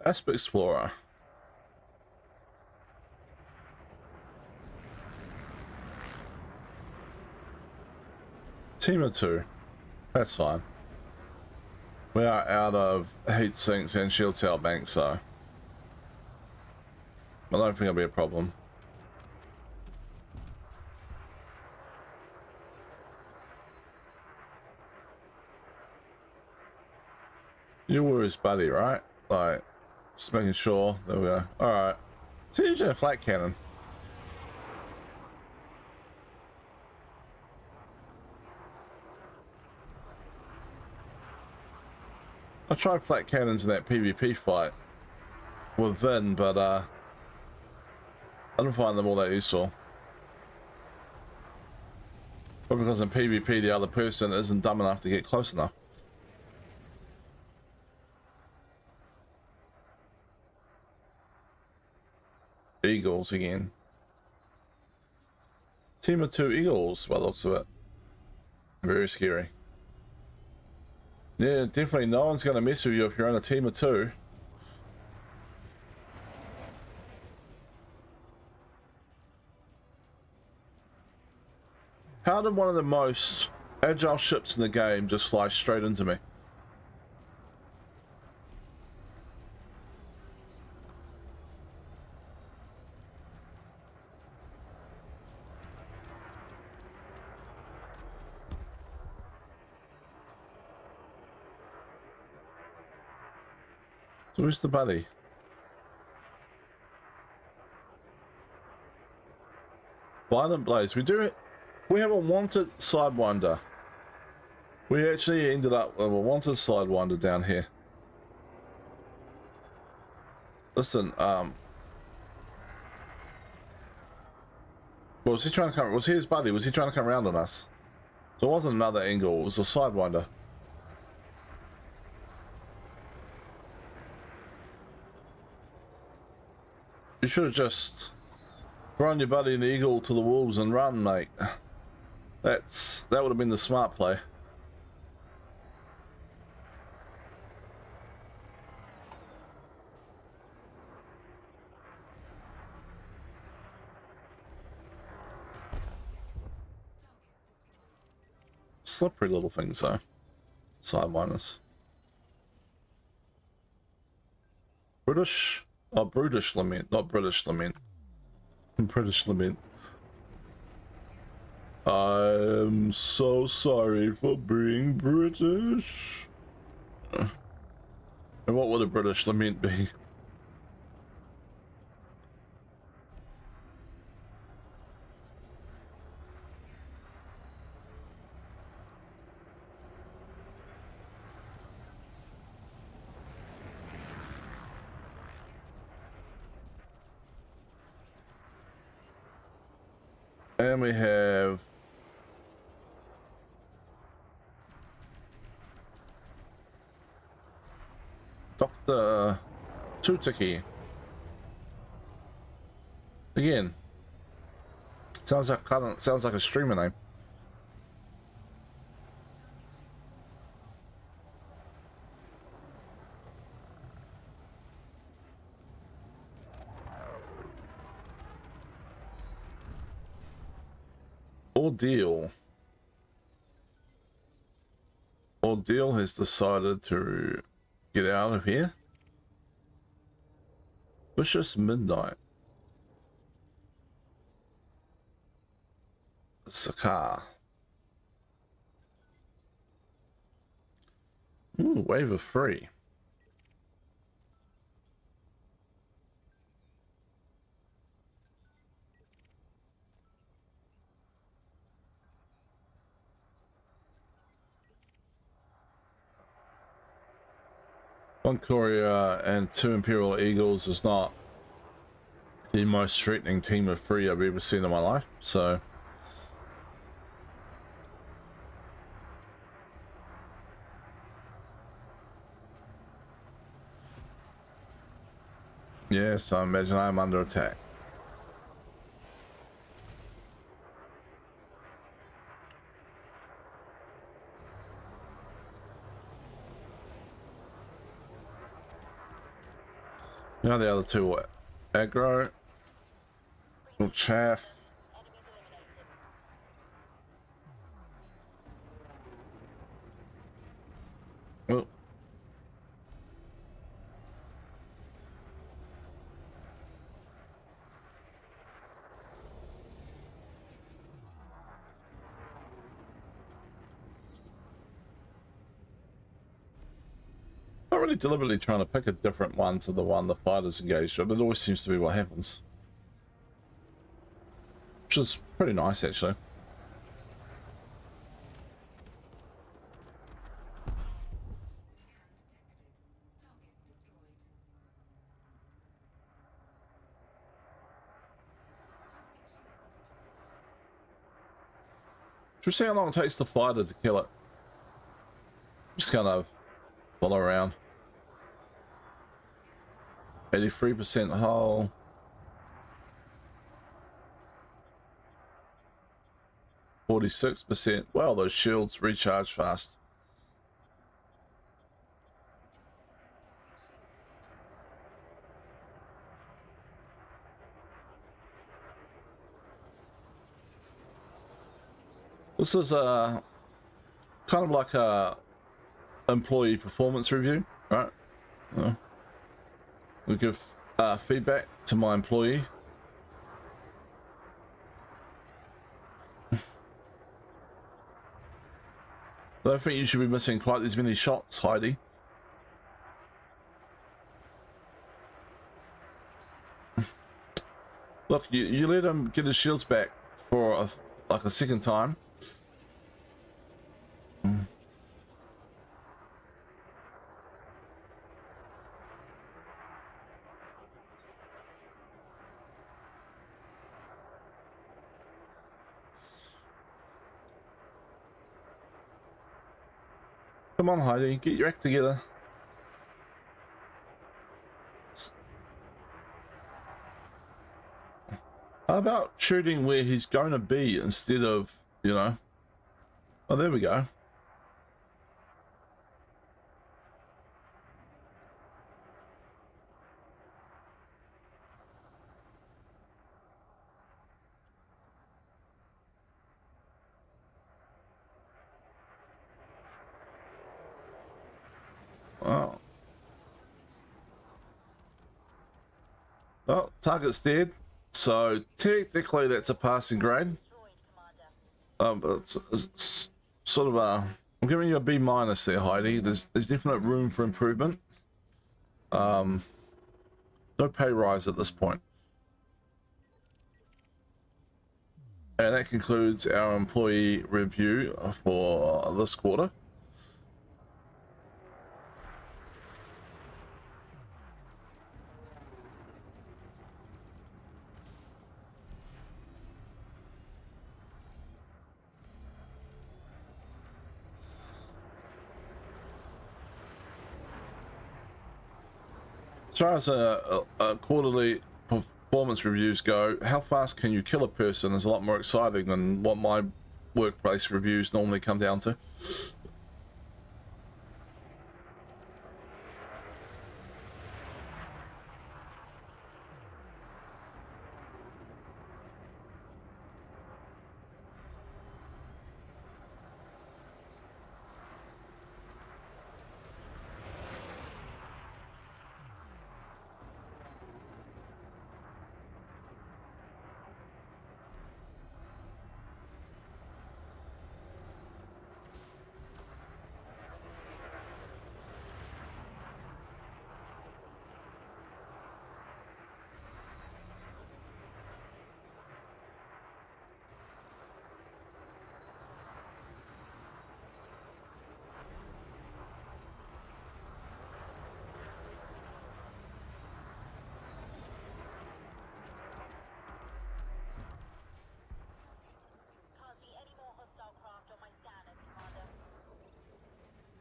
Asp Explorer. Team of 2. That's fine. We are out of heat sinks and shield cell banks, so I don't think it'll be a problem. You were his buddy, right? Like, just making sure. There we go. Alright. So you usually a flat cannon. I tried flat cannons in that PvP fight with Vin, but I didn't find them all that useful. But because in PvP the other person isn't dumb enough to get close enough. Eagles again. Team of 2 eagles by the looks of it. Very scary. Yeah, definitely no one's going to mess with you if you're on a team of 2. How did one of the most agile ships in the game just fly straight into me? So where's the buddy? Violent Blaze. We have a wanted Sidewinder. We actually ended up with a wanted Sidewinder down here. Listen, was he trying to come? Was he his buddy? Was he trying to come around on us? So it wasn't another angle. It was a Sidewinder. You should have just thrown your buddy in the eagle to the wolves and run, mate. That would have been the smart play. Slippery little things though. Sidewinders. British? Oh, Brutish Lament, not British Lament. British Lament. I'm so sorry for being British. And what would a British Lament be? And we have Dr. Tutiki. Again. Sounds like a streamer name. Ordeal has decided to get out of here. Vicious Midnight. Sakar. Ooh, wave of 3. One Courier and 2 Imperial Eagles is not the most threatening team of 3 I've ever seen in my life, so yes, I imagine I'm under attack. Now the other two were aggro. Little chaff. Oh. Not really deliberately trying to pick a different one to the one the fighters engaged with, but it always seems to be what happens. Which is pretty nice, actually. Should we see how long it takes the fighter to kill it? Just kind of follow around. 83% hull. 46%. Well, those shields recharge fast. This is a kind of like a employee performance review, right? We give feedback to my employee. I don't think you should be missing quite as many shots, Heidi. Look, you let him get his shields back for like a second time. Come on, Heidi, get your act together. How about shooting where he's going to be instead of, you know? Oh, there we go. Oh. Well, target's dead. So technically that's a passing grade. But it's sort of a... I'm giving you a B minus there, Heidi. There's definite room for improvement. No pay rise at this point. And that concludes our employee review for this quarter. As far as quarterly performance reviews go, how fast can you kill a person is a lot more exciting than what my workplace reviews normally come down to.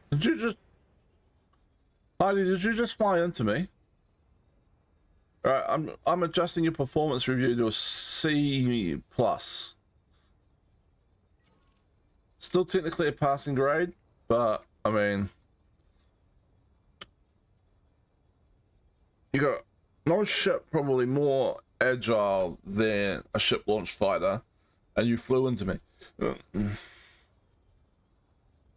Did you just... Heidi, did you just fly into me? Alright, I'm adjusting your performance review to a C+. Still technically a passing grade, but I mean... You got not a ship probably more agile than a ship launched fighter, and you flew into me. At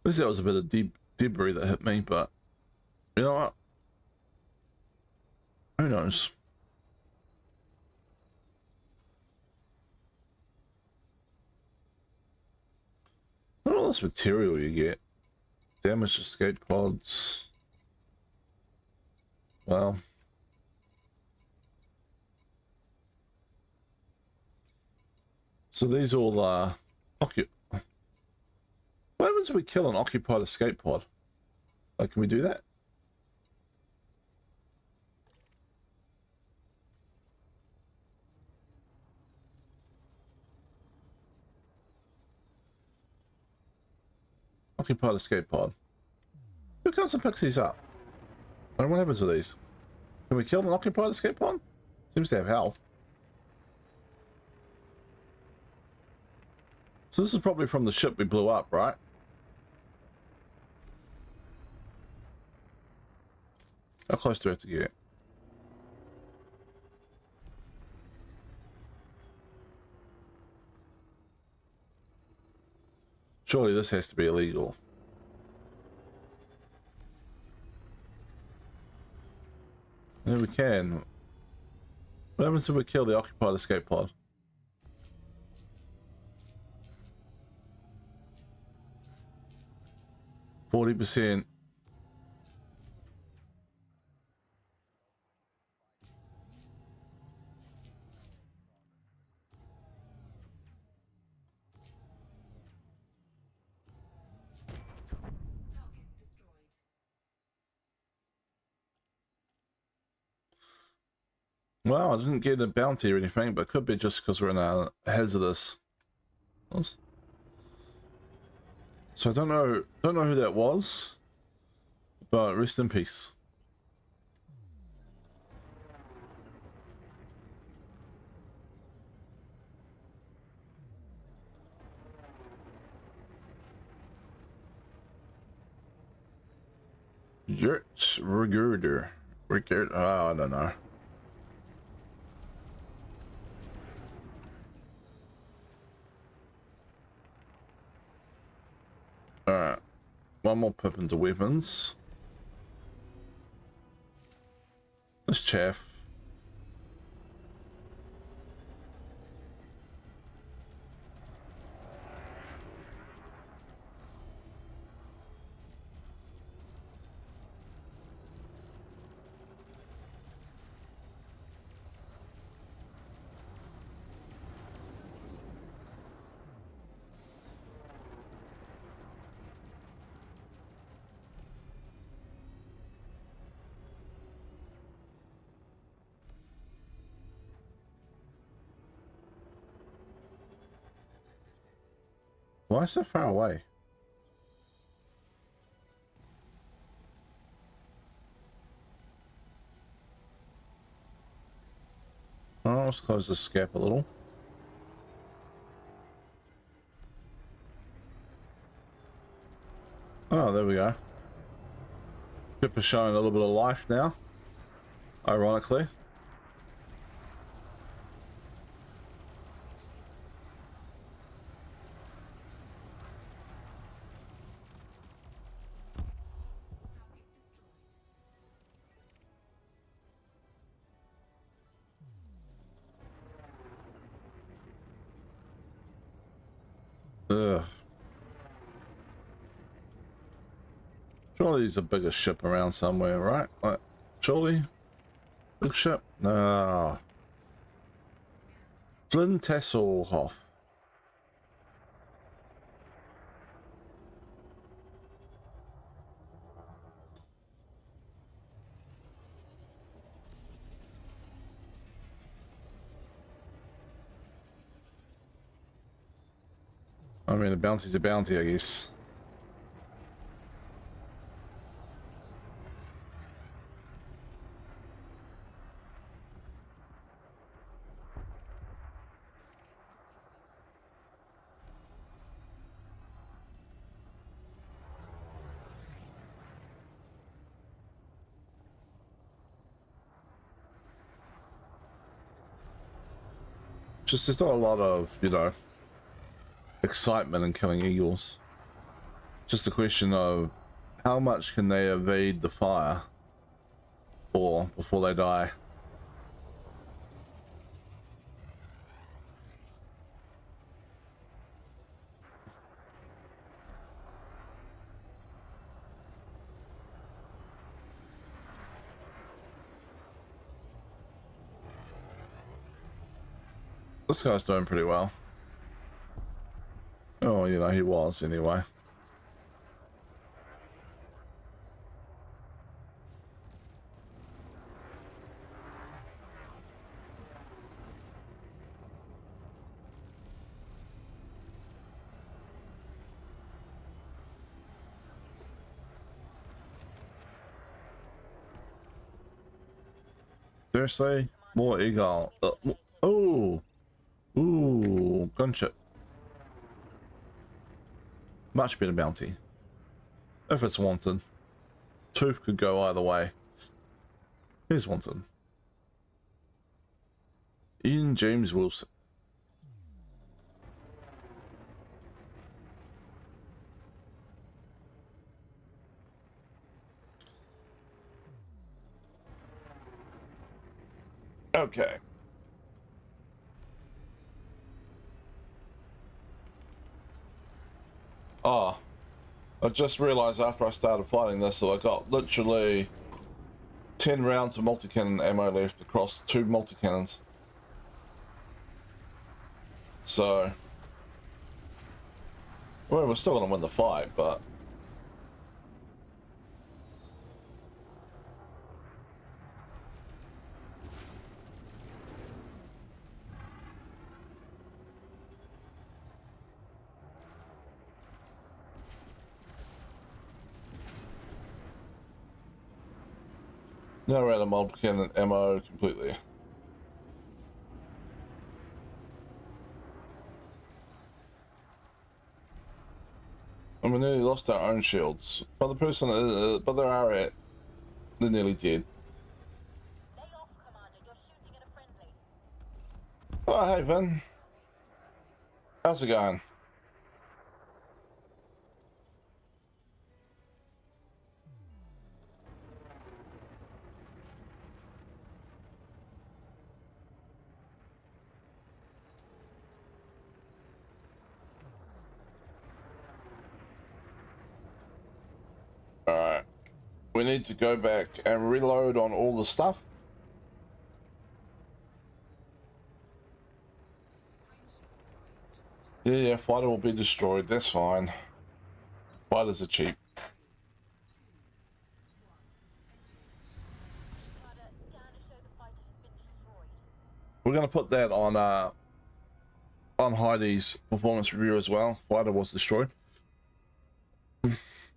least that was a bit of debris that hit me, but you know what? Who knows? Look at all this material you get. Damaged escape pods. Well. So these all what happens if we kill an occupied escape pod? Like, can we do that? Occupied escape pod. Who comes and picks these up? And what happens with these? Can we kill an occupied escape pod? Seems to have health. So this is probably from the ship we blew up, right? How close do we have to get? Surely this has to be illegal. Yeah, we can. What happens if we kill the occupied escape pod? %. Target destroyed. Well, I didn't get a bounty or anything, but it could be just because we're in a hazardous. So I don't know who that was, but rest in peace. Yurt Regurder. Oh, I don't know. Alright. One more pip into weapons. This chaff. Why so far away? Oh, let's close this gap a little. Oh, there we go. Ship is showing a little bit of life now, ironically. Target destroyed. Ugh. Surely there's a bigger ship around somewhere, right? Like, surely? Big ship? No. Flynn Tasselhoff. I mean, a bounty's a bounty, I guess. Just there's not a lot of, you know, excitement in killing eagles. Just a question of how much can they evade the fire for before they die. This guy's doing pretty well. Oh, you know, he was anyway. Seriously? More eagle. Oh! Ooh, gunship. Much better bounty. If it's wanted. Two could go either way. Here's wanted. Ian James Wilson. Okay. Oh, I just realized after I started fighting this that I got literally 10 rounds of multi-cannon ammo left across 2 multi-cannons. So, well, we're still going to win the fight, but now we're out of multi-cannon ammo completely. And we nearly lost our own shields, but the person, but they're alright. They're nearly dead. Lay off, Commander. You're shooting at a friendly. Oh, hey, Vin. How's it going? Alright. We need to go back and reload on all the stuff. Yeah, fighter will be destroyed. That's fine. Fighters are cheap. Commander, scan to show the fighter has been destroyed. We're gonna put that on Heidi's performance review as well. Fighter was destroyed.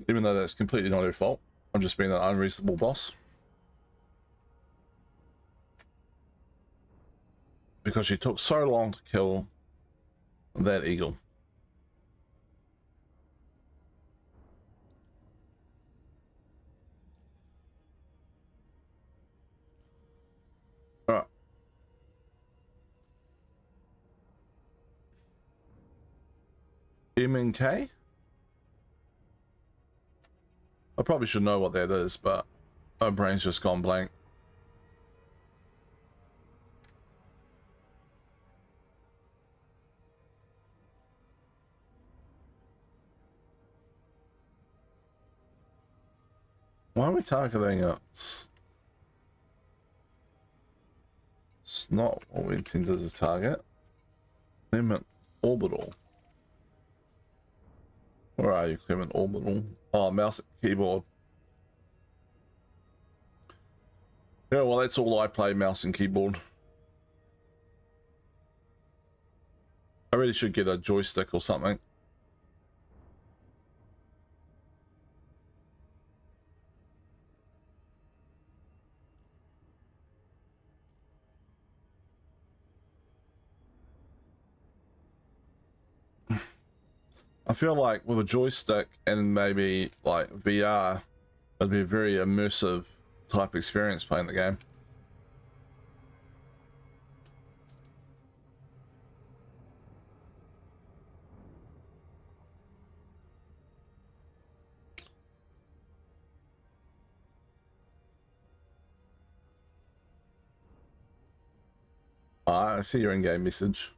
Even though that's completely not her fault. I'm just being an unreasonable boss. Because she took so long to kill that eagle. Alright. M and K? I probably should know what that is, but my brain's just gone blank. Why are we targeting it? It's not what we intended to target. Clement Orbital. Where are you, Clement Orbital? Oh, mouse and keyboard. Yeah, well, that's all I play, mouse and keyboard. I really should get a joystick or something. I feel like with a joystick and maybe like VR, it'd be a very immersive type experience playing the game. I see your in-game message.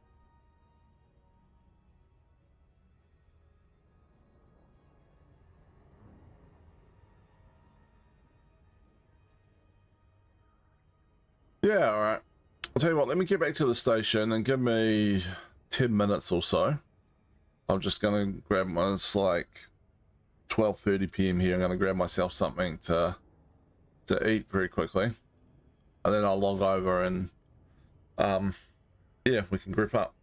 Yeah, all right. I'll tell you what, let me get back to the station and give me 10 minutes or so. I'm just going to grab my, it's like 12:30 p.m. here. I'm going to grab myself something to eat very quickly. And then I'll log over and, yeah, we can group up.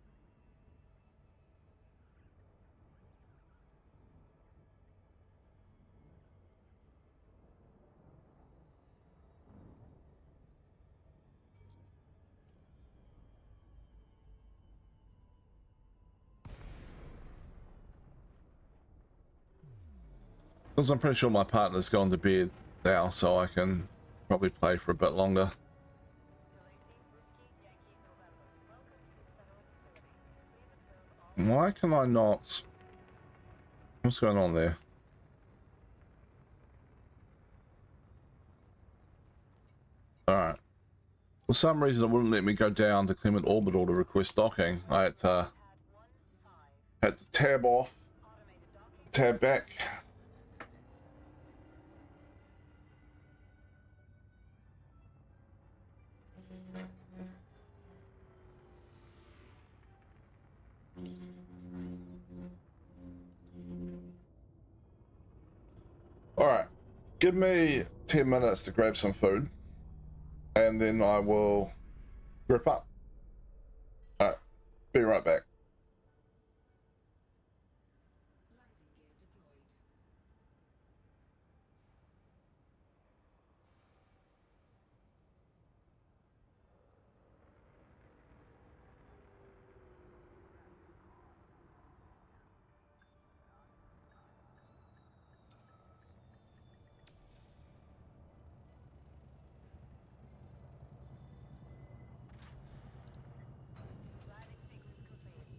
Because I'm pretty sure my partner's gone to bed now, so I can probably play for a bit longer. Why can I not? What's going on there? Alright. For some reason it wouldn't let me go down to Clement Orbital to request docking. I had to tab off, tab back. Alright. Give me 10 minutes to grab some food. And then I will grip up. Alright. Be right back. Landing gear deployed.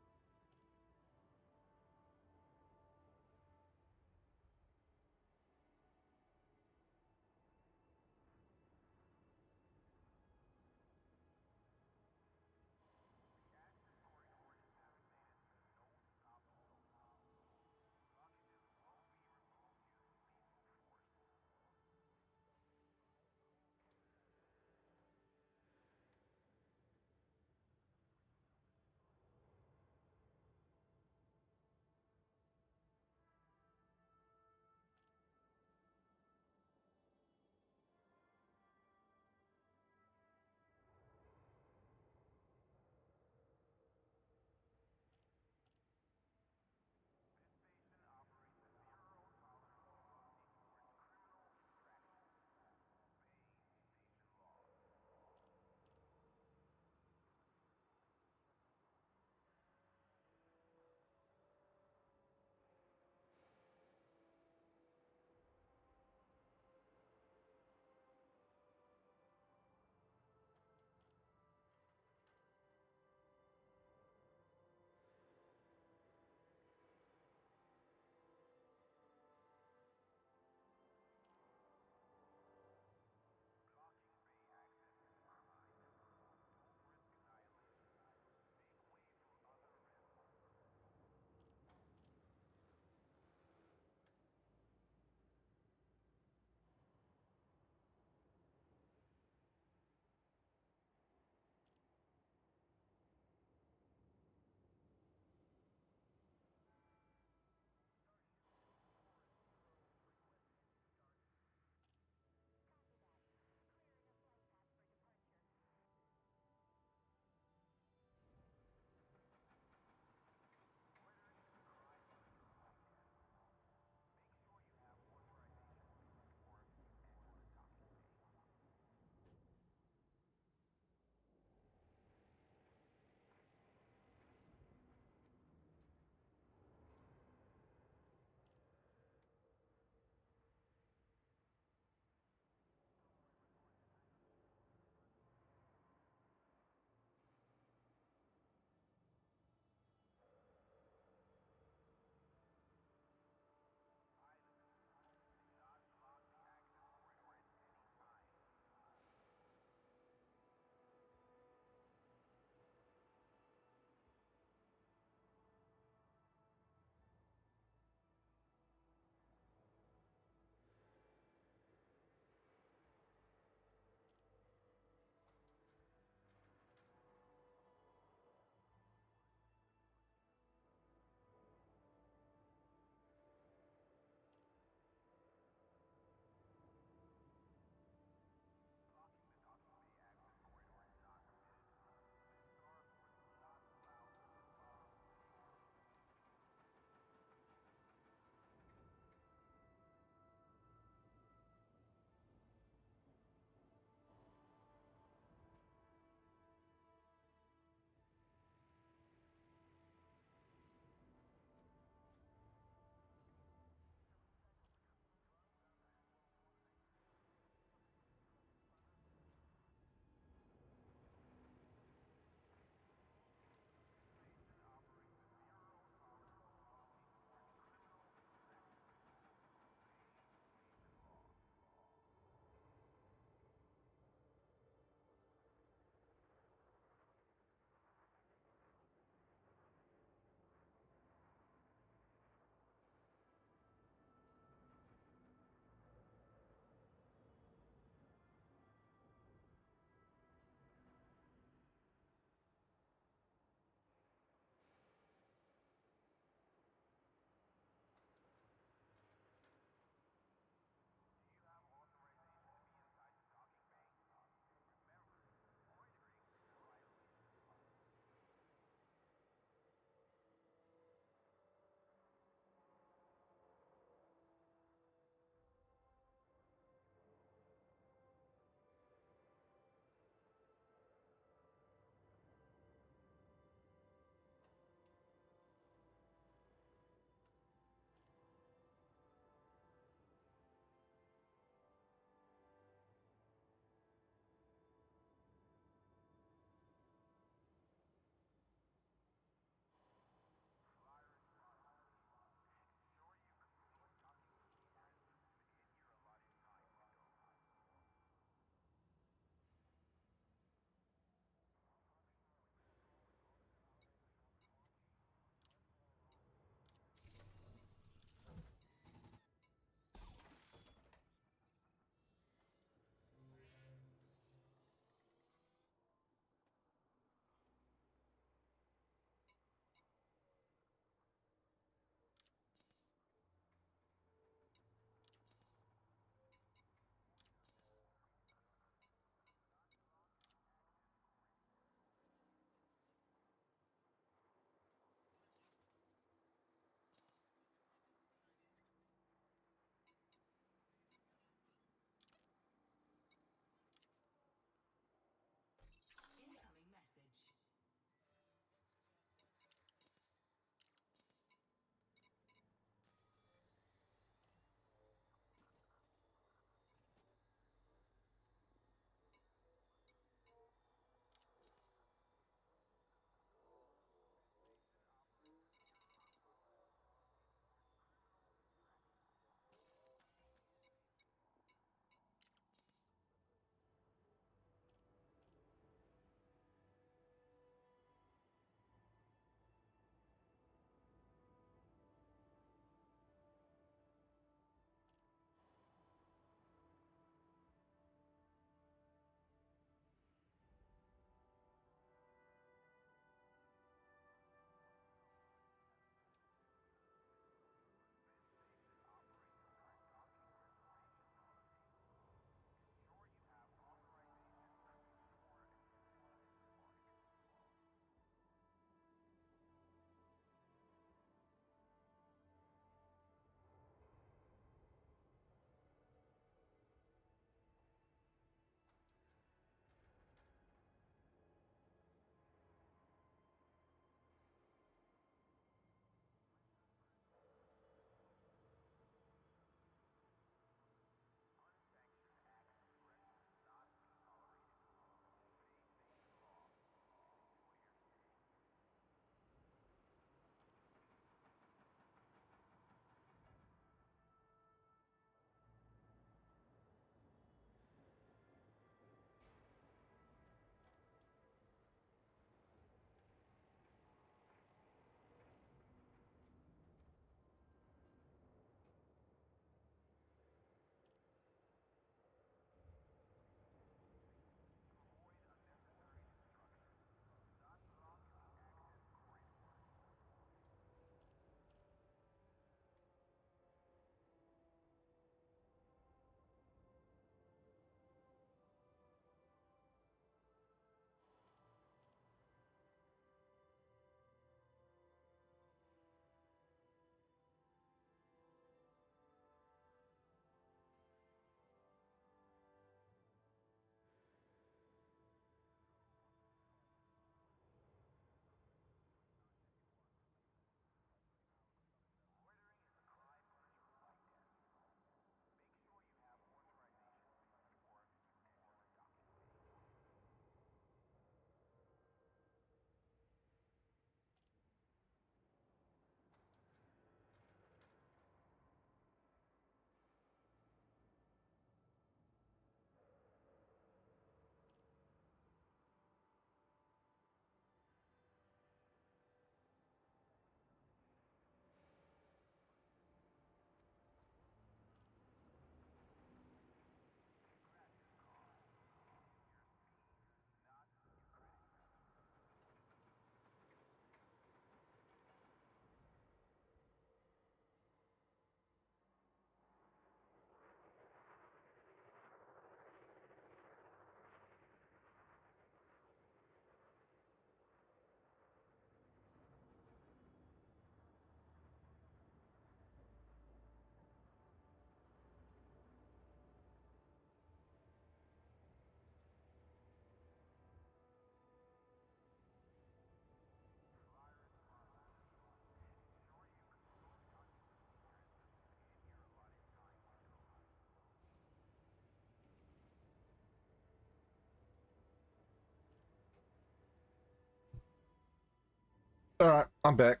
Alright, I'm back.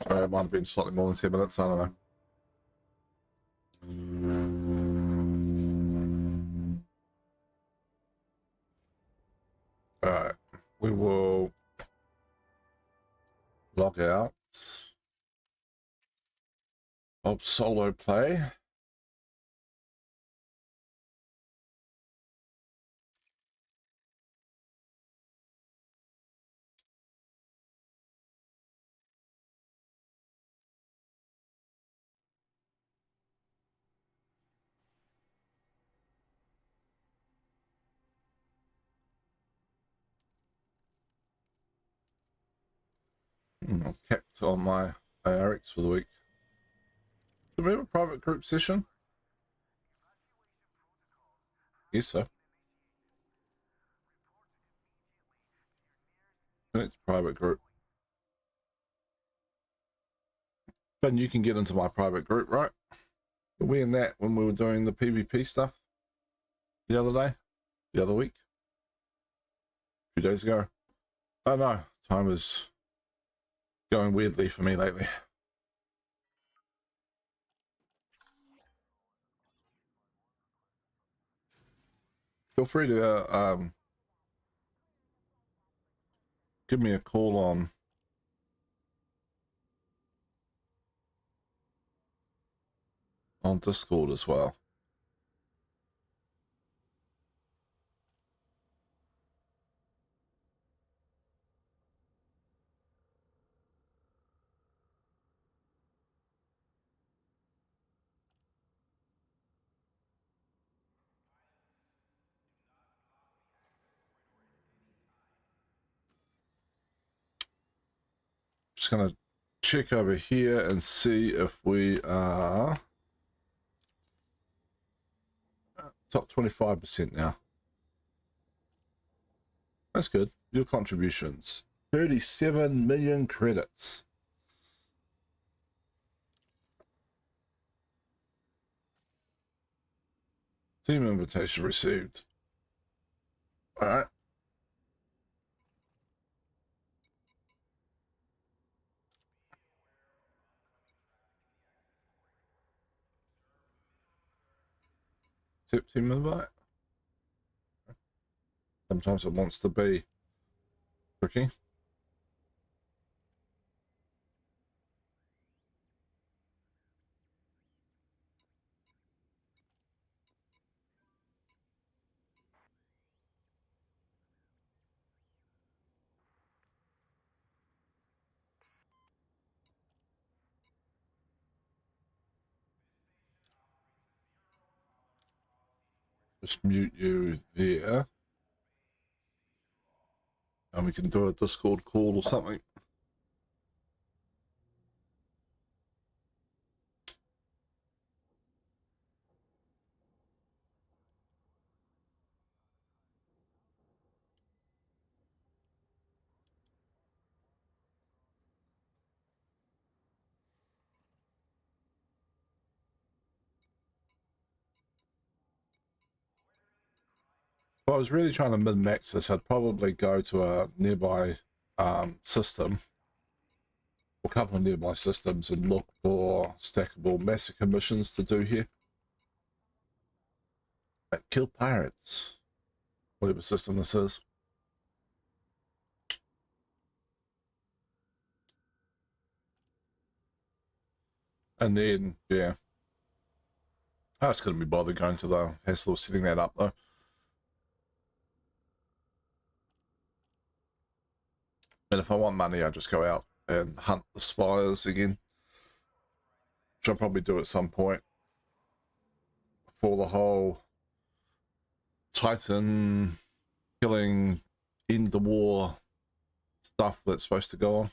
Sorry, it might have been slightly more than 10 minutes, I don't know. Alright, we will log out of solo play. I'm capped on my ARX for the week. Do we have a private group session? Yes, sir. It's private group. Then you can get into my private group, right? Were we in that when we were doing the PvP stuff the other day? The other week? A few days ago? Oh no, time is going weirdly for me lately. Feel free to give me a call on Discord as well. Just gonna check over here and see if we are top 25% now. That's good. Your contributions. 37 million credits. Team invitation received. All right. Team invite. Sometimes it wants to be tricky. Just mute you there. And we can do a Discord call or something. If I was really trying to min-max this, I'd probably go to a nearby system, or a couple of nearby systems, and look for stackable massacre missions to do here. Kill pirates, whatever system this is. And then, yeah. I just couldn't be bothered going to the hassle of setting that up, though. And if I want money, I just go out and hunt the spires again, which I'll probably do at some point for the whole Titan killing end the war stuff that's supposed to go on.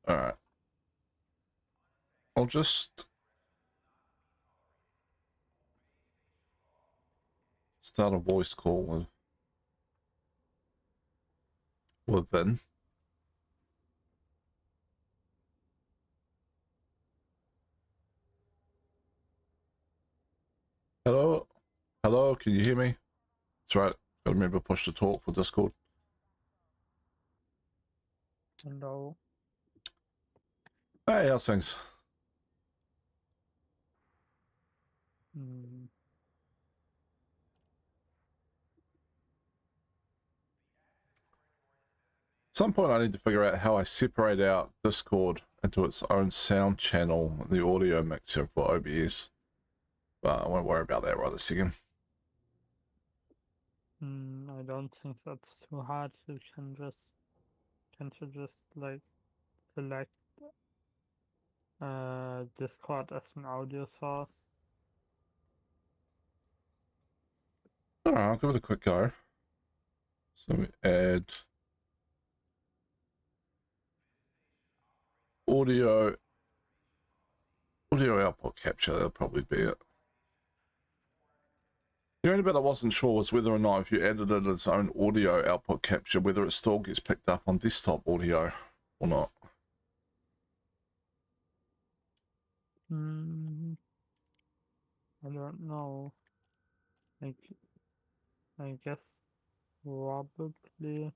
All right. I'll just start a voice call with Well then. Hello? Hello, can you hear me? That's right. Gotta remember push to talk for Discord. Hello. Hey, how's things? Hmm. At some point I need to figure out how I separate out Discord into its own sound channel, the audio mixer for OBS. But I won't worry about that right this second. I don't think that's too hard. You can't you just like select Discord as an audio source. Alright, I'll give it a quick go. So we add audio output capture, that'll probably be it. The only bit I wasn't sure was whether or not if you edited its own audio output capture, whether it still gets picked up on desktop audio or not. I don't know. Like, I guess probably.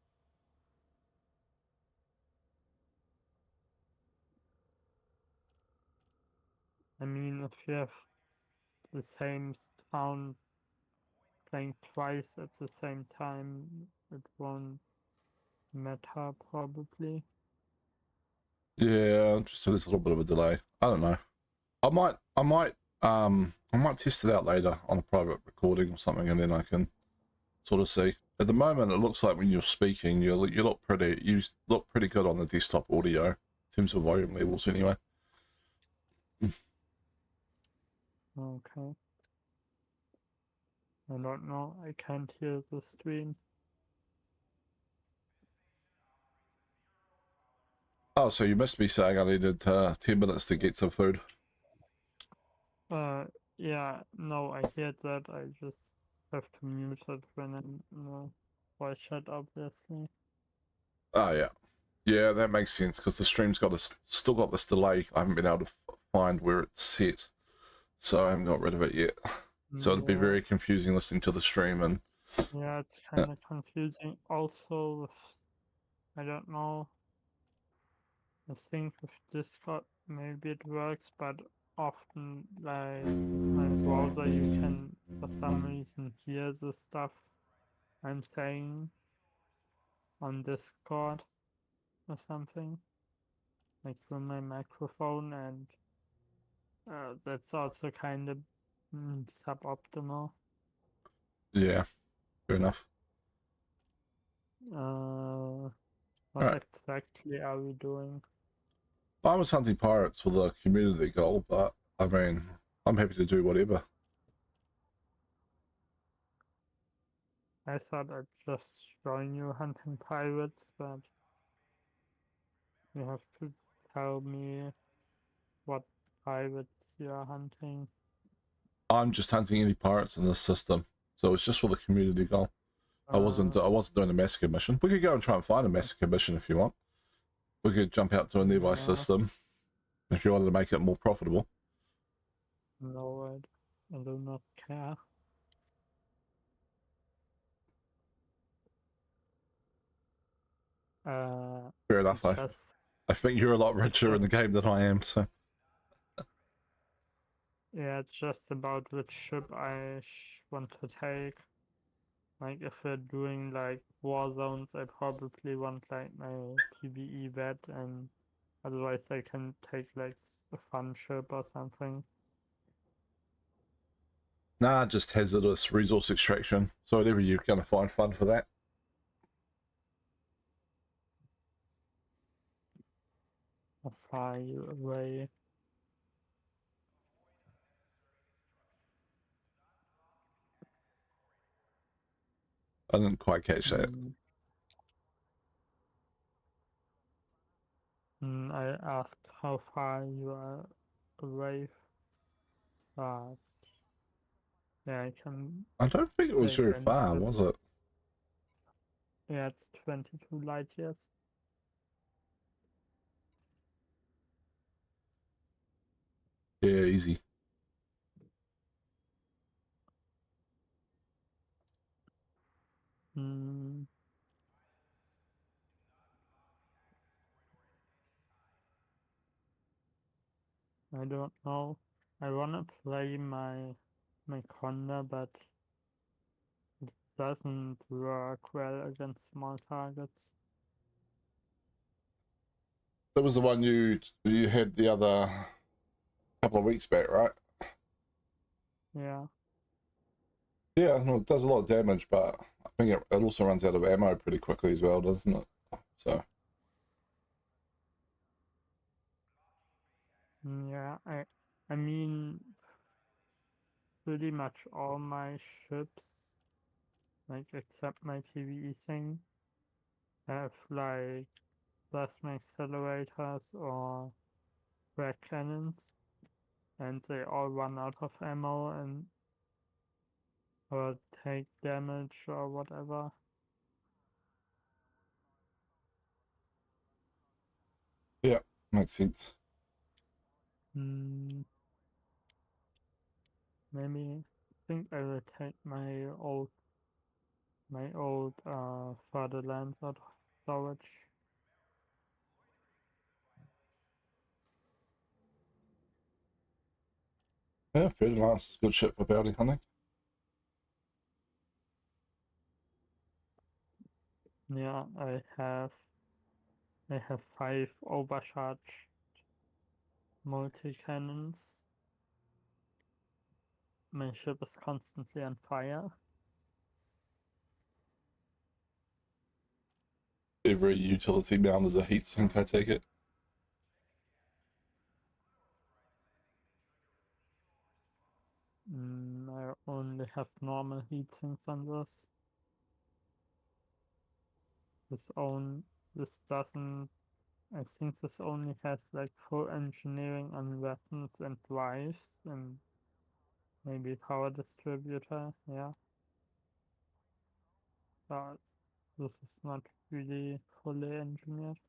I mean, if you have the same sound playing twice at the same time, it won't matter probably. Yeah, just so there's a little bit of a delay. I don't know. I might test it out later on a private recording or something, and then I can sort of see. At the moment, it looks like when you're speaking, you look pretty good on the desktop audio in terms of volume levels, anyway. Okay. I don't know. I can't hear the stream. Oh, so you missed me saying I needed 10 minutes to get some food. Yeah, no, I heard that. I just have to mute it when I'm in the voice chat, obviously. Oh yeah, yeah, that makes sense because the stream's still got this delay. I haven't been able to find where it's set, so I haven't got rid of it yet. So it'd be Yeah, very confusing listening to the stream and yeah, it's kind of confusing. Also, I don't know. I think with Discord maybe it works, but often, like my browser, you can for some reason hear the stuff I'm saying on Discord or something, like through my microphone, and that's also kind of suboptimal. yeah, fair enough. What All right, exactly are we doing? I was hunting pirates for the community goal, but I mean, I'm happy to do whatever. I thought I'd just join you hunting pirates, but you have to tell me what pirates you are hunting. I'm just hunting any pirates in this system, so it's just for the community goal. I wasn't doing a massacre mission. We could go and try and find a massacre mission if you want. We could jump out to a nearby Yeah. system if you wanted to make it more profitable. No, I do not care. Fair enough. It's just, I think you're a lot richer in the game than I am, so yeah, it's just about which ship I want to take. Like, if we're doing like war zones, I probably want like my PvE vet, and otherwise I can take like a fun ship or something. nah, just hazardous resource extraction. So whatever you're gonna find fun for that. How far are you away? I didn't quite catch that. I asked how far you are away, but yeah, I can I don't think it was take very any far, ship. was it? Yeah, it's 22 light years. Yeah, easy. Hmm. I don't know. I wanna play my Conda, but it doesn't work well against small targets. That was the one you had the other couple of weeks back, right? Yeah. Yeah, no, it does a lot of damage, but I think it also runs out of ammo pretty quickly as well, doesn't it? So Yeah, I mean pretty much all my ships, like except my PvE thing, have like plasma accelerators or frag cannons, and they all run out of ammo and or take damage or whatever. yeah, makes sense. Hmm, maybe I think I will take my old Fatherlands out of storage. Yeah, fairly nice. Good shit for bounty hunting. Yeah, I have 5 overcharged multi-cannons. My ship is constantly on fire. Every utility mount is a heat sink, I take it. I only have normal heat sinks on this. This doesn't. I think this only has like full engineering on weapons and drives and maybe power distributor. Yeah, but this is not really fully engineered.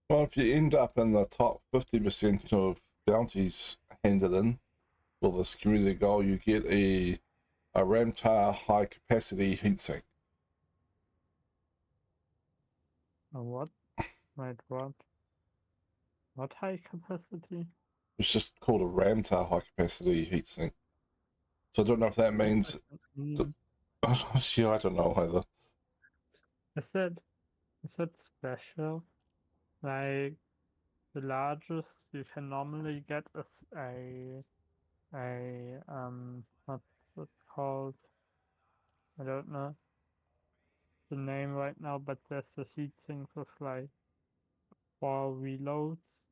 Well, if you end up in the top 50% of bounties handed in for the security goal, you get a Ramtar high capacity heatsink. What? Wait, what? What high capacity? It's just called a Ramtar high capacity heatsink. So I don't know if that What means. does that mean? Yeah, I don't know either. Is that special? Like the largest you can normally get is what's it called? I don't know the name right now, but there's a heatsink with like 4 reloads,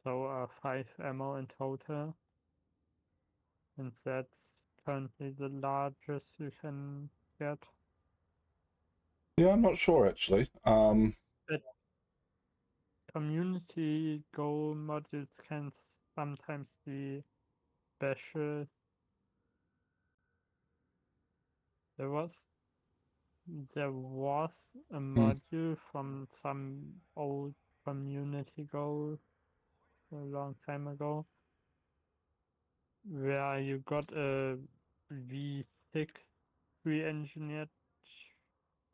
so 5 ammo in total, and that's currently the largest you can get. Yeah, I'm not sure actually. But community goal modules can sometimes be special. There was there was a hmm. module from some old community goal a long time ago where you got a V6 pre-engineered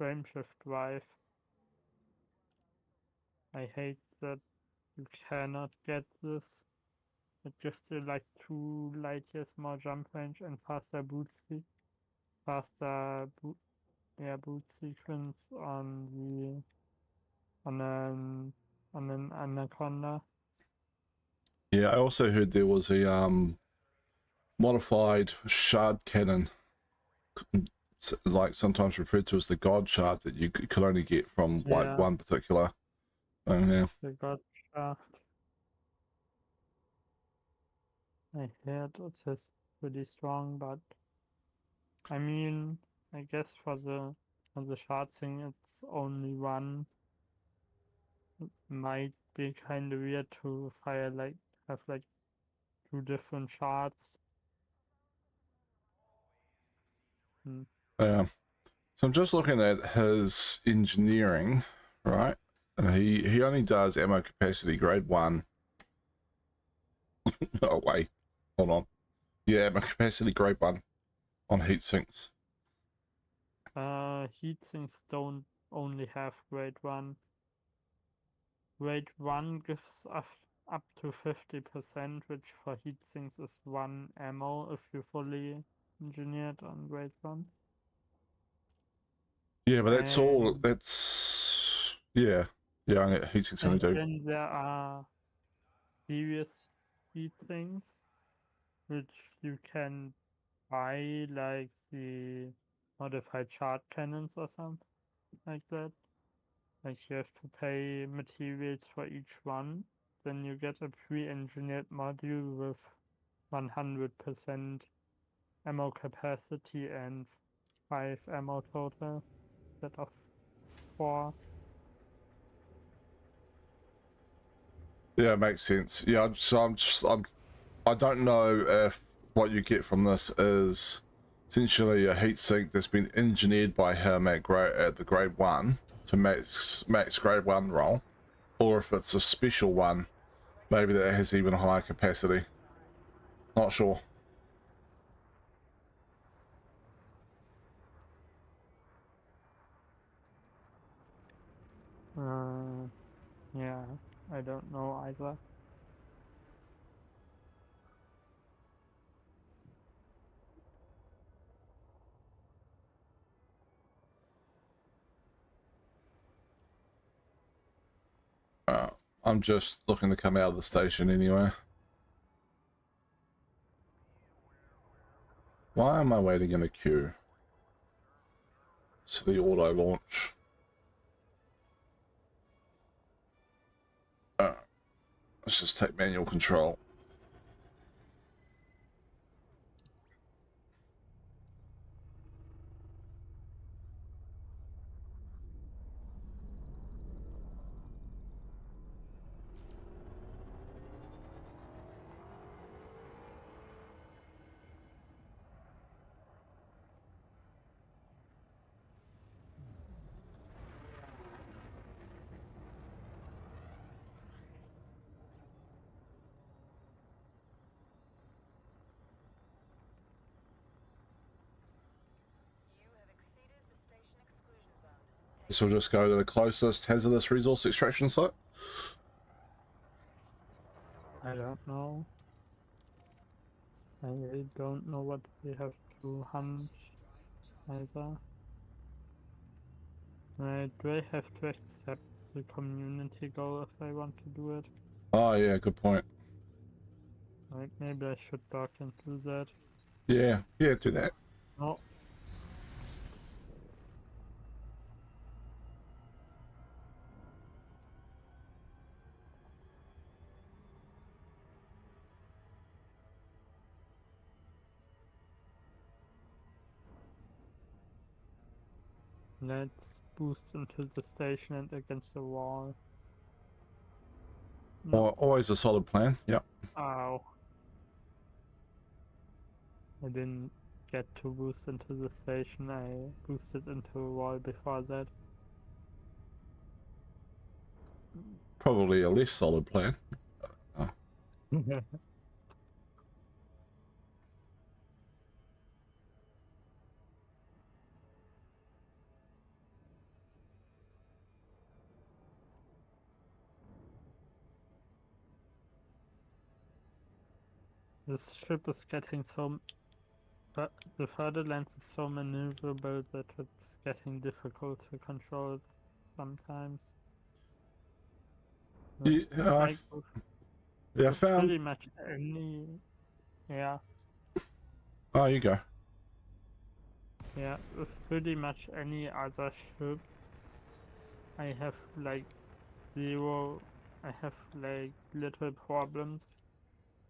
frameshift drive. I hate that you cannot get this. It gives you like 2 light years more jump range and faster boot sequence on an on an Anaconda. Yeah, I also heard there was a modified shard cannon, like sometimes referred to as the God shard, that you could only get from like Yeah, one particular. Oh yeah. they got shaft. I heard it is pretty strong, but I mean, I guess for the shard thing, it's only one. It might be kind of weird to have like 2 different shards. Hmm. Yeah. So I'm just looking at his engineering, right? And he only does ammo capacity grade 1. Oh wait, hold on. Yeah, ammo capacity grade 1 on heat sinks. Heat sinks don't only have grade 1. Grade 1 gives up to 50%, which for heat sinks is 1 ammo if you fully engineered on grade 1. Yeah, but that's all. And, That's yeah. Heat sinks only and do. then there are serious heat sinks, which you can buy, like the modified shard cannons or something like that. Like you have to pay materials for each one. Then you get a pre-engineered module with 100% ammo capacity and 5 ammo total instead of 4. Yeah, it makes sense. Yeah, I don't know if what you get from this is essentially a heat sink that's been engineered by him at the grade 1 to max grade 1 roll, or if it's a special one, maybe that has even higher capacity. Not sure. Yeah, I don't know either. I'm just looking to come out of the station anyway. Why am I waiting in a queue? It's the auto launch. Let's just take manual control. You have exceeded the station exclusion zone. So we'll just go to the closest hazardous resource extraction site. I don't know. I really don't know what we have to hunt either. Do I have to accept the community goal if I want to do it? Oh yeah, good point. Like maybe I should dock into that. Yeah, do that. No. Let's boost into the station and against the wall. No. Always a solid plan. Yep. Ow. I didn't get to boost into the station, I boosted into a wall before that. Probably a less solid plan. This ship is getting so... But the further lens is so maneuverable that it's getting difficult to control sometimes. Yeah, I go yeah, I with found. pretty much any... Yeah, Oh, you go. yeah, with pretty much any other ship, I have like zero... I have like little problems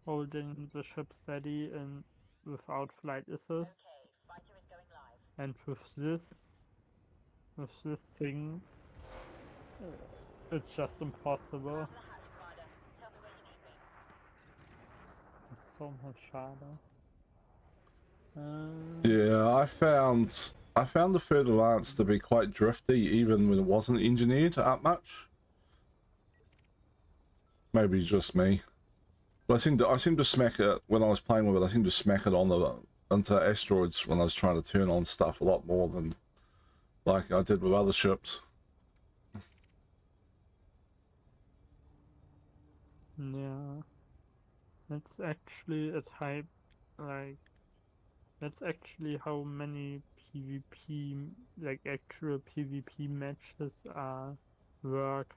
holding the ship steady and without flight assist. Okay, fighter is going live. And with this thing, it's just impossible. The hatch, Commander. Tell me where you need me. It's so much harder. Yeah, I found I found the Third Alliance to be quite drifty, even when it wasn't engineered up much. Maybe just me. But I seemed to smack it when I was playing with it. I seemed to smack it on the into asteroids when I was trying to turn on stuff a lot more than like I did with other ships. Yeah, that's actually a type, like, that's actually how many PvP, like actual PvP matches work.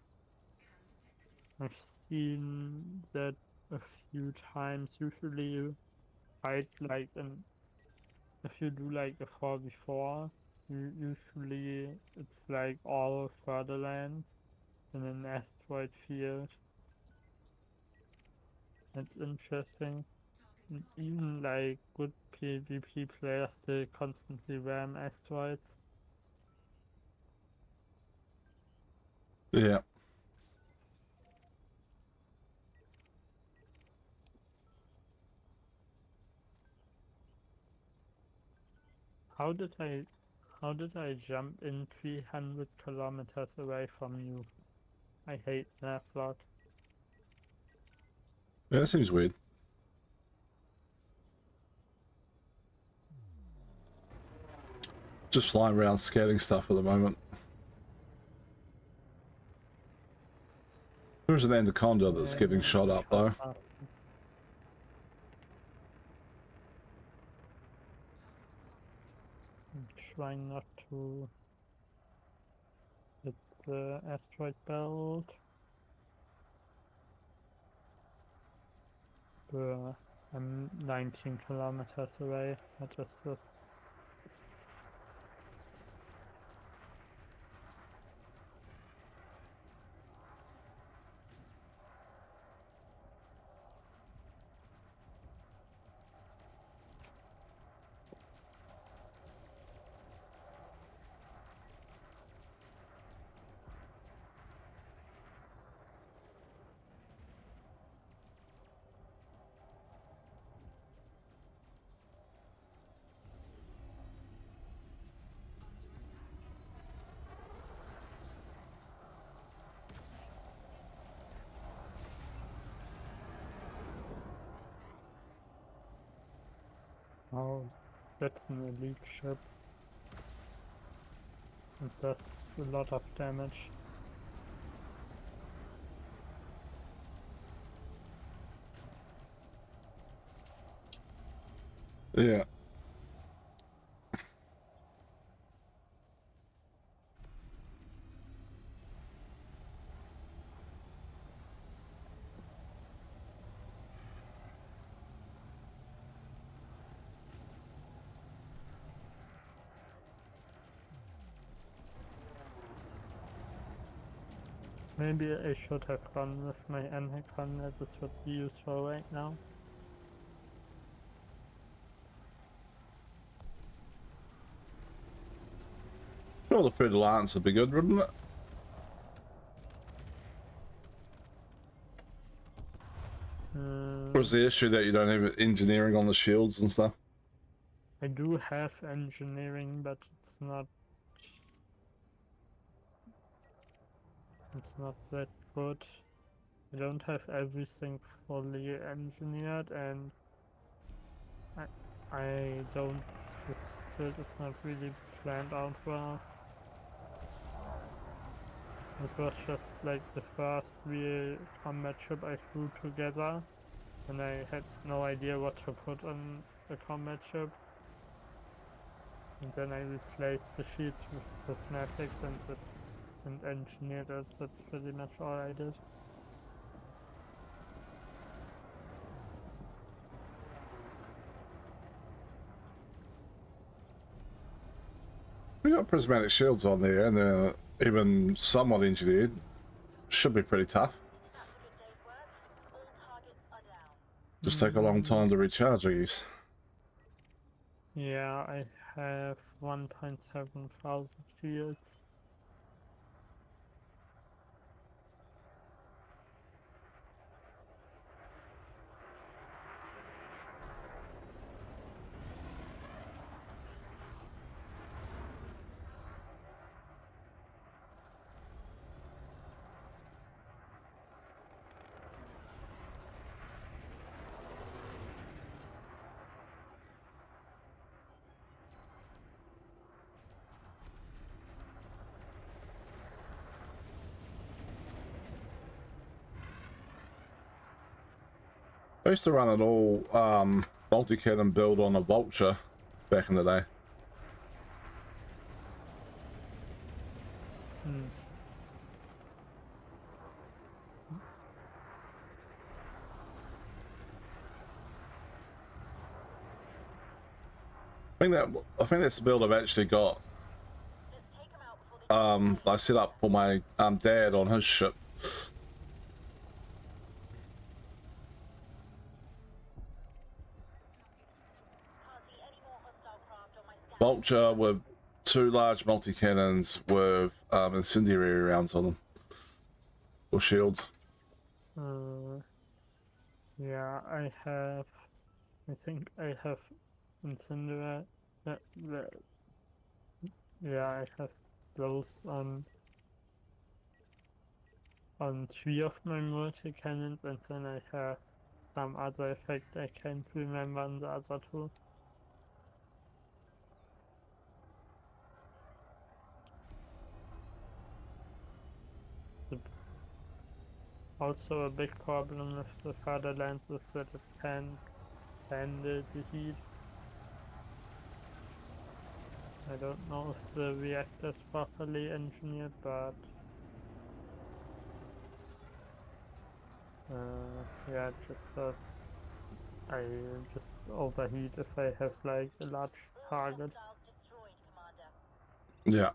I've seen that a few times. Usually you fight like an, if you do like a 4v4, usually it's like all furtherland in an asteroid field. That's interesting. And even like good PvP players still constantly ram asteroids. Yeah. How did I how did I jump in 300 kilometers away from you? I hate that lot. Yeah, that seems weird. Just flying around scanning stuff at the moment. There's an anaconda that's getting shot up though. I'm trying not to hit the asteroid belt. I'm 19 kilometers away. What is this? Oh, that's an elite ship. It does a lot of damage. Yeah. Maybe I should have gone with my Anhacon, that is what we use for right now. Sure, the Third Alliance would be good, wouldn't it? Or is the issue that you don't have engineering on the shields and stuff? I do have engineering, but it's not that good. I don't have everything fully engineered, and I don't. This build is not really planned out well. It was just like the first real combat ship I flew together, and I had no idea what to put on a combat ship. And then I replaced the sheets with cosmetics and engineered it. That's pretty much all I did. We got prismatic shields on there, and they're even somewhat engineered. Should be pretty tough. That's a good day's work. All targets are down. Just take a long time to recharge, I guess. Yeah, I have 1.7 thousand shields. I used to run an all multi-cannon build on a vulture back in the day. Hmm. I think that's the build I've actually got. I set up for my dad on his ship. Vulture with 2 large multi-cannons with incendiary rounds on them. Or shields. Yeah, I think I have incendiary. Yeah, I have those on 3 of my multi cannons, and then I have some other effect I can't remember on the other 2. Also, a big problem with the Fatherlands is that it can't handle the heat. I don't know if the reactor is properly engineered, but yeah, it just does. I just overheat if I have like a large target. Yeah.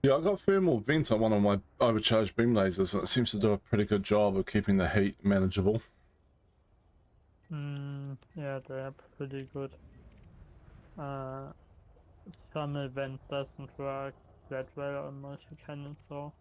Yeah, I got thermal vent on one of my overcharged beam lasers, and it seems to do a pretty good job of keeping the heat manageable. Yeah, they're pretty good. Some event doesn't work that well on multi-cannon, so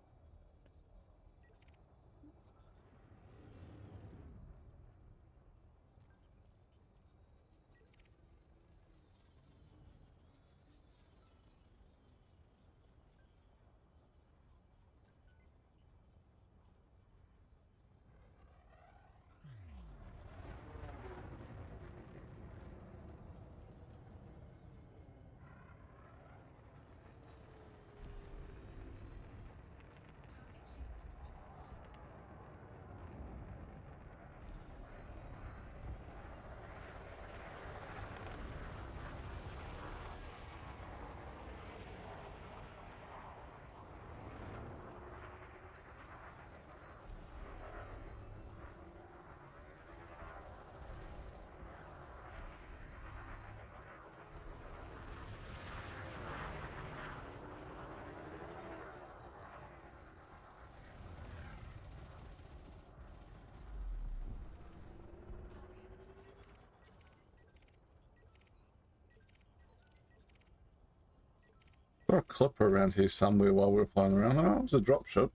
Got a clipper around here somewhere while we were flying around. Oh, it was a dropship.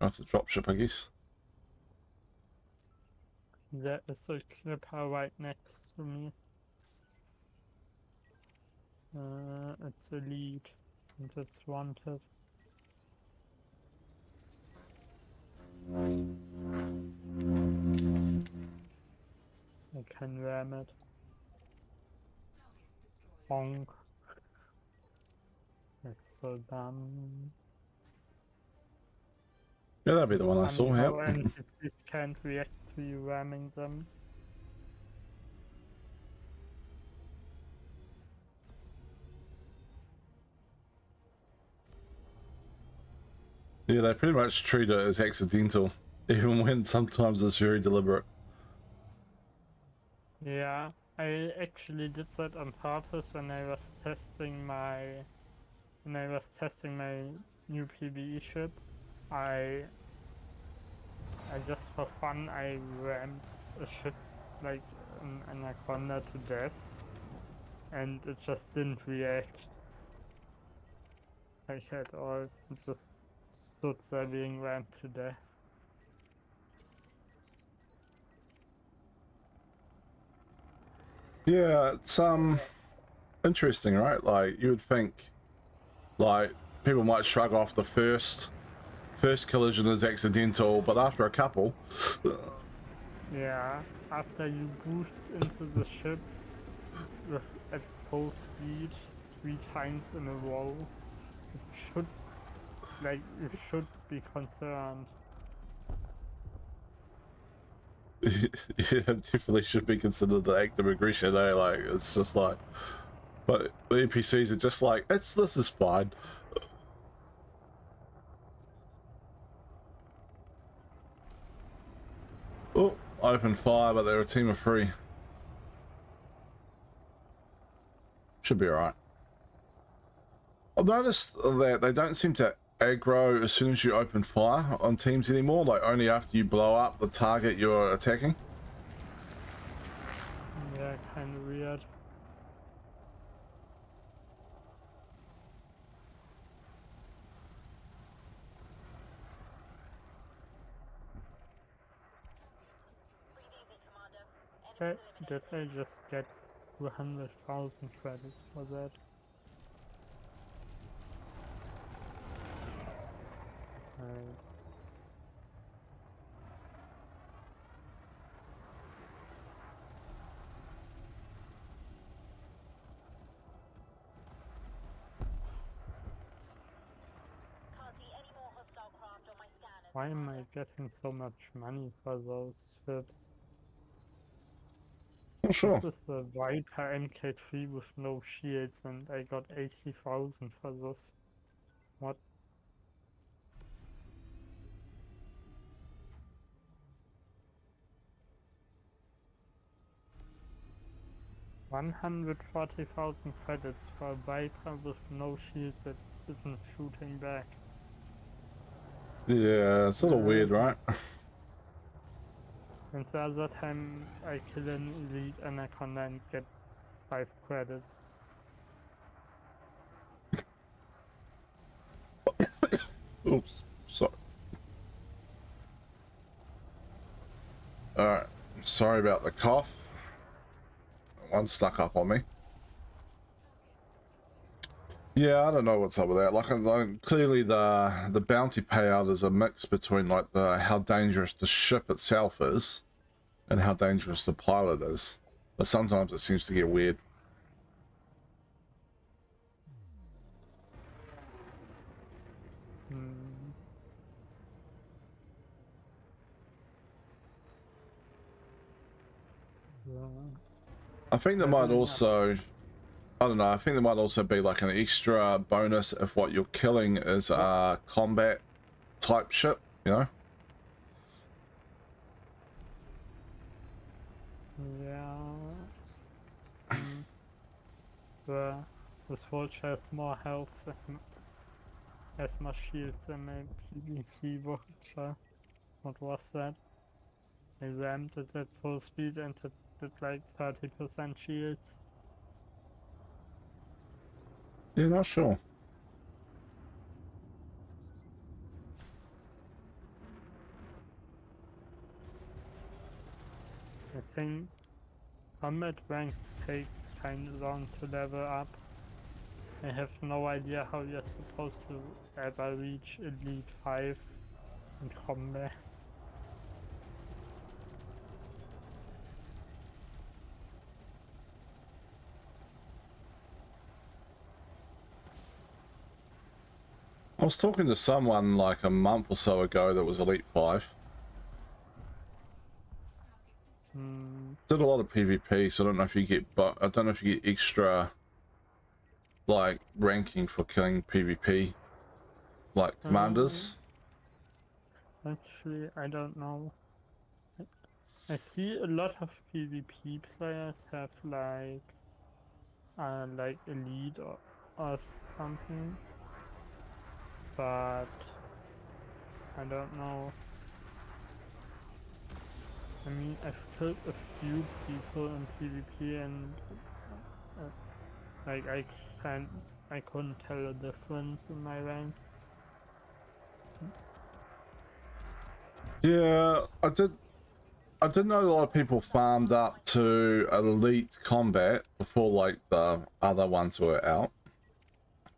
That's a dropship, I guess. there is a clipper right next to me. It's a lead, and it's wanted. I can ram it. Bonk. That's so dumb. Yeah, that'd be the one I Funny saw. how Yep. NPCs can't react to you ramming them. Yeah, they pretty much treat it as accidental, even when sometimes it's very deliberate. Yeah, I actually did that on purpose when I was testing my new PvE ship. I just for fun I rammed a ship like an anaconda to death, and it just didn't react like at all. It just stood there being rammed to death. Yeah, it's interesting, right? Like you would think, like people might shrug off the first collision as accidental, but after a couple, Yeah, after you boost into the ship with at full speed 3 times in a row, it should you should be concerned. Yeah, definitely should be considered an act of aggression, eh? Like, it's just like, but the NPCs are just like, this is fine. Oh, open fire, but they're a team of 3. Should be alright. I've noticed that they don't seem to aggro as soon as you open fire on teams anymore, like only after you blow up the target you're attacking. Yeah, kind of weird. Did I just get 200,000 credits for that? Right. Why am I getting so much money for those ships? Oh, sure. This is the Viper MK3 with no shields and I got 80,000 for this. What? $140,000 credits for a Viper with no shield that isn't shooting back. Yeah, it's a little weird, right? And the other time I kill an elite anaconda and get 5 credits. Oops, sorry. Alright, sorry about the cough. One stuck up on me. Yeah, I don't know what's up with that. Like, clearly the bounty payout is a mix between like how dangerous the ship itself is and how dangerous the pilot is. But sometimes it seems to get weird. Yeah. I think there might also, I don't know, I think there might also be like an extra bonus if what you're killing is a combat type ship, you know? Yeah. This watch has more health and has more shields than my PvP watcher. What was that? I rammed it at full speed and it did like 30% shields. Yeah, not sure. I think combat ranks take kinda long to level up. I have no idea how you're supposed to ever reach Elite 5 in combat. I was talking to someone like a month or so ago that was Elite 5. Did a lot of PvP, so I don't know if you get, but I don't know if you get extra like ranking for killing PvP like commanders. Actually, I don't know. I see a lot of PvP players have like elite or something, but I don't know. I mean, I've killed a few people in PvP and uh, like I couldn't tell a difference in my rank. Yeah, I did know a lot of people farmed up to elite combat before like the other ones were out.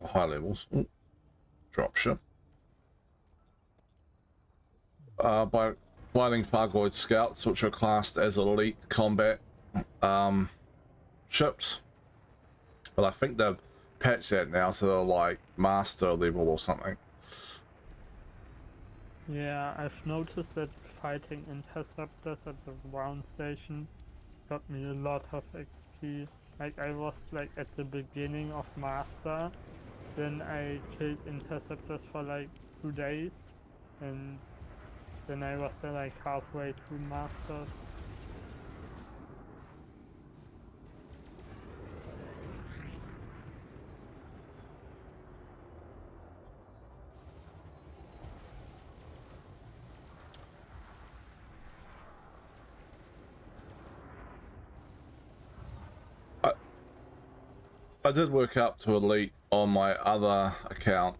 High levels. Ooh, dropship. By fighting Fargoid scouts, which are classed as elite combat ships. But I think they've patched that now, so they're like master level or something. Yeah, I've noticed that fighting interceptors at the ground station got me a lot of XP. Like I was like at the beginning of Master, then I killed interceptors for like 2 days, and then I was like halfway through Masters. I did work up to elite on my other account,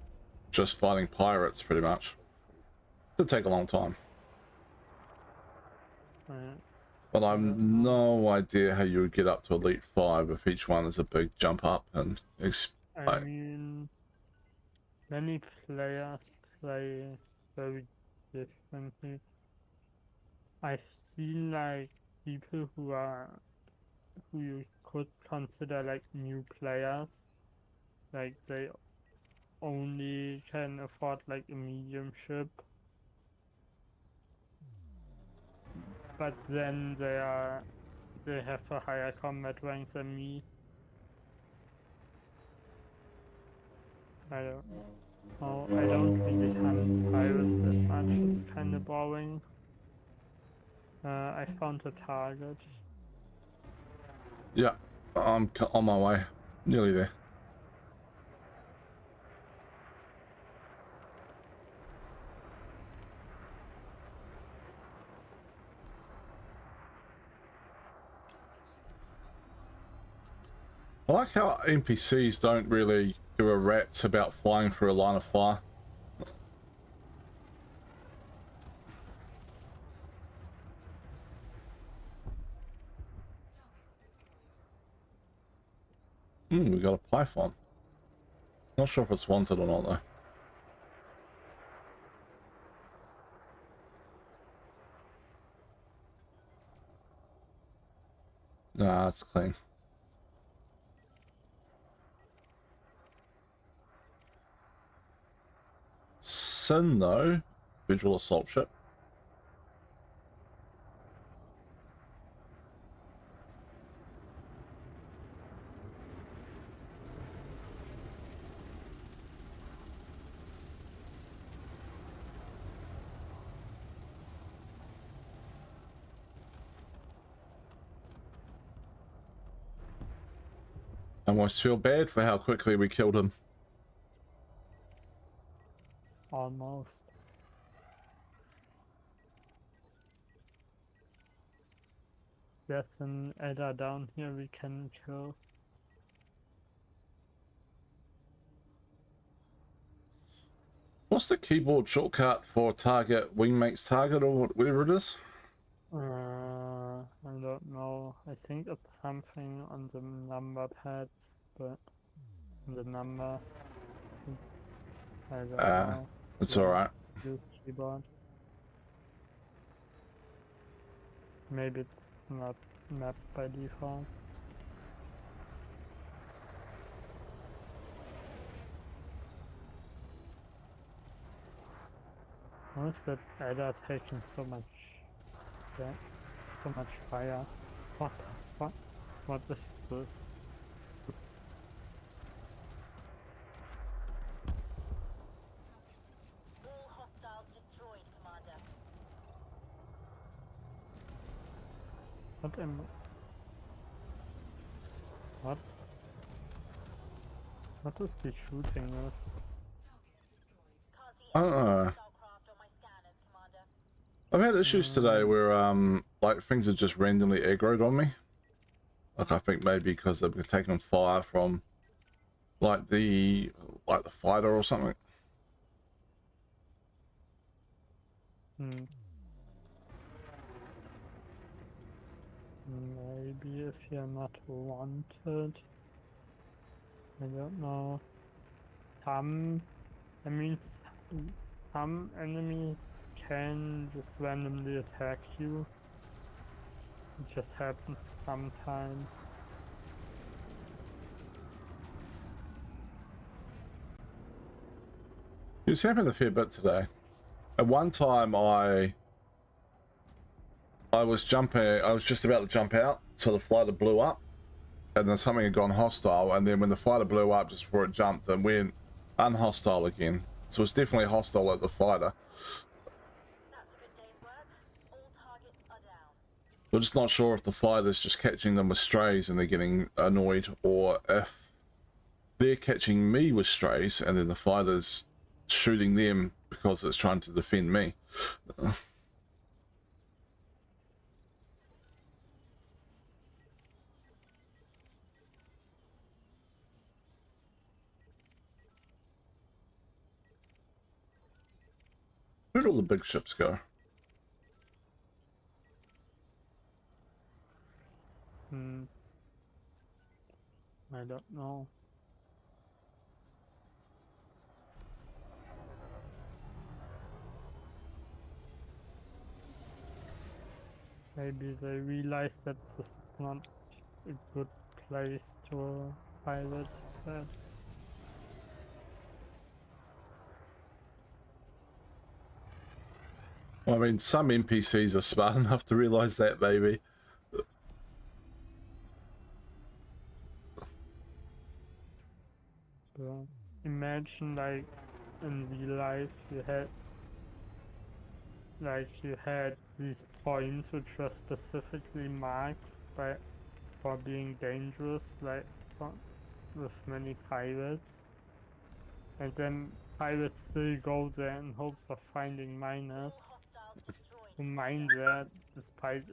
just fighting pirates pretty much. Did take a long time. But I've no idea how you would get up to Elite 5 if each one is a big jump up and I mean, many players play very differently. I've seen like people who you could consider like new players, like they only can afford like a medium ship, but then they have a higher combat rank than me. I don't know. I don't really hunt pirates that much. It's kind of boring. I found a target. Yeah, I'm on my way. Nearly there. I like how NPCs don't really give a rat's about flying through a line of fire. We got a python. Not sure if it's wanted or not though. Nah, it's clean. Sin though, visual assault ship. I almost feel bad for how quickly we killed him. Almost. There's an Edda down here we can kill. What's the keyboard shortcut for target, wingmate's target, or whatever it is? I don't know. I think it's something on the number pads, but the numbers. I don't know. It's Yeah, alright. use keyboard. Maybe it's not mapped by default. Why is that Ada taking so much, yeah, so much fire? What the fuck? What is this? All hostiles destroyed, Commander. What am? What? What is he shooting with? I don't know. I've had issues today where like things are just randomly aggroed on me. Like I think maybe because they've been taking fire from like the fighter or something. Maybe if you're not wanted. I don't know. I mean, some enemies can just randomly attack you. It just happens sometimes. It's happened a fair bit today. At one time I I was just about to jump out, so the fighter blew up, and then something had gone hostile, and then when the fighter blew up just before it jumped, then went unhostile again. So it's definitely hostile at the fighter. That's a good day's work. All targets are down. We're just not sure if the fighter's just catching them with strays and they're getting annoyed, or if they're catching me with strays and then the fighter's shooting them because it's trying to defend me. Where'd all the big ships go? I don't know. Maybe they realize that this is not a good place to pilot that. I mean, some NPCs are smart enough to realize that, maybe. So imagine like in real life you had these points which were specifically marked for being dangerous, like with many pirates, and then pirates still go there in hopes of finding miners All hostiles destroyed. who mine there despite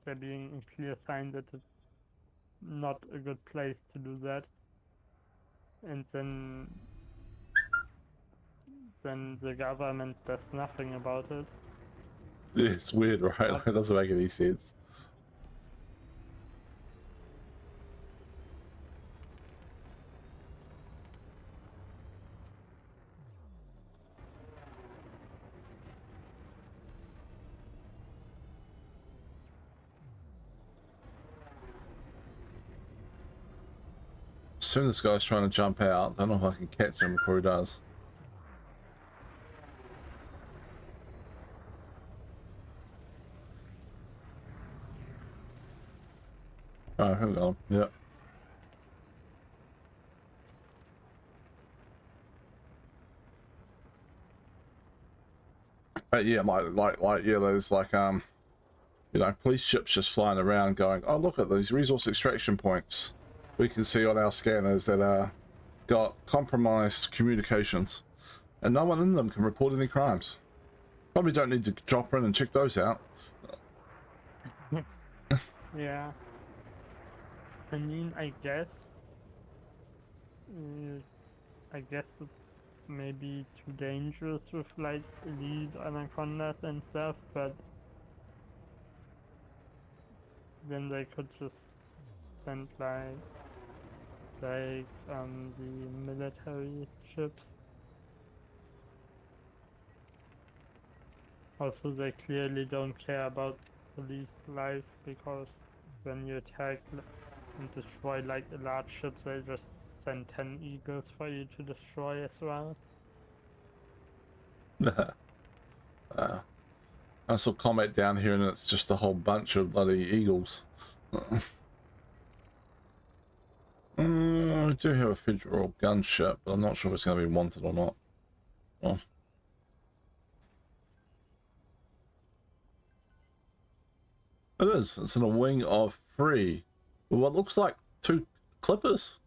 there being a clear sign that it's not a good place to do that. And then the government does nothing about it. It's weird, right? Like, it doesn't make any sense. As soon as this guy's trying to jump out, I don't know if I can catch him before he does. Oh, hang on. Yeah. But yeah, yeah, there's like you know, police ships just flying around going, oh, look at these resource extraction points. We can see on our scanners that got compromised communications, and no one in them can report any crimes. Probably don't need to drop in and check those out. Yeah. I mean, I guess it's maybe too dangerous with like elite anacondas and stuff, but then they could just send the military ships. Also, they clearly don't care about police life, because when you attack and destroy like a large ship, they just send 10 eagles for you to destroy as well. I saw Comet down here and it's just a whole bunch of bloody eagles. I do have a federal gunship, but I'm not sure if it's going to be wanted or not. Oh. It is. It's in a wing of 3. What looks like 2 clippers.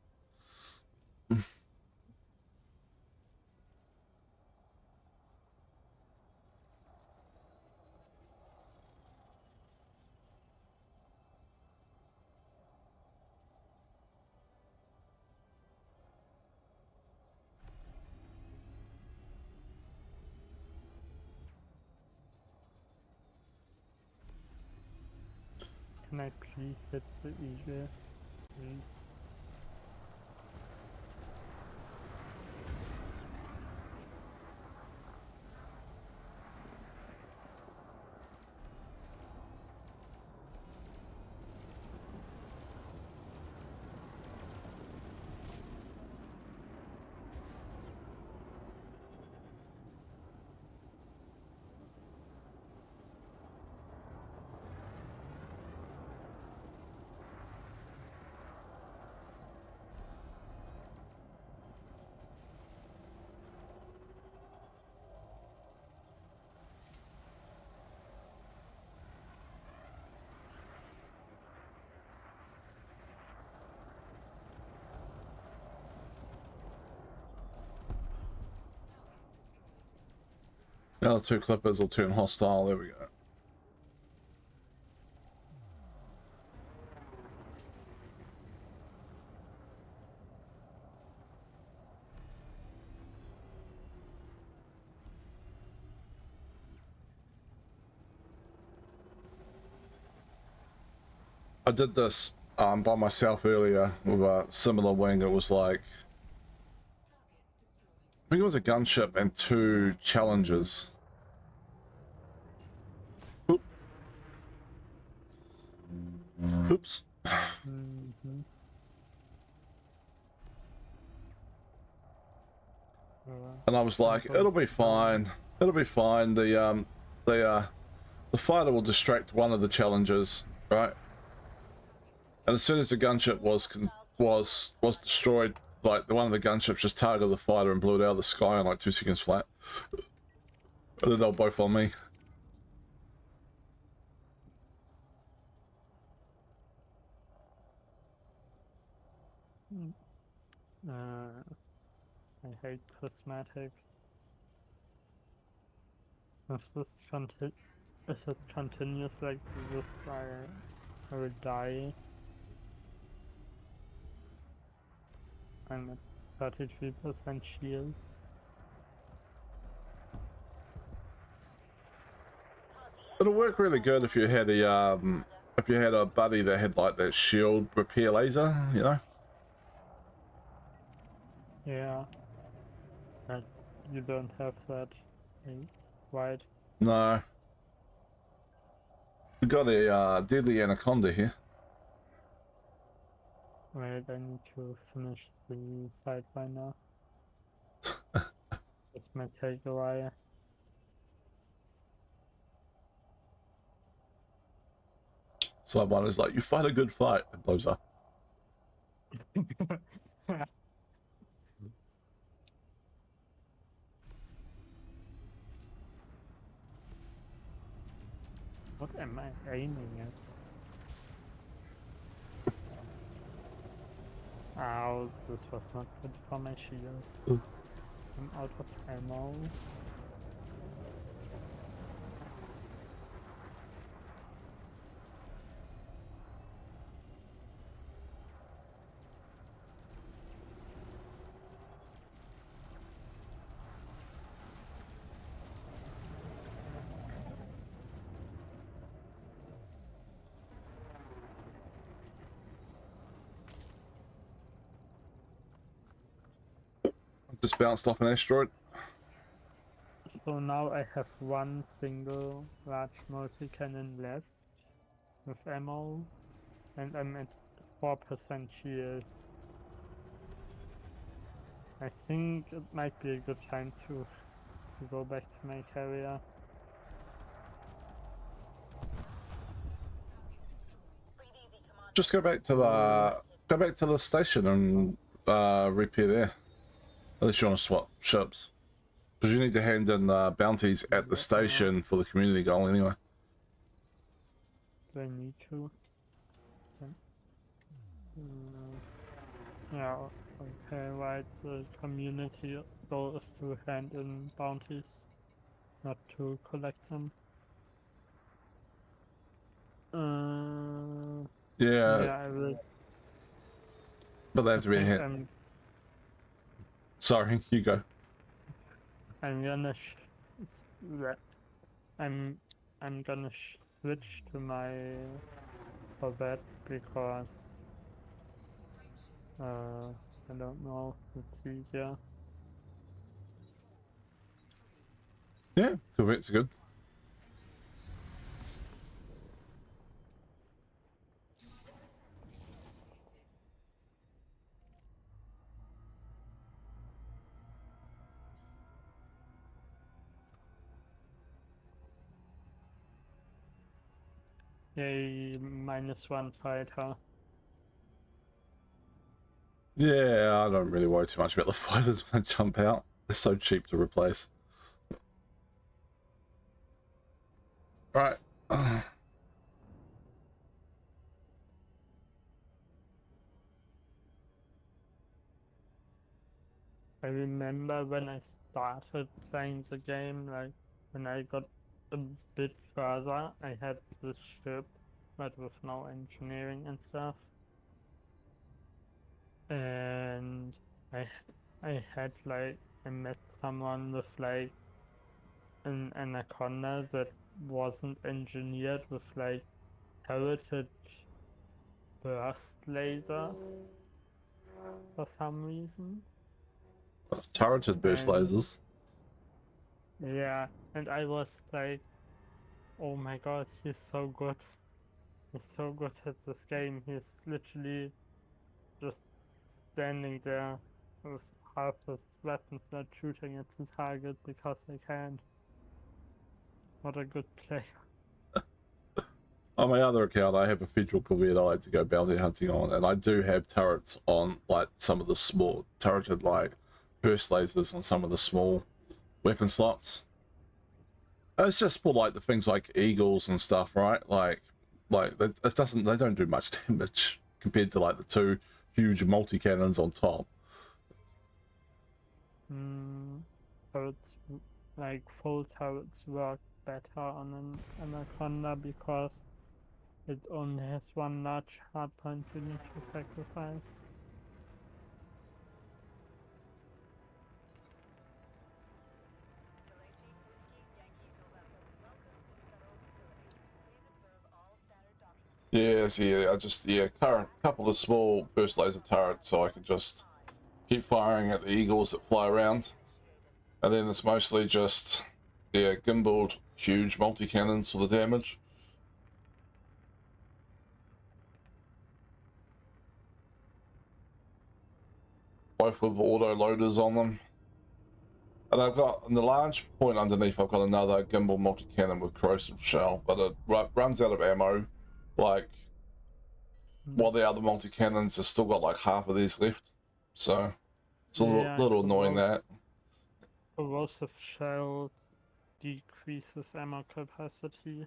Can I please hit the eagle? Please. The other two clippers will turn hostile. There we go. I did this by myself earlier with a similar wing. It was like, I think it was a gunship and 2 challenges. Oop. Oops. Mm-hmm. And I was like, it'll be fine. It'll be fine. The fighter will distract one of the challenges, right? And as soon as the gunship was destroyed, like one of the gunships just targeted the fighter and blew it out of the sky in like 2 seconds flat. And then they were both on me. I hate cosmetics. If it continues like this, I will die. I'm at 33% shield. It'll work really good if you had a buddy that had like that shield repair laser, you know? Yeah, but you don't have that, right? No. We got a deadly anaconda here. Wait, I need to finish the sidewinder. It might take a while. Someone is like, you fight a good fight, and blows up. What am I aiming at? Ow, this was not good for my shields. I'm out of ammo. Just bounced off an asteroid. So now I have one single large multi-cannon left with ammo, and I'm at 4% shields. I think it might be a good time to go back to my carrier. Just go back to the station and repair there. Unless you want to swap ships. Because you need to hand in bounties at the station for the community goal anyway. Do I need to? Yeah, okay, right. The community goal is to hand in bounties, not to collect them. Yeah, Yeah, I will. but they have to be a hit. Sorry, you go. I'm gonna I'm gonna switch to my Corvette because I don't know, it's easier. Yeah, Corvette's good. Yay, -1 fighter. Yeah, I don't really worry too much about the fighters when they jump out. They're so cheap to replace. Right. I remember when I started playing the game, like when I got a bit further, I had this ship, but with no engineering and stuff. And I I had like I met someone with like an anaconda that wasn't engineered with like turreted burst lasers for some reason. That's turreted burst And lasers. yeah, and I was like, oh my god, he's so good. He's so good at this game. He's literally just standing there with half his weapons not shooting at the target because they can't. What a good play. On my other account, I have a federal corvette I like to go bounty hunting on, and I do have turrets on like some of the small turreted like burst lasers on some of the small weapon slots. It's just for like the things like eagles and stuff, right? Like they don't do much damage compared to like the two huge multi cannons on top. Turrets, like full turrets work better on an anaconda because it only has one large hardpoint you need to sacrifice. Delacey, Whiskey, Yankee, November. Welcome to federal facility. Please observe all standard documents. Yes, yeah, I just current couple of small burst laser turrets so I can just keep firing at the eagles that fly around. And then it's mostly just gimbaled huge multi cannons for the damage. Both with auto loaders on them. And I've got, in the large point underneath, I've got another gimbal multi-cannon with corrosive shell, but it runs out of ammo, like, while the other multi-cannons have still got like half of these left. So, it's a little annoying that. Corrosive shell decreases ammo capacity.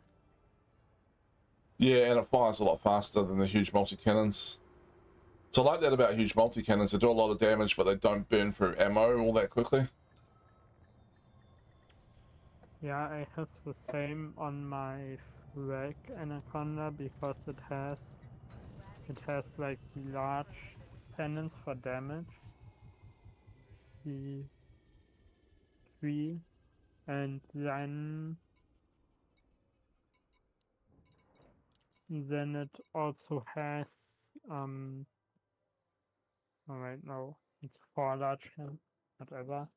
Yeah, and it fires a lot faster than the huge multi-cannons. So I like that about huge multi-cannons. They do a lot of damage, but they don't burn through ammo all that quickly. Yeah, I have the same on my Frag Anaconda because it has like the large cannons for damage, the three, and then it also has oh wait, no, it's four large cannons, whatever.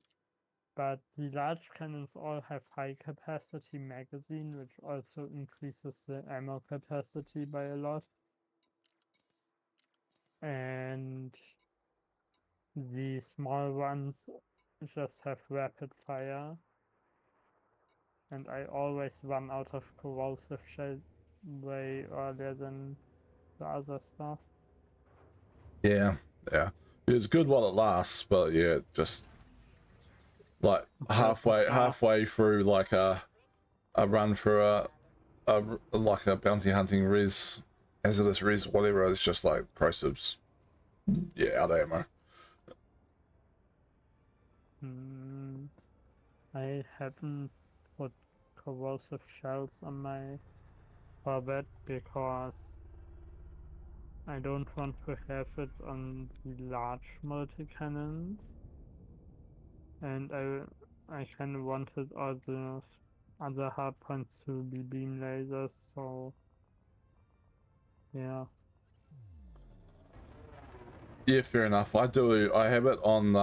But the large cannons all have high capacity magazine, which also increases the ammo capacity by a lot. And the small ones just have rapid fire. And I always run out of corrosive shell way earlier than the other stuff. Yeah. It's good while it lasts, but yeah, just like halfway through like a run for a like a bounty hunting res, hazardous res, whatever. It's just like corrosives. Yeah, out of ammo. I haven't put corrosive shells on my Corvette because I don't want to have it on the large multi-cannons, and I kind of wanted all the other hardpoints to be beam lasers, so yeah. Yeah, fair enough. I do. I have it on the.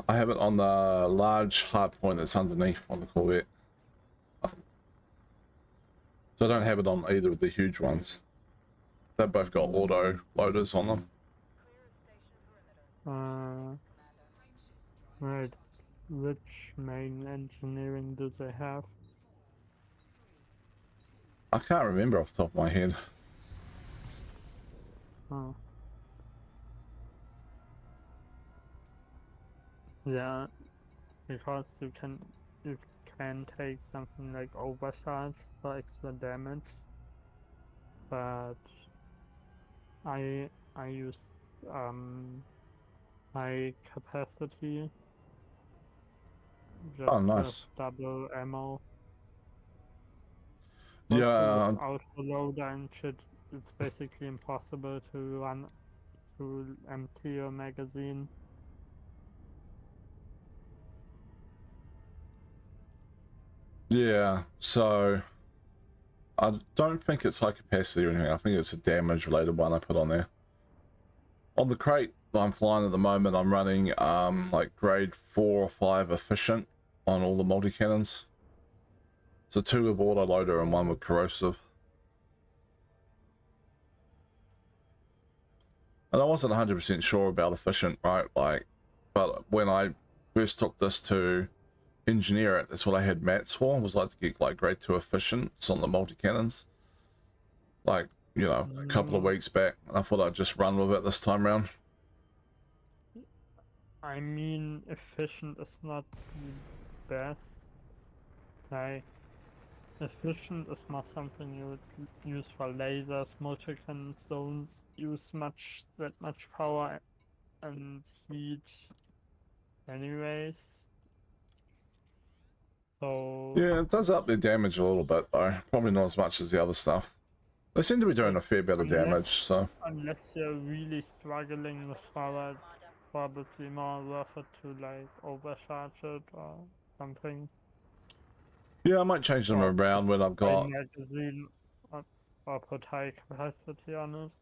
I have it on the large hard point that's underneath on the Corvette. So I don't have it on either of the huge ones. They've both got auto loaders on them. Right. Which main engineering do they have? I can't remember off the top of my head. Oh. Yeah, because you can take something like overcharge for extra damage, but I use high capacity just Oh, to have nice. double ammo. Also Yeah, with autoloader and shit, it's basically impossible to empty your magazine. yeah. So I don't think it's high capacity or anything. I think it's a damage related one I put on there. On the crate that I'm flying at the moment, I'm running like grade 4 or 5 efficient on all the multi-cannons. So 2 with autoloader and 1 with corrosive. And I wasn't 100% sure about efficient, right? Like, but when I first took this to engineer it, that's what I had mats for, was like to get like grade 2 efficients on the multi-cannons. Like, you know, a couple of weeks back, and I thought I'd just run with it this time round. I mean, efficient is not the best. Like, efficient is not something you would use for lasers. Multi-cannons don't use that much power and heat anyways. So Yeah, it does up their damage a little bit, though. Probably not as much as the other stuff. They seem to be doing a fair bit of damage, so... unless you're really struggling with power, it's probably more worth it to like overcharge it or something. Yeah, I might change them Or around when I've a got... magazine or put high capacity on it.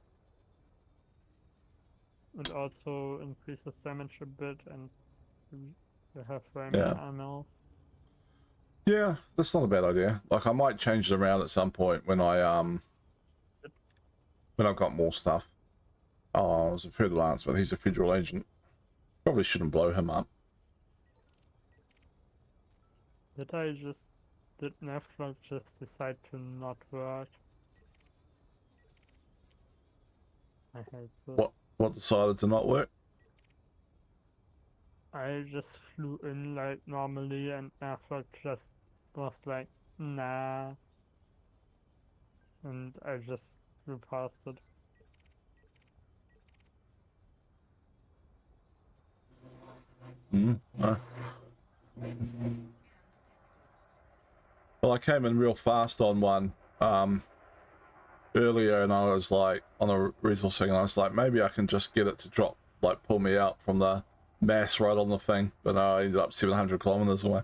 It also increases damage a bit and you have way more Yeah. ammo. Yeah, that's not a bad idea. Like, I might change it around at some point when when I've got more stuff. Oh, I was a federal lance, but he's a federal agent. Probably shouldn't blow him up. Did Netflix just decide to not work? I hate this. What decided to not work? I just flew in like normally and Netflix just was like, nah, and I just flew past it. Well, I came in real fast on one earlier, and I was like on a resource thing, and I was like, maybe I can just get it to drop, like pull me out from the mass right on the thing. But no, I ended up 700 kilometers away.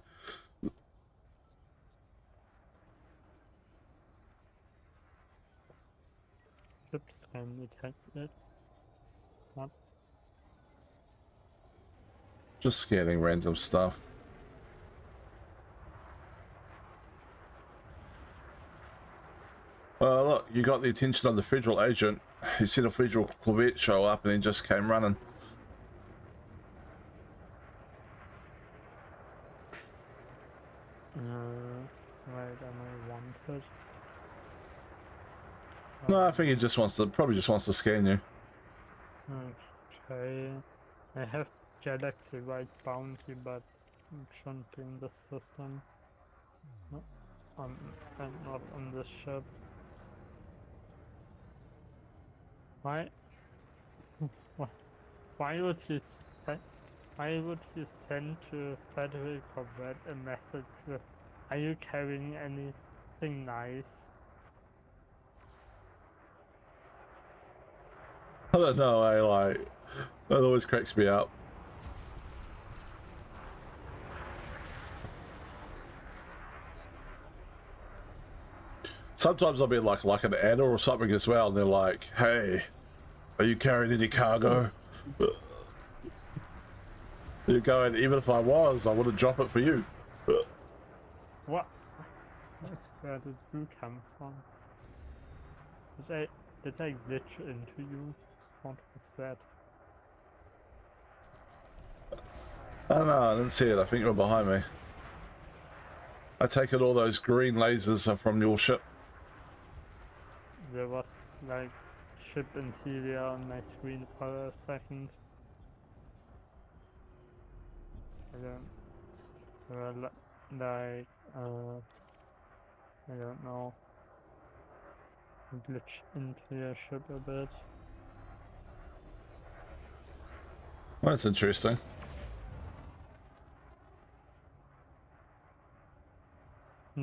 Ships can detect it. What? Just scanning random stuff. Look, you got the attention of the federal agent. He seen a federal corvette show up and he just came running. Right, am I wanted? No, I think he just wants to, probably just wants to scan you. Okay. I have galaxy-wide bounty, but it shouldn't be in this system. No, and not on this ship. Why? Why would you send? Why would you send to Federal Corvette a message with, "Are you carrying anything nice?" I don't know, that always cracks me up. Sometimes I'll be like an adder or something as well, and they're like, hey, are you carrying any cargo? You're going, even if I was, I wouldn't drop it for you. What? Where did you come from? Did I glitch into you? What was that? I don't know, I didn't see it. I think you're behind me. I take it all those green lasers are from your ship. There was like ship interior on my screen for a second. There were like I don't know, glitch into your ship a bit. That's interesting.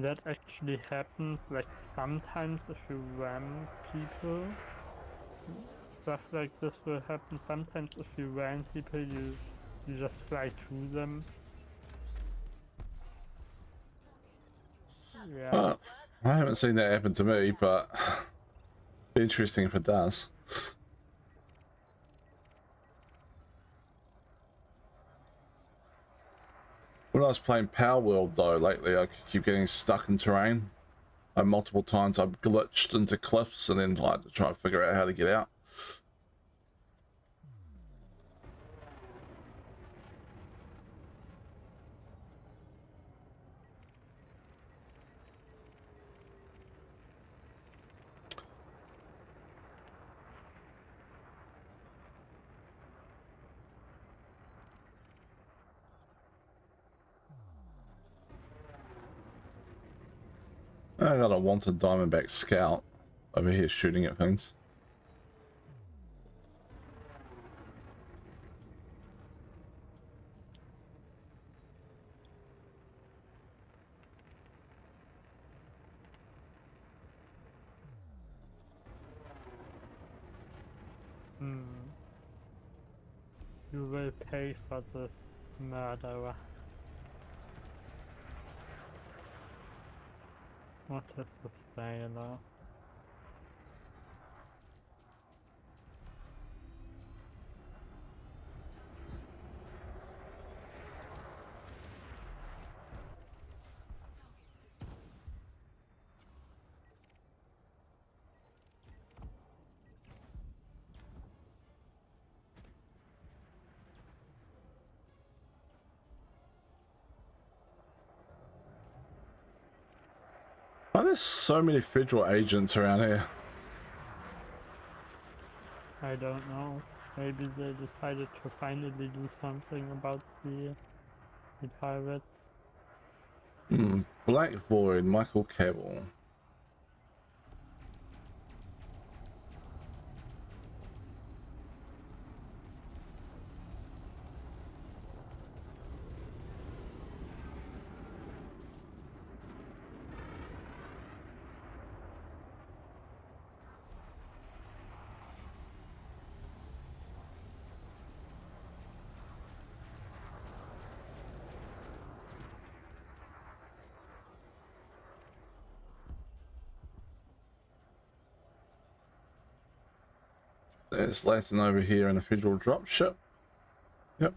that actually happens, like sometimes if you ram people, stuff like this will happen. Sometimes if you ram people, you just fly through them. Yeah. I haven't seen that happen to me, but be interesting if it does. When I was playing Power World though lately, I keep getting stuck in terrain. Multiple times I've glitched into cliffs and then I had to try to figure out how to get out. I got a wanted Diamondback scout over here shooting at things. You will pay for this, murderer. What is the sailor? Why there's so many federal agents around here? I don't know. Maybe they decided to finally do something about the pirates. Black Void, Michael Cable. There's Latin over here in the federal dropship. Yep.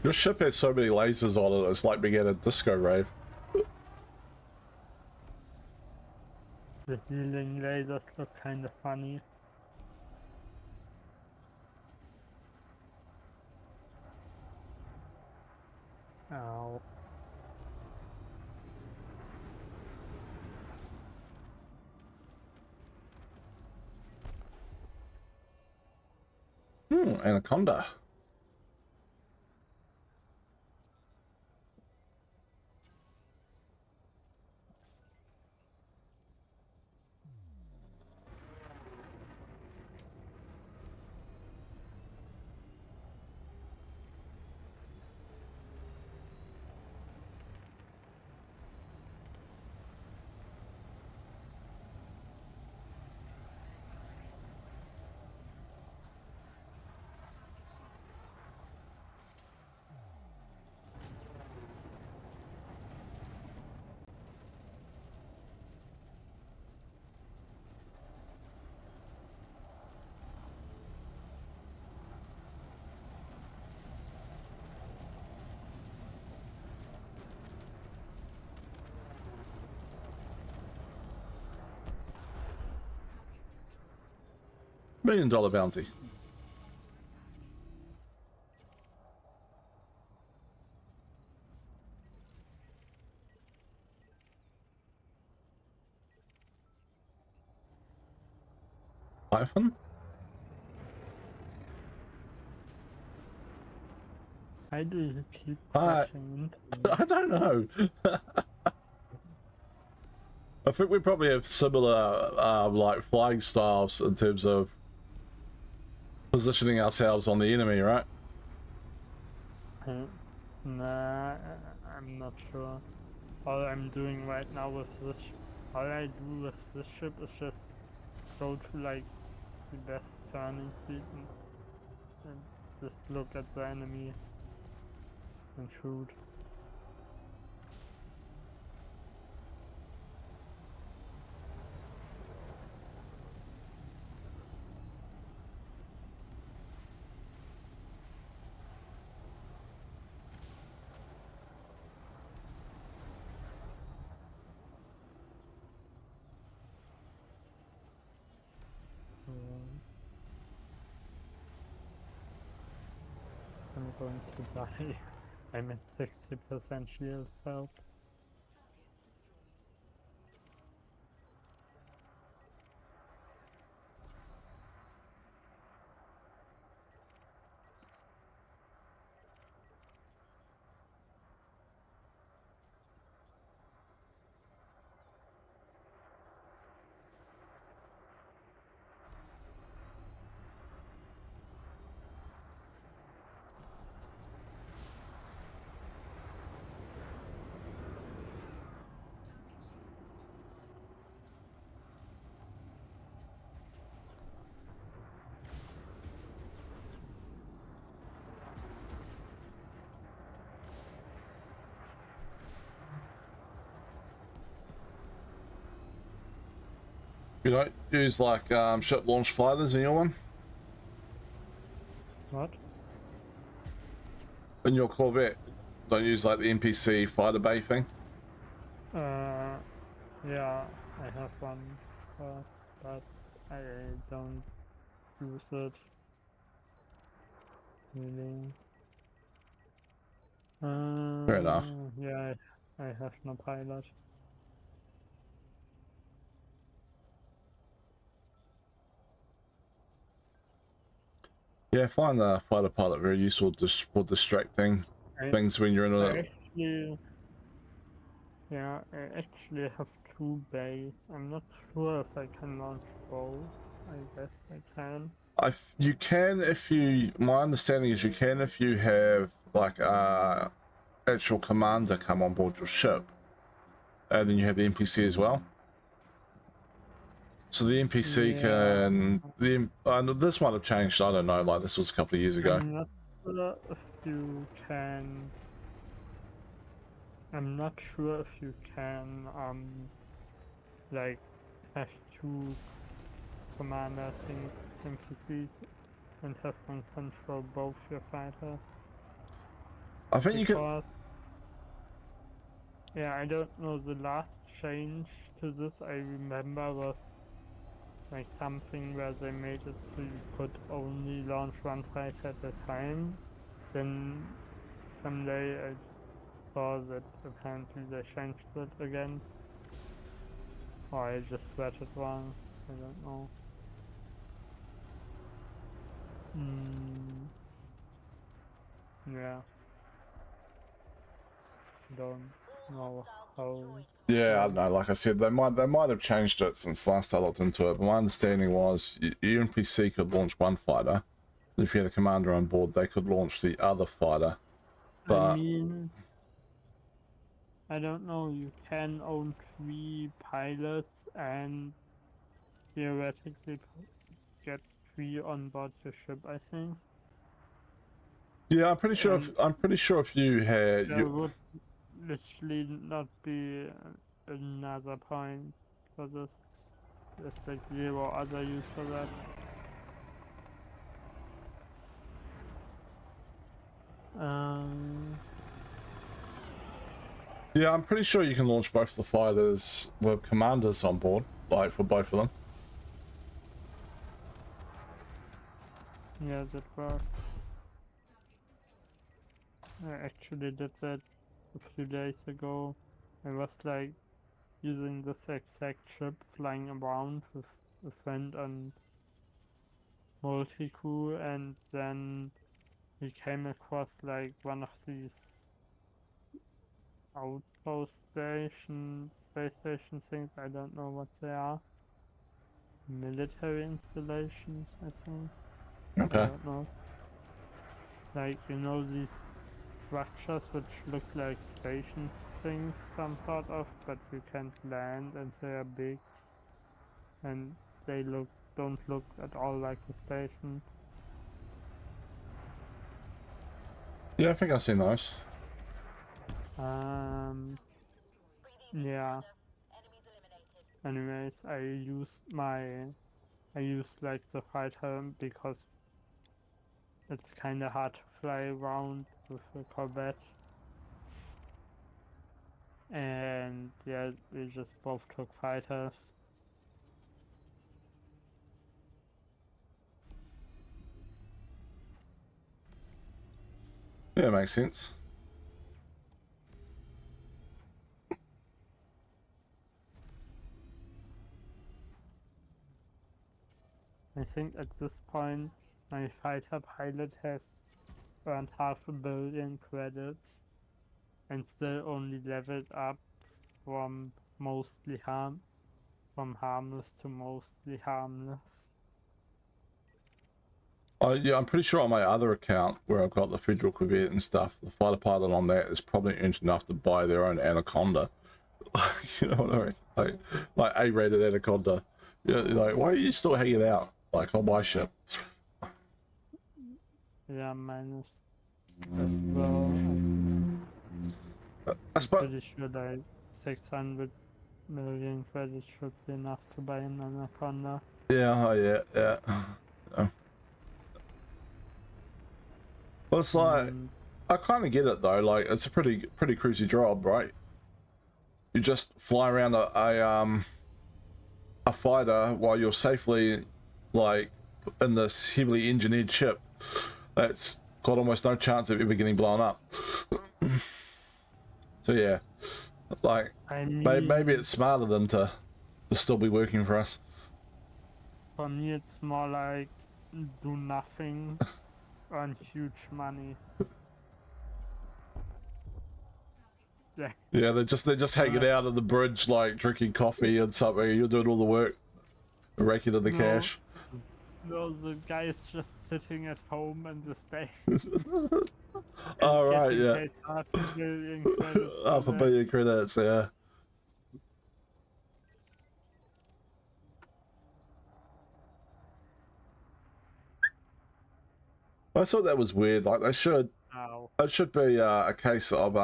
Your ship has so many lasers on it, it's like being at a disco rave. The healing lasers look kinda funny. Ow. Anaconda. $1 million bounty. Python? Why do you keep I crashing into me? I don't know. I think we probably have similar like flying styles in terms of positioning ourselves on the enemy, right? Nah, I'm not sure. All I'm doing right now with this, all I do with this ship is just go to like the best turning speed and just look at the enemy and shoot. Um, I'm going to die. I'm at 60% shield health. Target destroyed. Target shields offline. You don't use like ship launch fighters in your one? What? In your Corvette? Don't use like the NPC fighter bay thing? Yeah, I have one, but I don't use it really. Fair enough. Yeah, I have no pilot. Yeah, I find the fighter pilot very useful just for distracting I, things when you're in I a... actually, yeah, I actually have two bays. I'm not sure if I can launch both. I guess I can. You can if you... My understanding is you can if you have like actual commander come on board your ship. And then you have the NPC as well. So the NPC Yeah, can... this might have changed, I don't know, like this was a couple of years ago. I'm not sure if you can. I'm not sure if you can like have two commander things NPCs and have them control both your fighters I think you can... because yeah, I don't know, the last change to this I remember was like something where they made it so you could only launch one fighter at a time. Then someday I saw that apparently they changed it again. Or I just read it wrong. I don't know. Yeah, don't know how. Yeah, I don't know, like I said, they might have changed it since last I looked into it, but my understanding was your NPC could launch one fighter. If you had a commander on board, they could launch the other fighter. I But mean, I don't know, you can own three pilots and theoretically get three on board your ship, I think. yeah, And I'm pretty sure if you had there would literally not be another point for this. There's like zero other use for that. Um, yeah, I'm pretty sure you can launch both the fighters with commanders on board, like for both of them. yeah, that works. Target destroyed. I actually did that a few days ago. I was like using this exact ship flying around with a friend and multi-crew, and then we came across like one of these outpost station, space station things. I don't know what they are. Military installations, I think. I Okay. don't know. Like, you know, these structures which look like station things, some sort of, but you can't land and they are big and they don't look at all like a station. Yeah, I think I've seen those. Yeah. Anyways, I used like the fighter because it's kind of hard to fly around with a Corvette. And yeah, we just both took fighters. Yeah, makes sense. I think at this point my fighter pilot has earned 500 million credits and still only leveled up from harmless to mostly harmless. Oh yeah, I'm pretty sure on my other account where I've got the Federal Corvette and stuff, the fighter pilot on that is probably earned enough to buy their own Anaconda. You know what I mean? Like A-rated Anaconda. Yeah, like why are you still hanging out like on my ship? Yeah, minus as well. I I'm suppose. pretty sure like 600 million credits should be enough to buy an Anaconda. Yeah, oh, yeah, yeah. Oh. Well, it's like And I kind of get it though. Like it's a pretty cruisy job, right? You just fly around a fighter while you're safely like in this heavily engineered ship that's got almost no chance of ever getting blown up. So yeah, like I maybe mean, it's smarter than to still be working for us. for me, it's more like do nothing, earn huge money. Yeah, Yeah, they're just hanging out on the bridge, like drinking coffee and something. You're doing all the work, raking in the no, cash. no, the guy is just sitting at home in the States and All right, getting yeah. paid 500 million credits for Half a that. billion credits, yeah. I thought that was weird. Like they should, Ow. it should be a case of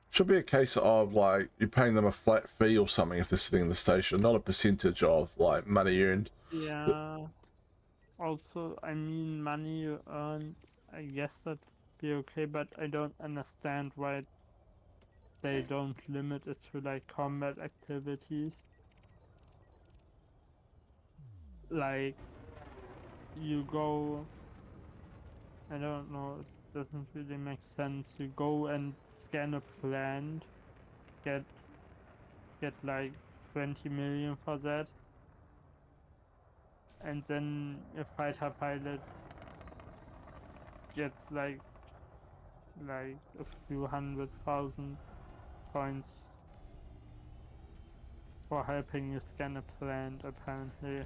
should be a case of like you're paying them a flat fee or something if they're sitting in the station, not a percentage of like money earned. Yeah. Also, I mean, money you earn, I guess that'd be okay, but I don't understand why they don't limit it to like combat activities. Like, you go, I don't know, it doesn't really make sense. You go and scan a plant, get like 20 million for that, and then a fighter pilot gets like a few 100,000 points for helping you scan a plant, apparently.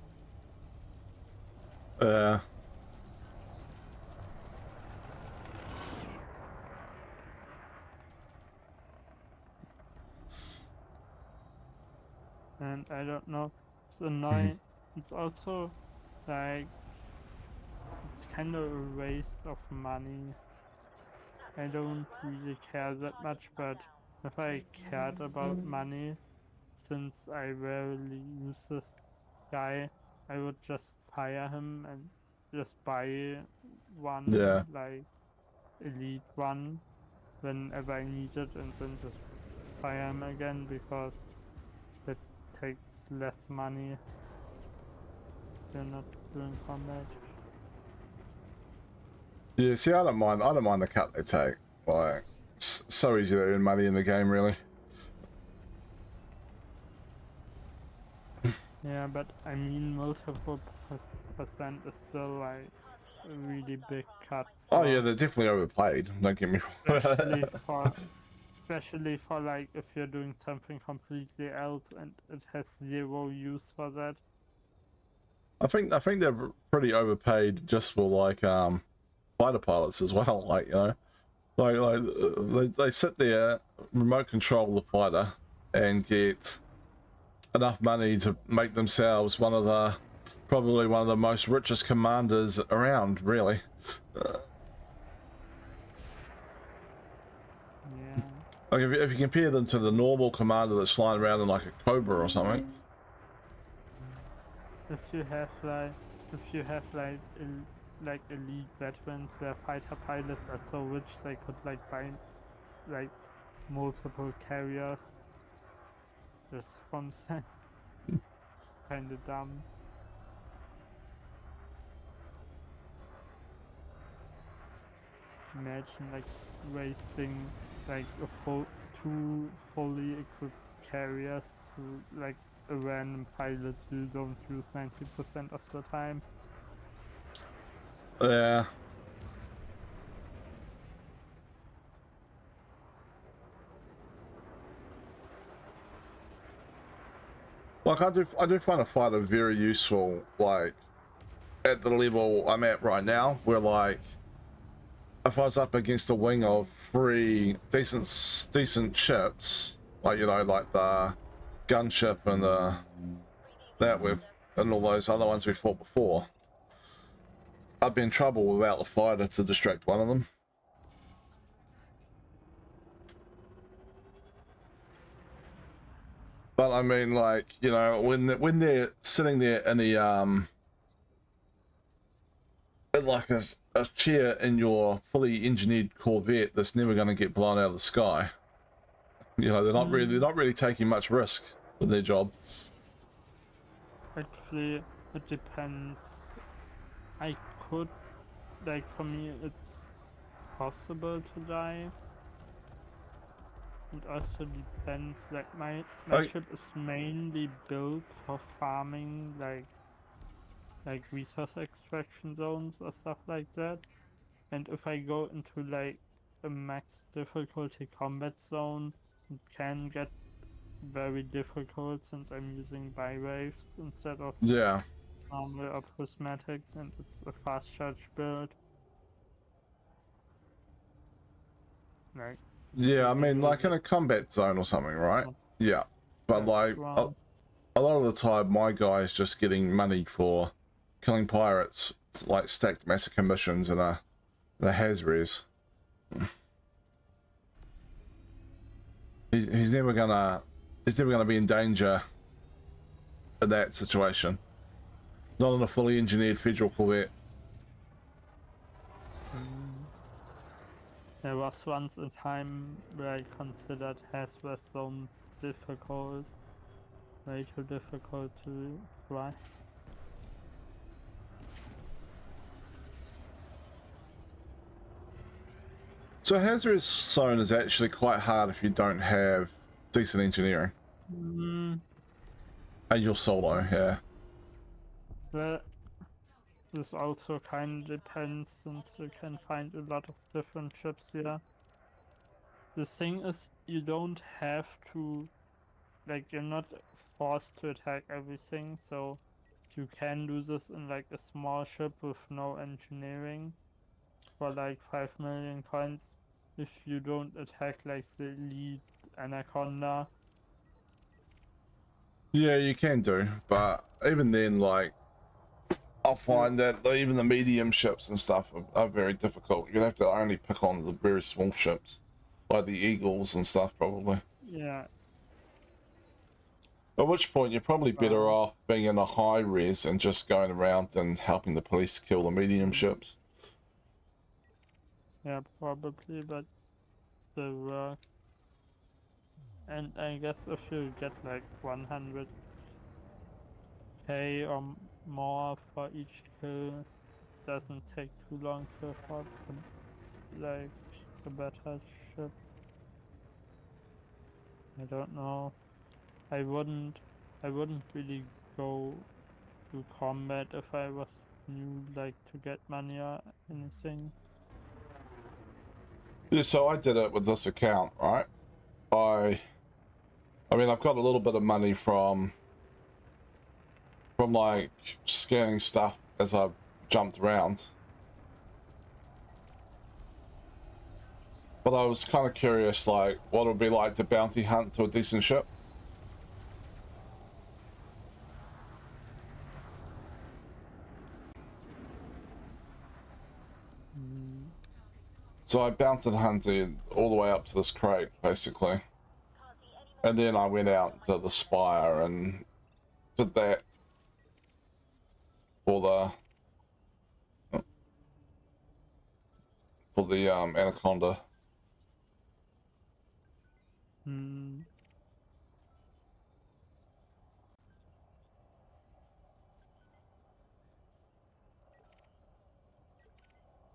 Yeah. And I don't know, it's annoying. It's also like, it's kind of a waste of money. I don't really care that much, but if I cared about money, since I rarely use this guy, I would just fire him and just buy one, Yeah. like, elite one, whenever I need it, and then just fire him again because it takes less money if you're not doing combat. Yeah, see, I don't mind. I don't mind the cut they take. Like, it's so easy to earn money in the game, really. Yeah, Yeah, but I mean, multiple percent is still like a really big cut Oh yeah, for, they're definitely overpaid. Don't get me wrong. especially for like if you're doing something completely else and it has zero use for that. I think they're pretty overpaid just for like fighter pilots as well. Like they sit there, remote control the fighter, and get enough money to make themselves probably one of the most richest commanders around. Really. Yeah. Like if you compare them to the normal commander that's flying around in like a Cobra or something. If you have like elite veterans, their fighter pilots are so rich they could like buy like multiple carriers just from that. It's kind of dumb. Imagine like wasting like two fully equipped carriers to like a random pilot you don't use 90% of the time. Yeah. Like I do find a fighter very useful, like at the level I'm at right now, where like if I was up against a wing of three decent ships, like like the gunship and and all those other ones we fought before, I'd be in trouble without the fighter to distract one of them. But I mean, like, when they're sitting there in the in like a chair in your fully engineered Corvette that's never going to get blown out of the sky, they're not really taking much risk with their job. Actually, it depends. I could, like, for me, it's possible to die. It also depends. Like, my Like, ship is mainly built for farming, like resource extraction zones or stuff like that. And if I go into like a max difficulty combat zone, it can get very difficult since I'm using bi-waves instead of yeah. normal or prismatic, and it's a fast charge build. Like, Yeah, I you mean, lose like in it a combat zone or something, right? not Yeah. But that like strong. a lot of the time, my guy is just getting money for killing pirates. It's like stacked massacre missions and a Hazres. He's never gonna be in danger in that situation. Not in a fully engineered Federal Corvette. Mm. There was once a time where I considered Hazard zones difficult, way too difficult to fly. So Hazard's zone is actually quite hard if you don't have decent engineering. Mm. And you're solo, yeah. Well, this also kind of depends since you can find a lot of different ships here. The thing is, you don't have to, like, you're not forced to attack everything, so you can do this in like a small ship with no engineering for like 5 million coins if you don't attack like the elite Anaconda. Yeah, you can do, but even then, like, I'll find that even the medium ships and stuff are very difficult. You'd have to only pick on the very small ships, like the Eagles and stuff, probably. Yeah, At which point, you're probably better uh, off being in a high res and just going around and helping the police kill the medium ships. yeah, probably, but the work. And I guess if you get like 100k or more for each kill, doesn't take too long to afford like a better ship. I don't know. I wouldn't I wouldn't really go to combat if I was new, like to get money or anything. Yeah, so I did it with this account, right? I mean, I've got a little bit of money from like scanning stuff as I've jumped around. But I was kind of curious, like, what it would be like to bounty hunt to a decent ship. Mm, So I bounty hunted all the way up to this crate, basically. And then I went out to the spire and did that for the anaconda. mm,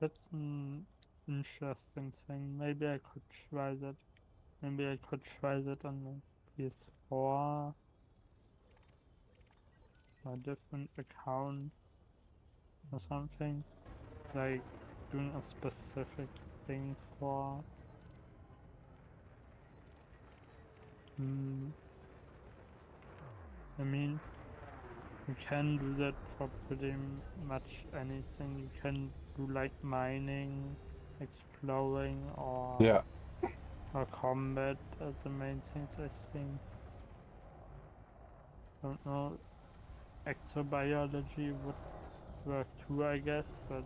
that's an interesting thing. Maybe I could try that. Maybe I could try that on the PS4 or a different account or something. Like doing a specific thing for. Hmm. I mean, you can do that for pretty much anything. You can do like mining, exploring, Yeah. or combat as the main things, I think. Don't know. Exobiology would work too, I guess, but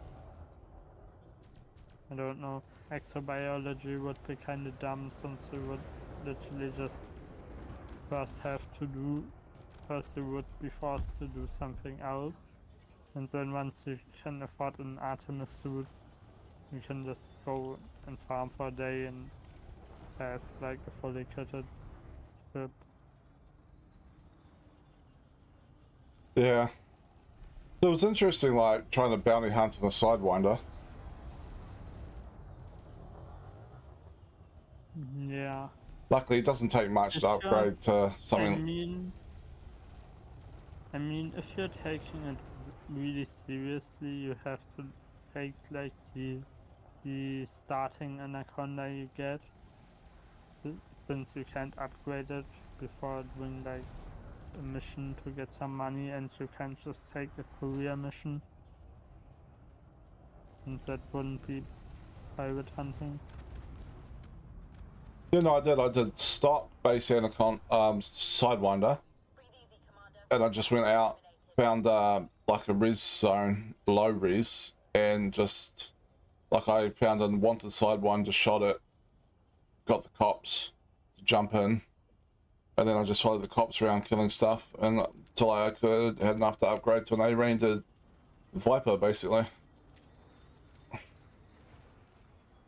I don't know. Exobiology would be kind of dumb since you would literally just first have to do, first you would be forced to do something else, and then once you can afford an Artemis suit, you can just go and farm for a day and have like a fully kitted ship. Yeah. So it was interesting, like, trying to bounty hunt in a Sidewinder. Yeah. Luckily, it doesn't take much If to you're, upgrade to I something. mean, I mean, if you're taking it really seriously, you have to take like the starting anaconda you get, since you can't upgrade it before doing like a mission to get some money, and you can't just take a career mission, and that wouldn't be private hunting. You know, I did stop base anaconda, Sidewinder, and I just went out, found like a res zone, low res, and just like I found a wanted Sidewinder, shot it, got the cops to jump in, and then I just followed the cops around killing stuff, and until I had enough to upgrade to an A-rated Viper, basically.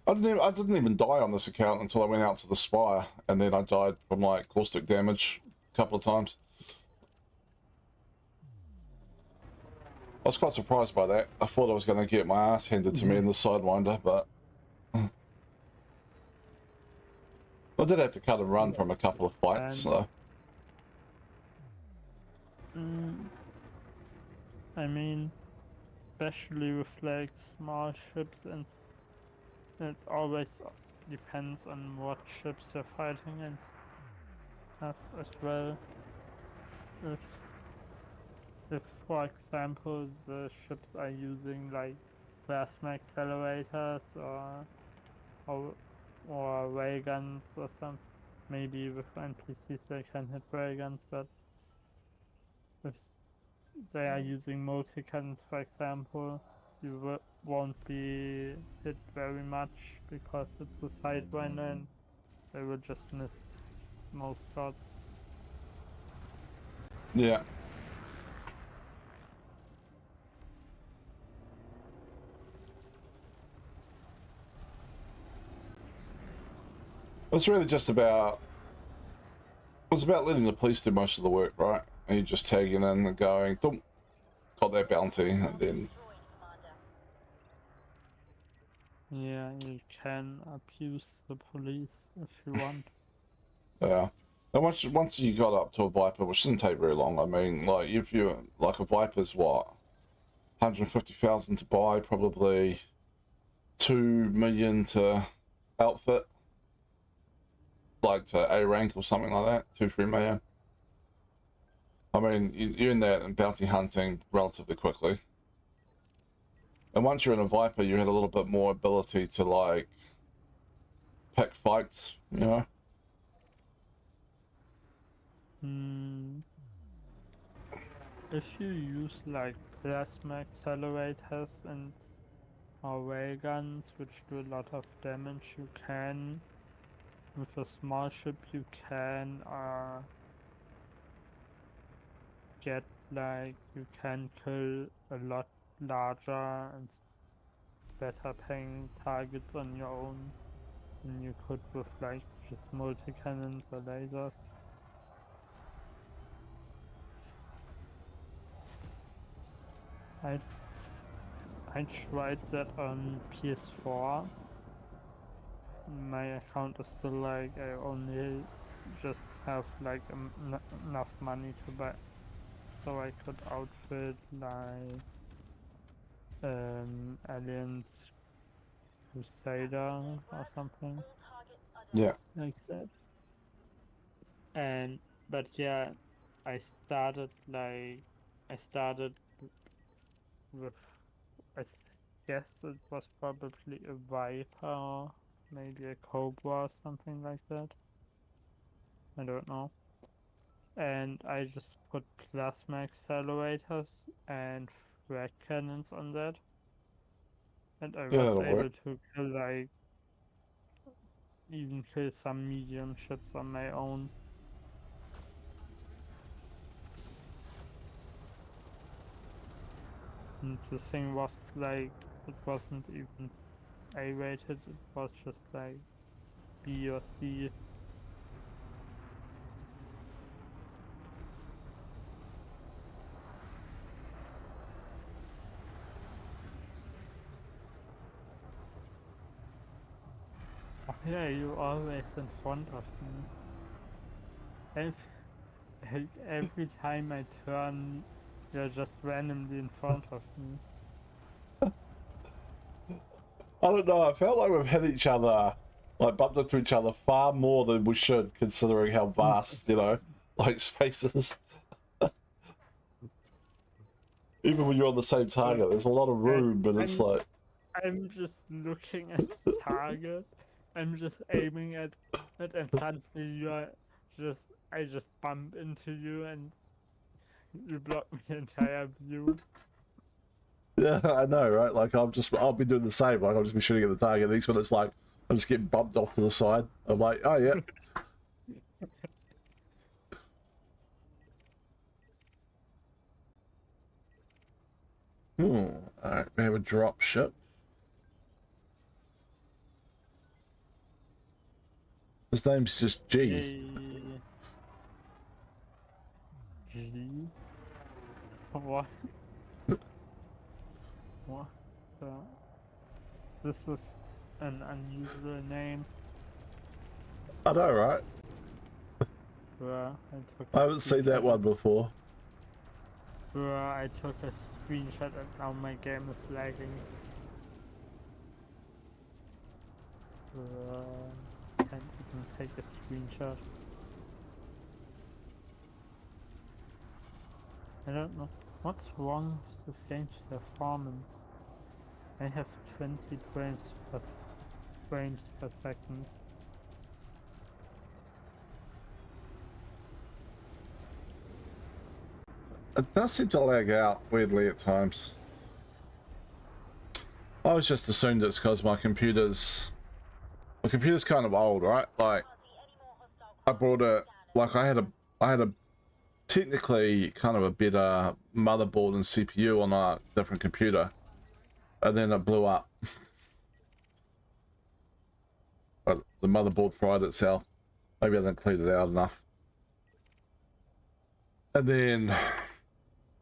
I didn't even die on this account until I went out to the spire, and then I died from like caustic damage a couple of times. I was quite surprised by that. I thought I was going to get my ass handed to me in the Sidewinder, but I did have to cut and run from a couple of fights. So I mean, especially with like small ships, and it always depends on what ships you're fighting and stuff as well. If, if for example the ships are using like plasma accelerators or or ray guns or some, maybe with NPCs they can hit ray guns, but if they are using multi-cannons, for example, you won't be hit very much because it's a sidewinder and they will just miss most shots. yeah, it's really just about. It was about letting the police do most of the work, right? And you just tagging in and going, "Boom, got that bounty," and then Yeah, you can abuse the police if you want. yeah. And once you got up to a Viper, which didn't take very long, I mean, like, if you, like, a Viper's what? 150,000 to buy, probably 2 million to outfit. Like to A rank or something like that, 2-3 million. I mean, you're in there and bounty hunting relatively quickly. And once you're in a Viper, you had a little bit more ability to, like, pick fights, you know? If you use like plasma accelerators and or ray guns, which do a lot of damage, you can, with a small ship, you can get like, you can kill a lot larger and better paying targets on your own than you could with like just multi-cannons or lasers. I tried that on PS4. My account is still like, I only just have like enough money to buy, so I could outfit like Aliens Crusader or something Yeah. like that. And but yeah, I started with, I guess it was probably a Viper, maybe a Cobra or something like that. I don't know. And I just put plasma accelerators and frag cannons on that. And I Yeah, was that'll able work. to kill like, even kill some medium ships on my own. And the thing was like, it wasn't even A rated, it was just like B or C. Oh yeah, you're always in front of me. Every time I turn, you're just randomly in front of me. I don't know, I felt like we've hit each other, like bumped into each other far more than we should, considering how vast, you know, like space is. Even when you're on the same target, there's a lot of room, but it's like... I'm just looking at the target. I'm just aiming at it, and suddenly I just bump into you, and you block the entire view. Yeah, I know, right? Like, I'll be doing the same. Like, I'll just be shooting at the target. Next minute, it's like, I'm just getting bumped off to the side. I'm like, oh, yeah. Alright, we have a drop ship. His name's just G. Hey. G? What? What? This is an unusual name. I know, right? Bruh, I haven't seen that one before. I took a screenshot and now my game is lagging. Can't even take a screenshot. I don't know. What's wrong with this game's performance? I have 20 frames per second. It does seem to lag out weirdly at times. I always just assumed it's because my computer's kind of old, right? Like, I bought it, like I had a technically kind of a better motherboard and CPU on a different computer, and then it blew up. But the motherboard fried itself. Maybe I didn't clean it out enough. And then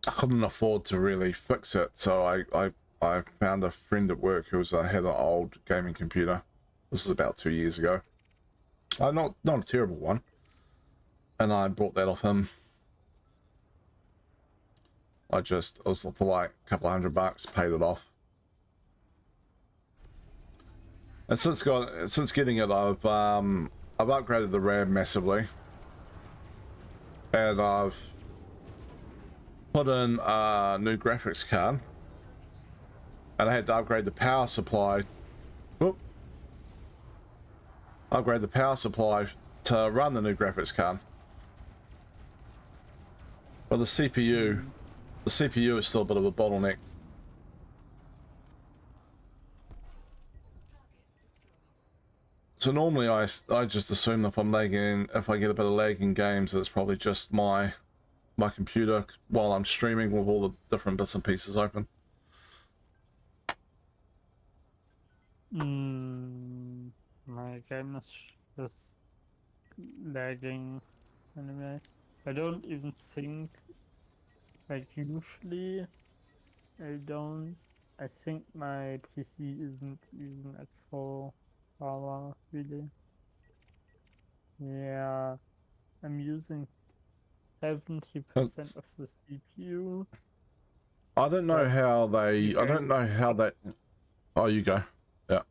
I couldn't afford to really fix it, so I found a friend at work who had an old gaming computer. This is about 2 years ago. Not a terrible one. and I bought that off him. It was for like a couple of $100, paid it off. And since getting it, I've upgraded the RAM massively, and I've put in a new graphics card, and I had to upgrade the power supply. Whoop. Upgrade the power supply to run the new graphics card. But the CPU is still a bit of a bottleneck. So normally I just assume if I'm lagging, if I get a bit of lag in games, it's probably just my computer while I'm streaming with all the different bits and pieces open. My game is just lagging anyway. I don't even think, like usually I don't. I think my PC isn't even at full power really. Yeah, I'm using 70% of the CPU. I don't know But how they. the I don't game, know how they. Oh, you go. Yeah.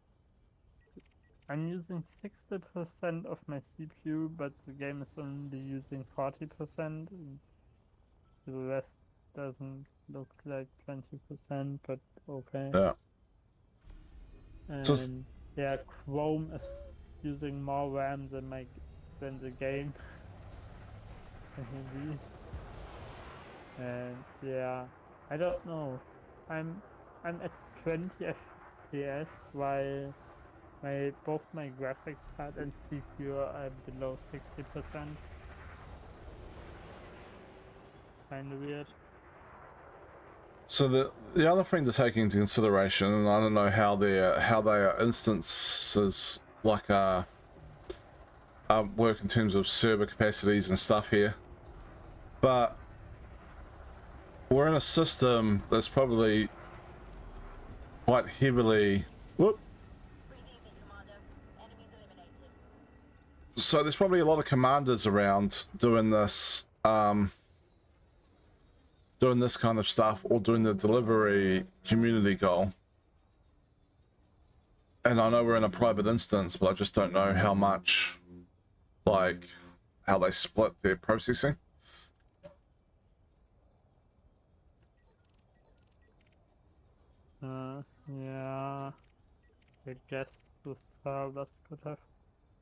I'm using 60% of my CPU, but the game is only using 40%, and the rest doesn't look like 20%, but okay. Yeah. Just And yeah, Chrome is using more RAM than the game. Can you read? And yeah, I don't know. I'm at 20 FPS while both my graphics card and CPU are below 60%. Kinda weird. so the other thing to take into consideration, and I don't know how their instances like work in terms of server capacities and stuff here, but we're in a system that's probably quite heavily. Whoop. Breathe easy, Commander. Enemies eliminated. So there's probably a lot of commanders around doing this kind of stuff, or doing the delivery community goal. And I know we're in a private instance, but I just don't know how much, like, how they split their processing. Yeah, I guess the servers could have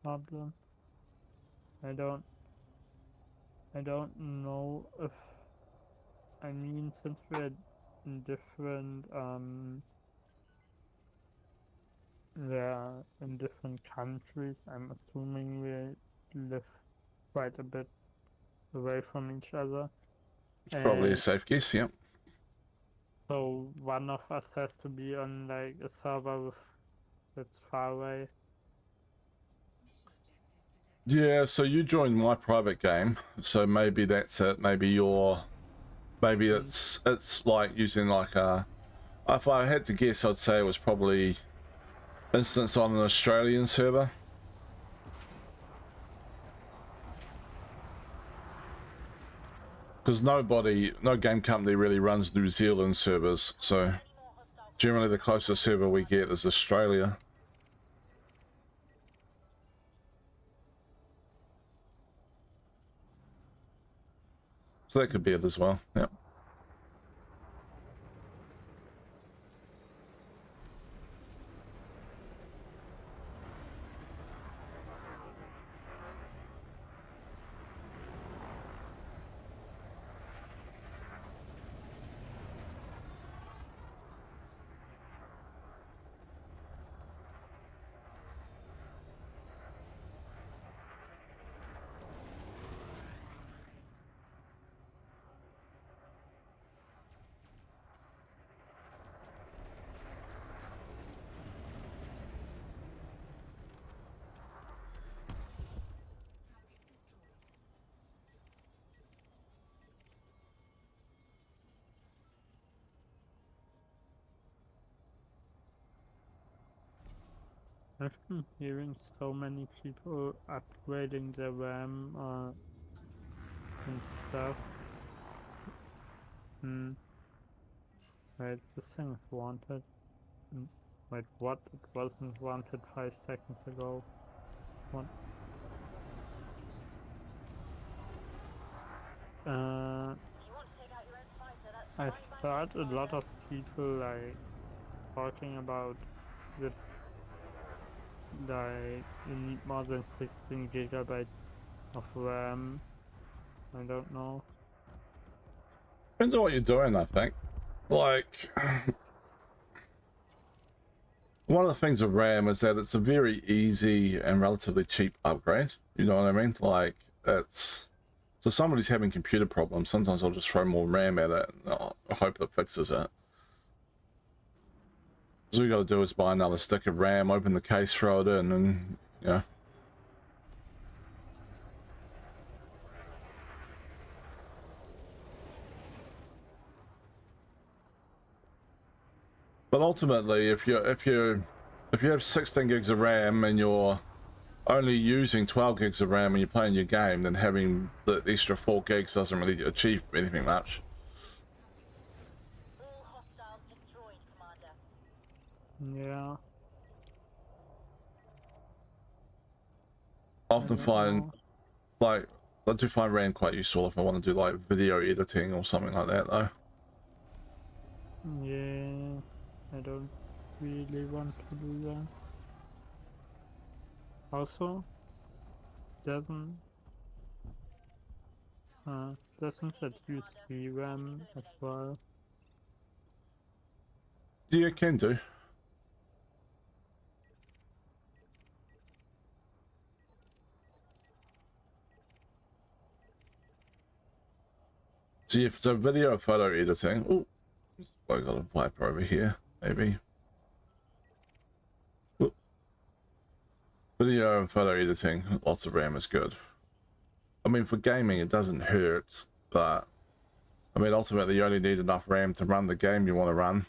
problem. I don't know if, I mean, since we're in different in different countries, I'm assuming we live quite a bit away from each other. It's probably a And safe guess, yeah. so one of us has to be on like a server that's far away. Mission objective detected. Yeah, so you joined my private game, so maybe that's it. Maybe it's like using like a. If I had to guess, I'd say it was probably instance on an Australian server. Because no game company really runs New Zealand servers, so generally the closest server we get is Australia. So that could be it as well, yeah. Target destroyed. I've been hearing so many people upgrading their RAM or and stuff. Hmm. Wait, this thing is wanted. Wait, what? It wasn't wanted 5 seconds ago. What? You want to take out your own fighter, that's I've fine by me, heard a lot Commander. of people like talking about that like you need more than 16 gigabytes of RAM. I don't know. Depends on what you're doing, I think. Like, one of the things with RAM is that it's a very easy and relatively cheap upgrade. You know what I mean? Like, it's... So somebody's having computer problems, sometimes I'll just throw more RAM at it and I'll hope it fixes it. So all you gotta do is buy another stick of RAM, open the case, throw it in, and, yeah. But ultimately, if you have 16 gigs of RAM and you're only using 12 gigs of RAM when you're playing your game, then having the extra 4 gigs doesn't really achieve anything much. All hostiles destroyed, Commander. Yeah. I I often don't find, know. like, I do find RAM quite useful if I want to do like video editing or something like that, though. Yeah. I don't really want to do that. Also, doesn't doesn't that use VRAM as well? Yeah, you can do. See, if it's a video or photo editing, oh, I got a Viper over here, maybe. Oop. Video and photo editing, lots of RAM is good. I mean, for gaming, it doesn't hurt, but I mean, ultimately, you only need enough RAM to run the game you want to run.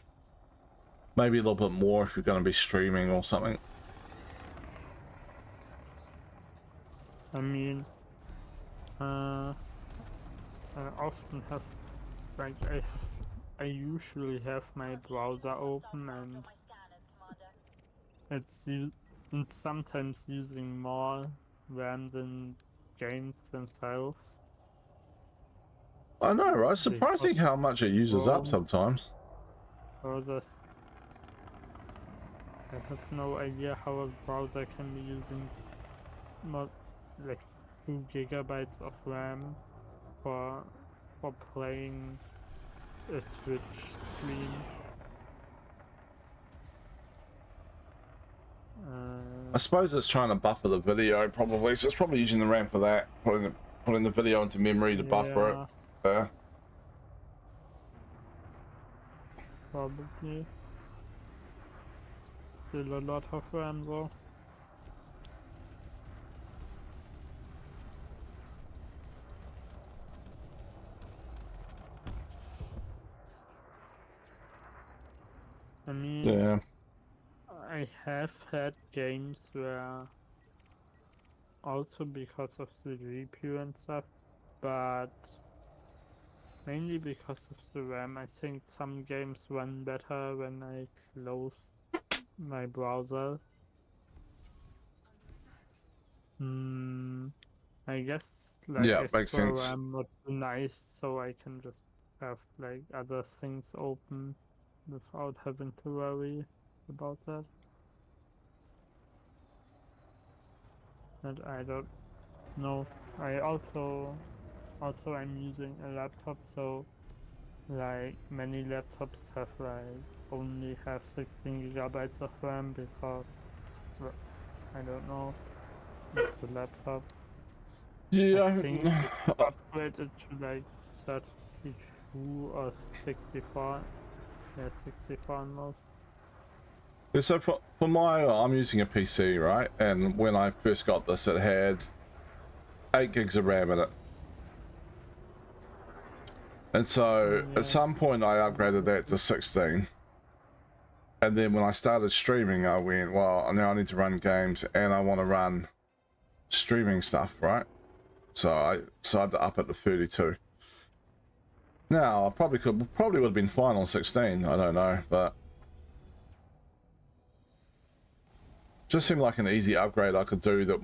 Maybe a little bit more if you're going to be streaming or something. I mean, I often have, like, I usually have my browser open and My scanners, Commander. it's sometimes using more RAM than games themselves. I know, right? Because Surprising how much it uses up Chrome sometimes. browsers, I have no idea how a browser can be using more, like 2 gigabytes of RAM for playing a Twitch stream. I suppose it's trying to buffer the video, probably. So it's probably using the RAM for that, putting the video into memory to buffer it. Yeah, probably. Still a lot of RAM though. I mean, Yeah. I have had games where also because of the GPU and stuff, but mainly because of the RAM. I think some games run better when I close my browser. I guess like Yeah, makes extra sense. RAM would be nice, so I can just have like other things open without having to worry about that. And I don't know. I also I'm using a laptop, so like many laptops have like only have 16 gigabytes of RAM because well, I don't know. It's a laptop. I Yeah. think it's upgraded to like 32 or 64. Yeah, 64 on most. So for my, I'm using a PC, right? And when I first got this, it had 8 gigs of RAM in it. And so Yeah. at some point I upgraded that to 16. And then when I started streaming, I went, well, now I need to run games and I want to run streaming stuff, right? so I decided to up it to 32. Now I probably would have been fine on 16. I don't know, but just seemed like an easy upgrade I could do that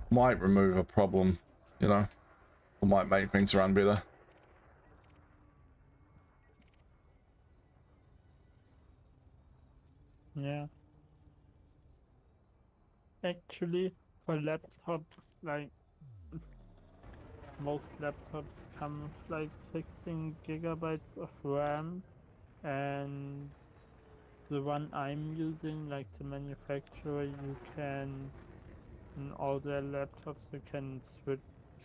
might remove a problem, you know, or might make things run better. Yeah. Actually, for laptops, like most laptops come with like 16 gigabytes of RAM, and the one I'm using, like the manufacturer, you can, in all their laptops, you can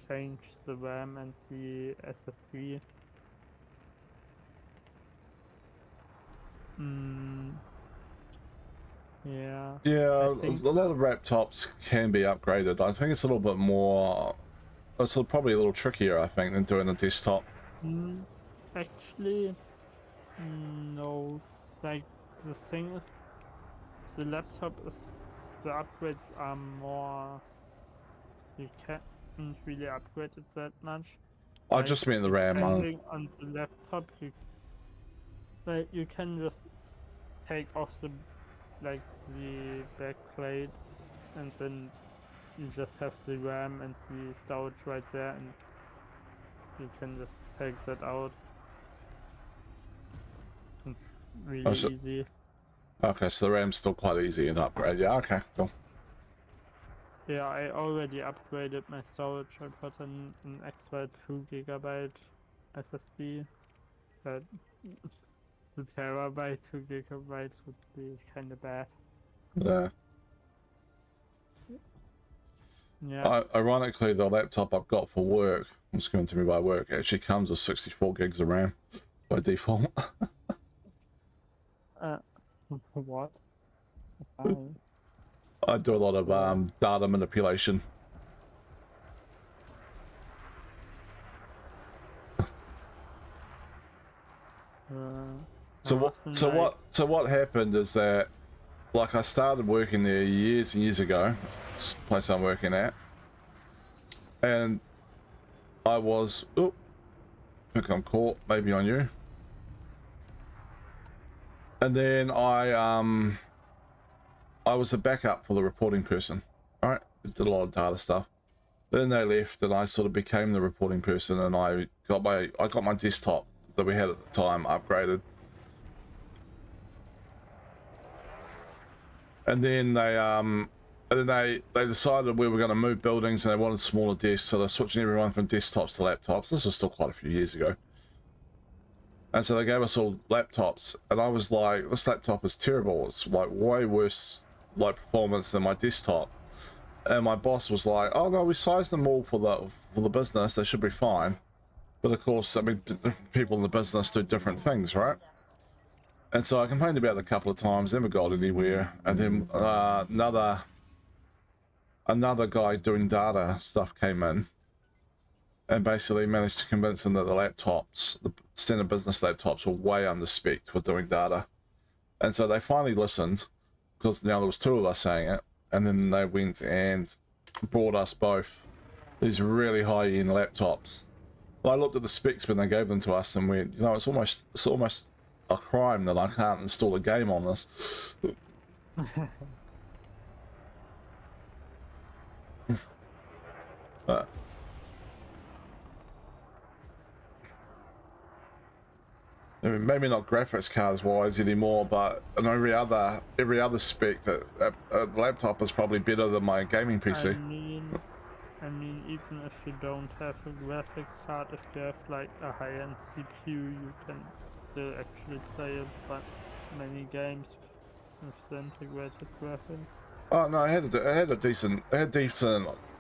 change the RAM and the SSD. Yeah, Yeah, I a think lot of laptops can be upgraded. I think it's a little bit more, it's probably a little trickier, I think, than doing a desktop. mm, actually no. Like the thing is, the laptop is the upgrades are more. You can't really upgrade it that much. I Like just mean the RAM. depending on the laptop, you can just take off the back plate, and then you just have the RAM and the storage right there, and you can just take that out. It's really So, easy. okay, so the RAM's still quite easy to upgrade. Yeah, okay, cool. Yeah, I already upgraded my storage. I put in an extra 2 gigabyte SSD, but the terabyte 2 gigabytes would be kind of bad. Yeah. Yeah. Ironically, the laptop I've got for work, it's given to me by work, actually comes with 64 gigs of RAM by default. Uh, what? I, I do a lot of uh, data manipulation. how often, like, So what happened is that, like, I started working there years and years ago, this place I'm working at, and I was, oh, I think I'm caught, maybe on you. And then I was the backup for the reporting person, right? Did a lot of data stuff. Then they left, and I sort of became the reporting person, and I got my desktop that we had at the time upgraded. And then they decided we were going to move buildings, and they wanted smaller desks, so they're switching everyone from desktops to laptops. This was still quite a few years ago. And so they gave us all laptops, and I was like, this laptop is terrible. It's like way worse like performance than my desktop. And my boss was like, oh no, we sized them all for the business, they should be fine. But of course, I mean, people in the business do different things, right? And so I complained about it a couple of times, never got anywhere. And then another guy doing data stuff came in and basically managed to convince them that the laptops, the standard business laptops, were way under spec for doing data. And so they finally listened, because now there was two of us saying it, and then they went and brought us both these really high-end laptops. Well, I looked at the specs when they gave them to us and went, you know, it's almost a crime that I can't install a game on this. But I mean, maybe not graphics cards wise anymore, but on every other spec, that a laptop is probably better than my gaming PC. I mean, even if you don't have a graphics card, if you have like a high-end CPU, you can still actually play many games with the integrated graphics. Oh no, I had decent,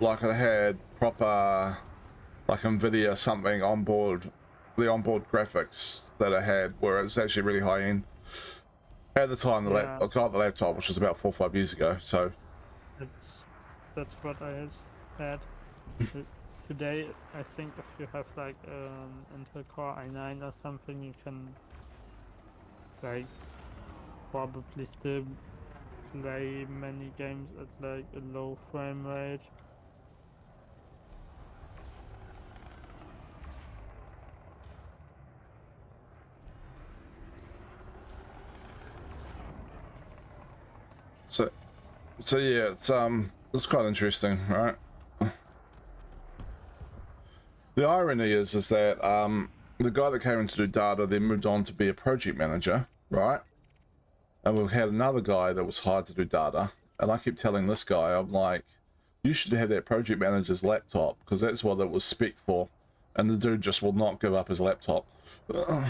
like I had proper, like NVIDIA something on board, the onboard graphics that I had, where it was actually really high end. At the time, I got the laptop, which was about 4 or 5 years ago. So that's what I had. Today, I think if you have like Intel Core i9 or something, you can like probably still play many games at like a low frame rate. So yeah, it's quite interesting, right? The irony is that the guy that came in to do data then moved on to be a project manager, right? And we had another guy that was hired to do data, and I keep telling this guy, I'm like, you should have that project manager's laptop because that's what it was spec for, and the dude just will not give up his laptop. All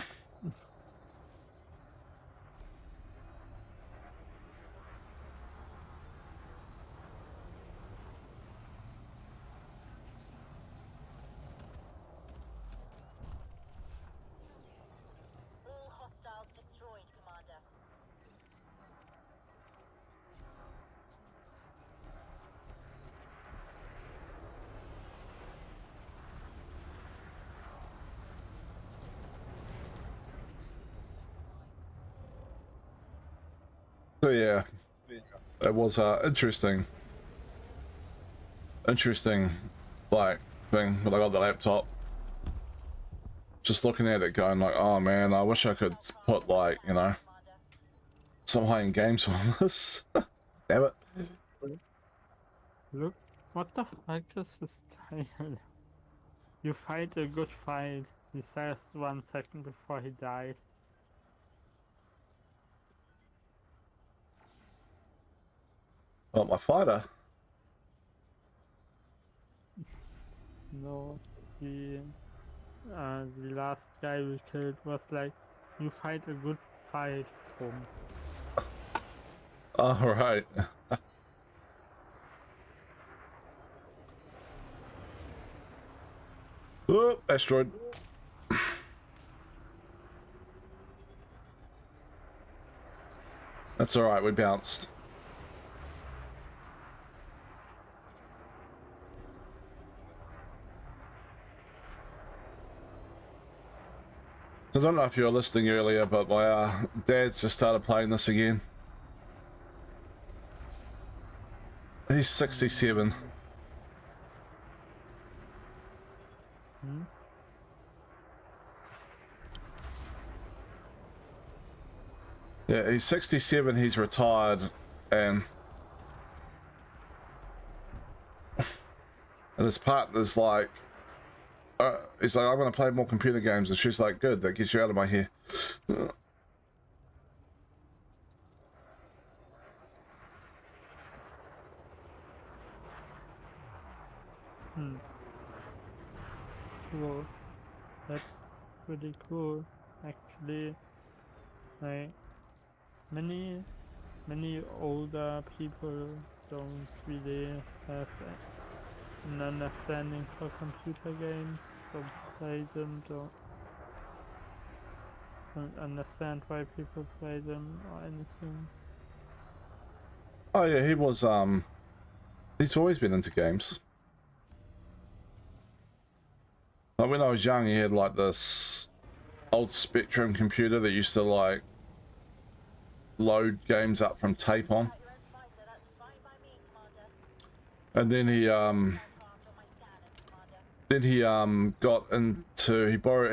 hostiles destroyed, Commander. So yeah, it was interesting like thing when I got the laptop. Just looking at it, going like, oh man, I wish I could put like, you know, some high-end games on this. Damn it. Look, what the fuck is this title? You fight a good fight, he says 1 second before he died. Oh, my fighter. No, the last guy we killed was like, you fight a good fight, boom. All right. Oh, asteroid. That's all right. We bounced. So I don't know if you were listening earlier, but my dad's just started playing this again. He's 67. Hmm? Yeah, he's 67. He's retired, and his partner's like, he's like, I'm gonna play more computer games, and she's like, good, that gets you out of my hair. Hmm. Cool. That's pretty cool, actually. Like, many older people don't really have an understanding for computer games, don't play them, don't understand why people play them or anything. Oh yeah, he was he's always been into games. Like when I was young, he had like this old Spectrum computer that used to like load games up from tape on. Got your own fighter, that's fine by me, Commander. And then he Aircraft on my scanner, Commander.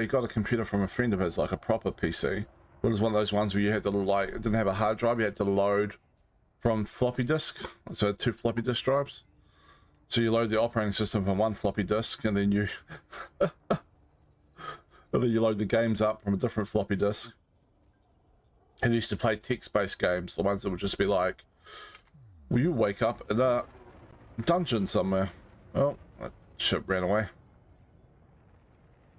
he got a computer from a friend of his, like a proper PC. It was one of those ones where you had to like, it didn't have a hard drive, you had to load from floppy disk, so 2 floppy disk drives. So you load the operating system from 1 floppy disk, and then you load the games up from a different floppy disk. And he used to play text-based games, the ones that would just be like, will you wake up in a dungeon somewhere? Oh, that ship ran away.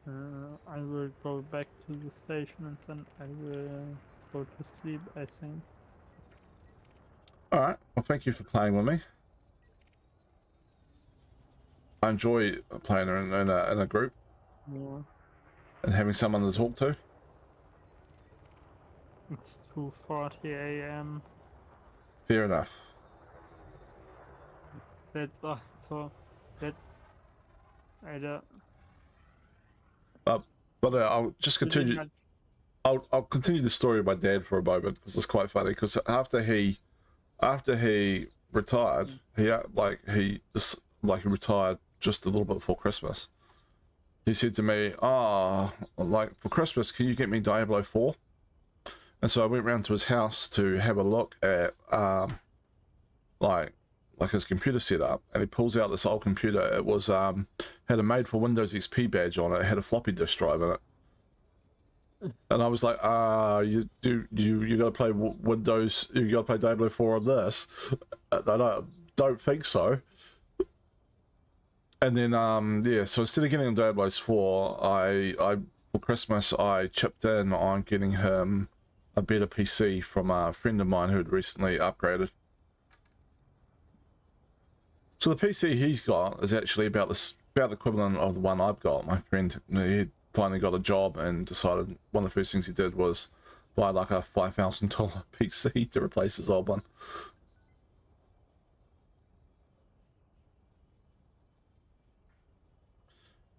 I will go back to the station and then I will go to sleep, I think. Alright, well thank you for playing with me. I enjoy playing in a group Yeah. and having someone to talk to. It's 2:40 a.m. Fair enough. That's also, I don't, But I'll just continue. I'll continue the story of my dad for a moment because it's quite funny. Because after he retired, he retired just a little bit before Christmas. He said to me, "Oh, like for Christmas, can you get me Diablo 4?" And so I went round to his house to have a look at like his computer set up, and he pulls out this old computer. It was had a made for Windows XP badge on it. It had a floppy disk drive in it. And I was like, you gotta play Windows, you gotta play Diablo 4 on this. I don't think so. And then yeah, so instead of getting on Diablo 4, I for Christmas I chipped in on getting him a better PC from a friend of mine who had recently upgraded. So the PC he's got is actually about the equivalent of the one I've got. My friend, he finally got a job and decided one of the first things he did was buy like a $5,000 PC to replace his old one.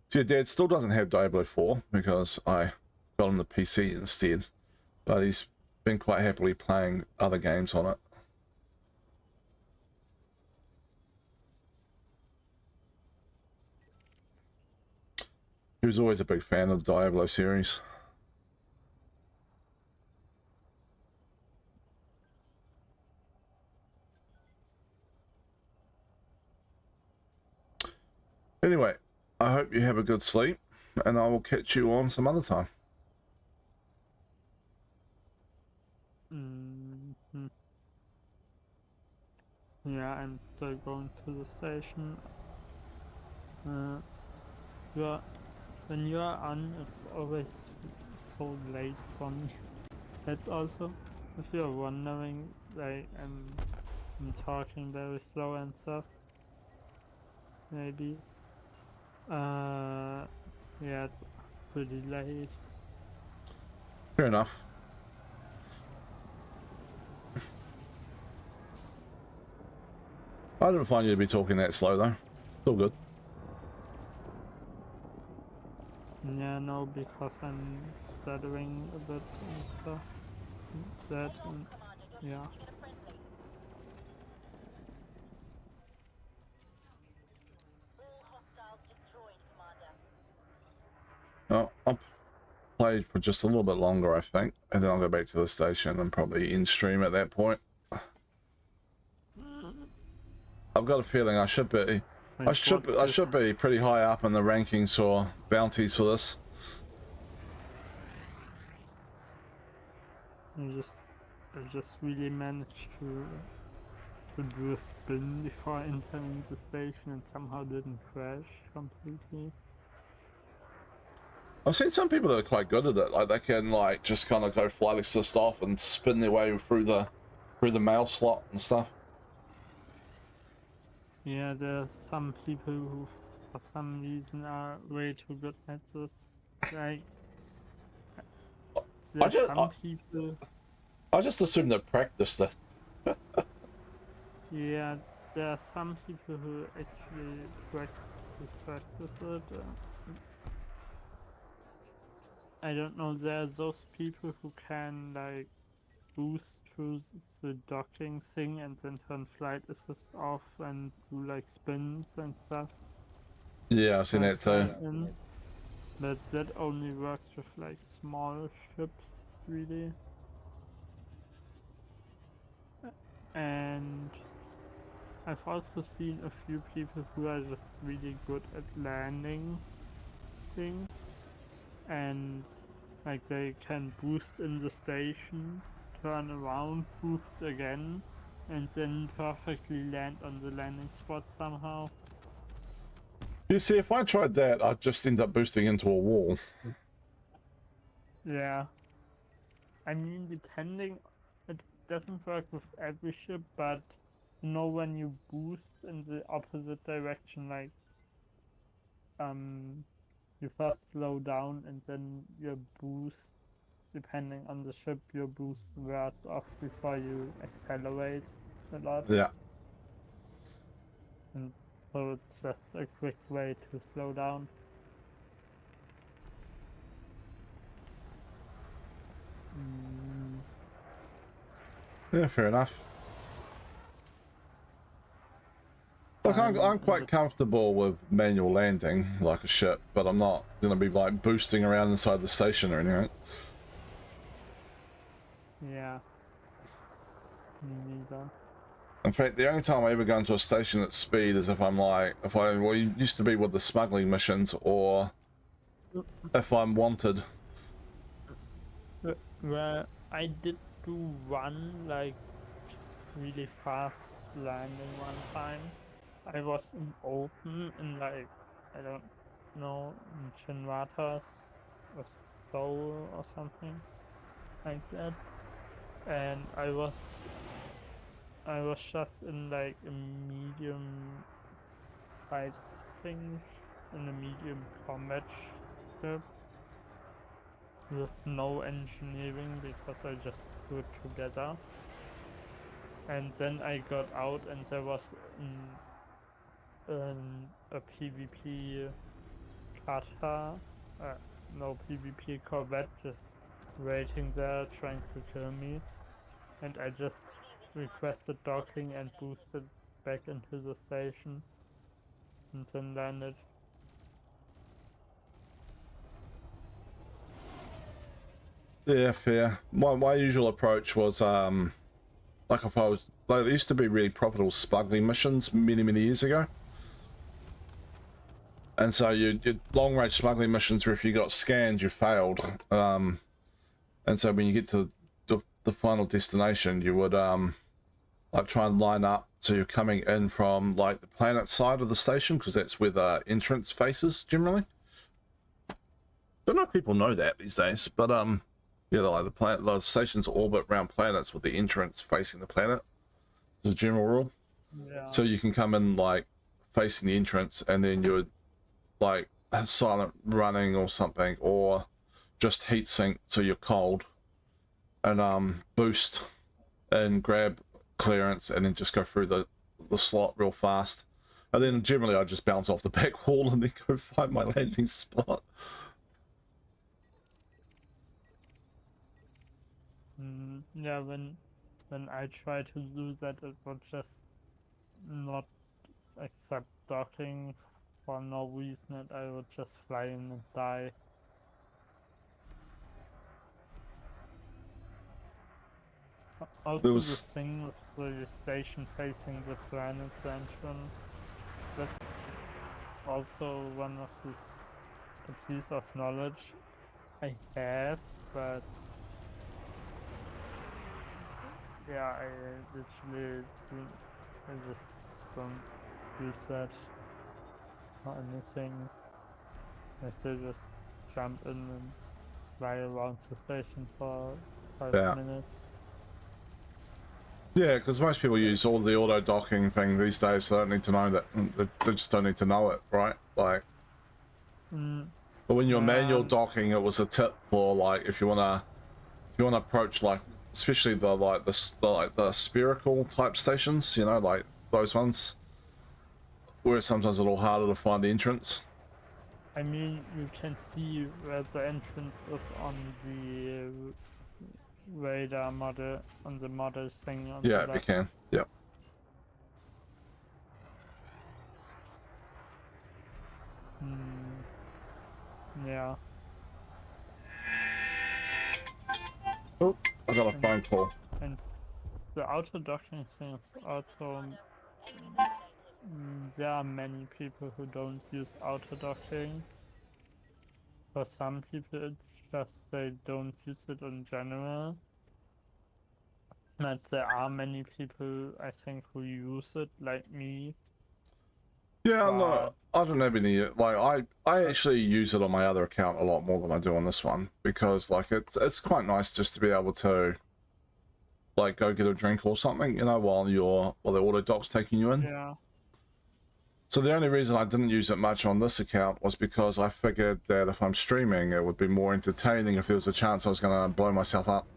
So your dad still doesn't have Diablo 4 because I got him the PC instead, but he's been quite happily playing other games on it. He was always a big fan of the Diablo series. Anyway, I hope you have a good sleep, and I will catch you on some other time. Yeah, I'm still going to the station. When you're on, it's always so late for me. That's also, if you're wondering, like I'm talking very slow and stuff. Maybe. Yeah, it's pretty late. Fair enough. I didn't find you to be talking that slow though. It's all good. Yeah, no, because I'm stuttering a bit and stuff. That, and, yeah. Oh, I'll play for just a little bit longer, I think, and then I'll go back to the station and probably in stream at that point. I've got a feeling I should be pretty high up in the rankings for bounties for this. I just really managed to do a spin before entering the station and somehow didn't crash completely. I've seen some people that are quite good at it, like they can like just kind of go flight assist off and spin their way through the mail slot and stuff. Yeah, there are some people who for some reason are way too good at this. Like people. I just assume they practiced it. Yeah, there are some people who actually practice it. I don't know, there are those people who can like boost through the docking thing and then turn flight assist off and do like spins and stuff. Yeah, I've seen that too. But that only works with like small ships, really. And I've also seen a few people who are just really good at landing things, and like they can boost in the station, turn around, boost again, and then perfectly land on the landing spot somehow. You see, if I tried that, I'd just end up boosting into a wall. Yeah. I mean, depending, it doesn't work with every ship, but you know, when you boost in the opposite direction, like you first slow down and then your boost, depending on the ship, your boost wears off before you accelerate a lot. Yeah. And so it's just a quick way to slow down. Yeah, fair enough. Look, I'm quite comfortable with manual landing like a ship, but I'm not gonna be like boosting around inside the station or anything. Yeah. Me neither. In fact, the only time I ever go into a station at speed is if I'm like, well, it used to be with the smuggling missions, or if I'm wanted. Well, I did do one like really fast landing one time. I was in open in like, I don't know, in Chinwatas or Seoul or something like that. And I was just in like a medium fighting in a medium combat ship with no engineering because I just threw it together. And then I got out and there was a PvP cutter, no PvP corvette just waiting there trying to kill me. And I just requested docking and boosted back into the station and then landed. Yeah, fair. My usual approach was like if I was like, there used to be really profitable smuggling missions many years ago. And so you long range smuggling missions where if you got scanned, you failed. And so when you get to the final destination, you would like try and line up so you're coming in from like the planet side of the station, because that's where the entrance faces generally. Don't know if people know that these days, but yeah, like the stations orbit around planets with the entrance facing the planet. As a general rule. Yeah. So you can come in like facing the entrance, and then you would like silent running or something, or just heat sink so you're cold, and boost and grab clearance, and then just go through the slot real fast. And then generally I just bounce off the back wall and then go find my landing spot. Yeah, when I try to do that, it would just not accept docking for no reason, and I would just fly in and die. There Also, the was thing with the station facing the planet's entrance, that's also one of these a piece of knowledge I have, but yeah, I literally do, I just don't use that or anything. I still just jump in and fly around the station for 5 yeah. minutes. Yeah, because most people use all the auto docking thing these days, so they don't need to know that. They just don't need to know it, right? Like, but when you're manual docking, it was a tip for like if you wanna approach like, especially the spherical type stations, you know, like those ones where it's sometimes a little harder to find the entrance. I mean, you can see where the entrance is on the radar model, on the model thing on the Yeah, you left. can. Yep. Yeah. Oh, I got a phone call. And the auto docking thing is also there are many people who don't use auto docking. For some people, it's just they don't use it in general. But there are many people, I think, who use it, like me. Yeah, But no, I don't have any. Like, I actually use it on my other account a lot more than I do on this one, because like it's quite nice just to be able to like go get a drink or something, you know, while the auto doc's taking you in. yeah. So the only reason I didn't use it much on this account was because I figured that if I'm streaming, it would be more entertaining if there was a chance I was going to blow myself up.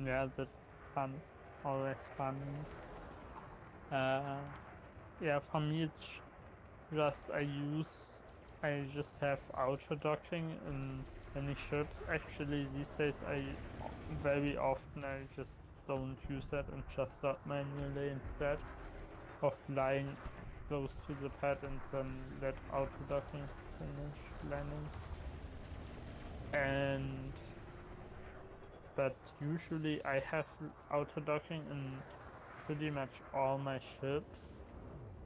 Yeah, that's fun. Always fun. Yeah, for me it's just I just have auto docking in many ships. Actually, these days very often I just don't use that and just dock manually instead of flying close to the pad and then let auto docking finish landing. And but usually I have auto docking in pretty much all my ships,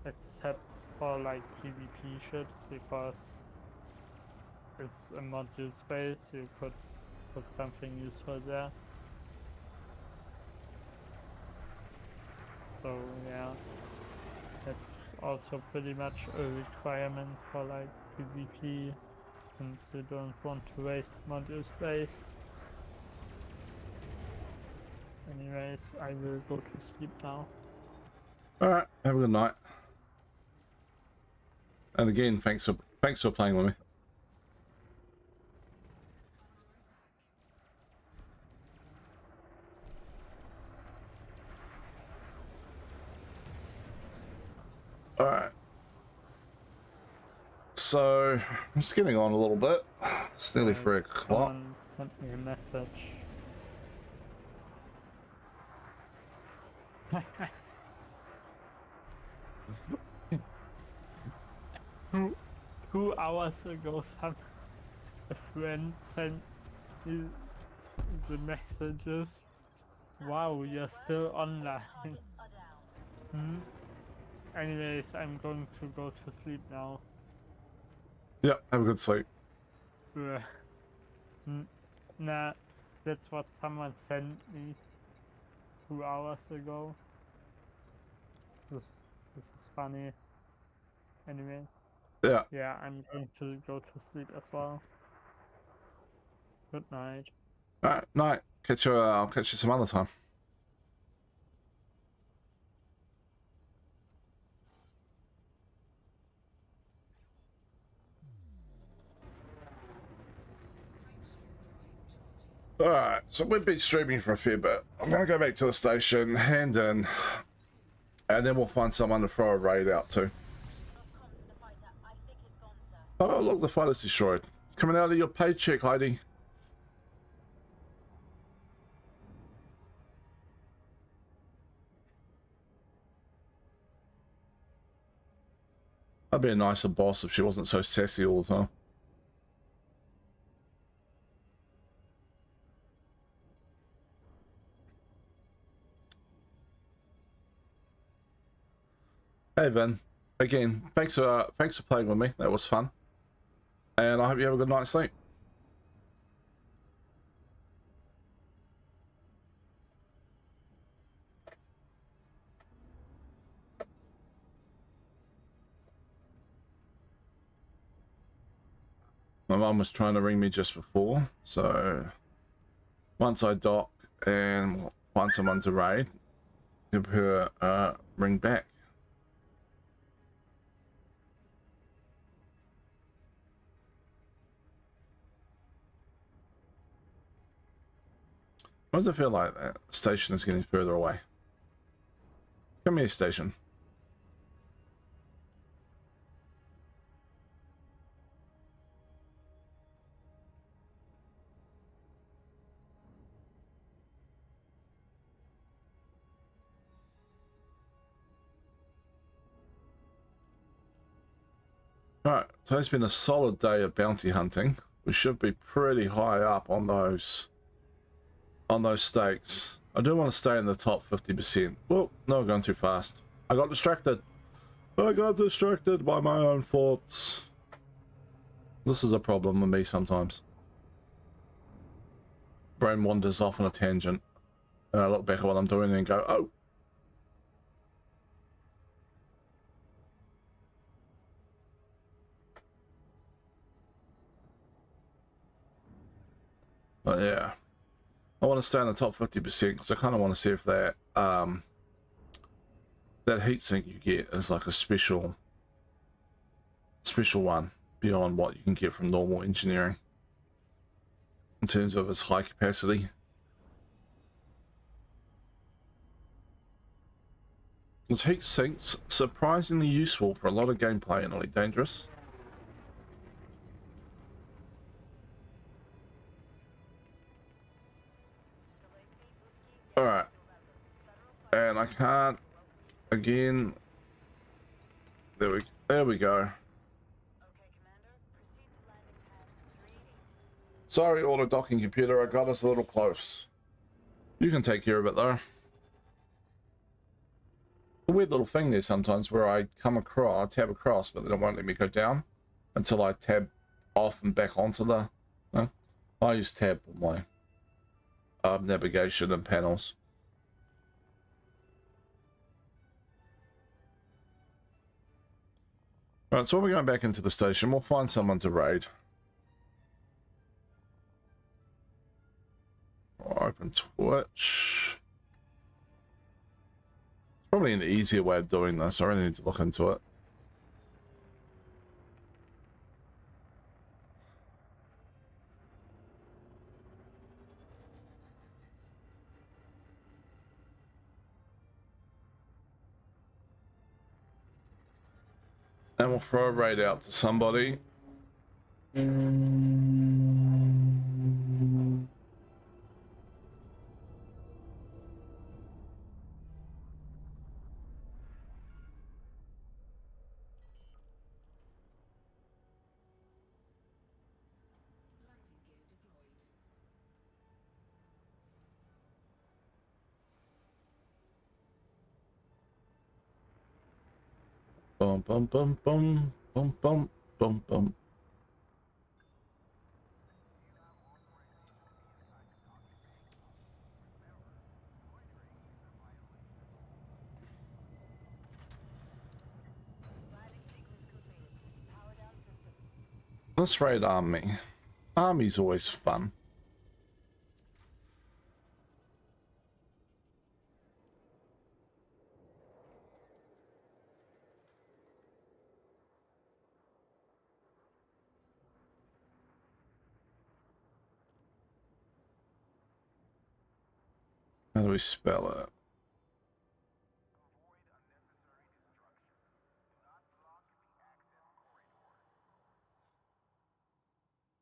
except for like PvP ships, because it's a module space. You could put something useful there. So yeah, that's also pretty much a requirement for like PvP, since you don't want to waste module space. Anyways, I will go to sleep now. All right, have a good night. And again, thanks for playing with me. All right. So it's getting on a little bit. It's nearly 3 o'clock. Someone sent me a message. Two hours ago, a friend sent me the messages. Wow, you're still online. Anyways, I'm going to go to sleep now. Yep, have a good sleep. Nah, that's what someone sent me 2 hours ago. This is funny. Anyway. Yeah. Yeah, I'm going to go to sleep as well. Good night. All right, night. I'll catch you some other time. All right, so we've been streaming for a fair bit. I'm gonna go back to the station, hand in, and then we'll find someone to throw a raid out to. Oh, look, the fighter's destroyed. Coming out of your paycheck, Heidi. That'd be a nicer boss if she wasn't so sassy all the time. Hey Vin, again, thanks for playing with me. That was fun, and I hope you have a good night's sleep. My mum was trying to ring me just before, so once I dock and find someone to raid, give her a ring back. Why does it feel like that station is getting further away? Come here, station. Alright, so it's been a solid day of bounty hunting. We should be pretty high up on those stakes. I do want to stay in the top 50%. Oh, no, I'm going too fast. I got distracted. I got distracted by my own thoughts. This is a problem with me sometimes. Brain wanders off on a tangent. And I look back at what I'm doing and go, oh. But yeah. I want to stay in the top 50% because I kind of want to see if that that heatsink you get is like a special one beyond what you can get from normal engineering in terms of its high capacity. This heat sink's surprisingly useful for a lot of gameplay in Elite Dangerous. Alright. And I can't again. There we go. Sorry, auto docking computer, I got us a little close. You can take care of it though. A weird little thing there sometimes where I come across, tab across, but they don't want let me go down until I tab off and back onto the. No? I use tab for my navigation and panels. Right, so when we're going back into the station, we'll find someone to raid. Open Twitch. It's probably an easier way of doing this. I really need to look into it. And we'll throw a raid out to somebody. Landing gear deployed. Bum bum bum bum bum bum bum bum. Let's raid army. Army's always fun. How do we spell it?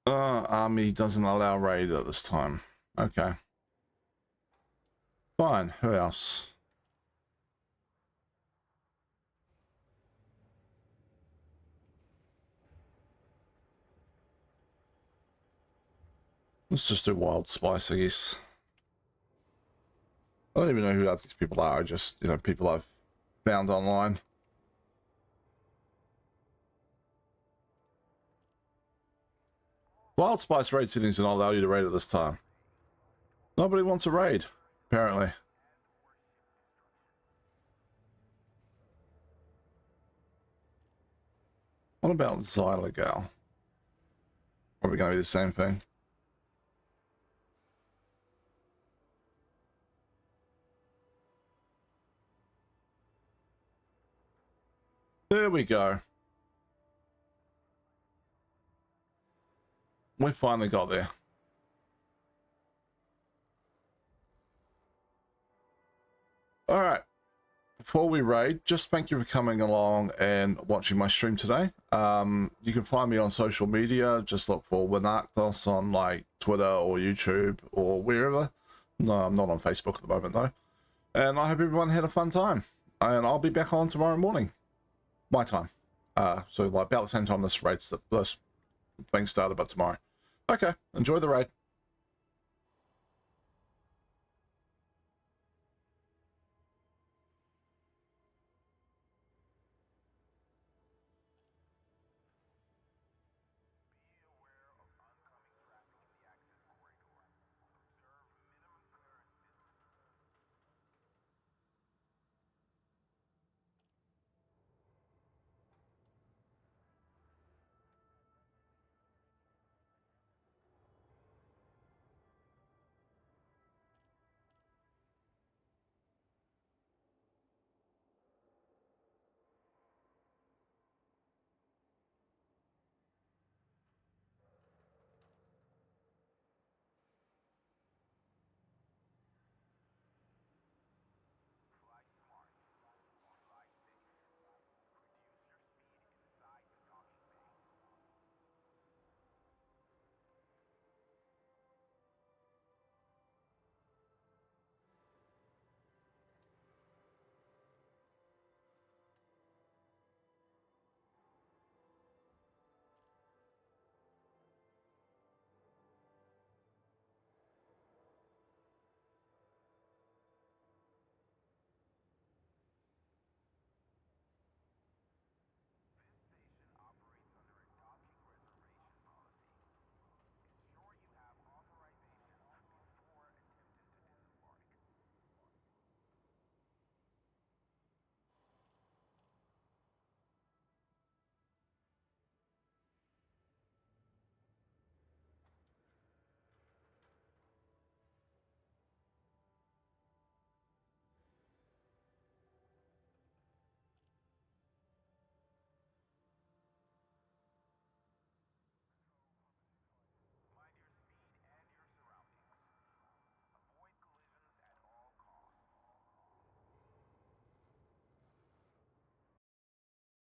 Army doesn't allow raid at this time. Okay. Fine. Who else? Let's just do Wild Spice, I guess. I don't even know who these people are. I just, you know, people I've found online. Wild Spice raid settings do not allow you to raid at this time. Nobody wants a raid, apparently. What about Xylogal? Probably going to be the same thing. There we go. We finally got there. All right. Before we raid, just thank you for coming along and watching my stream today. You can find me on social media. Just look for Winarctos on like Twitter or YouTube or wherever. No, I'm not on Facebook at the moment though. And I hope everyone had a fun time. And I'll be back on tomorrow morning, my time. So like about the same time this thing started, but tomorrow. Okay, enjoy the raid.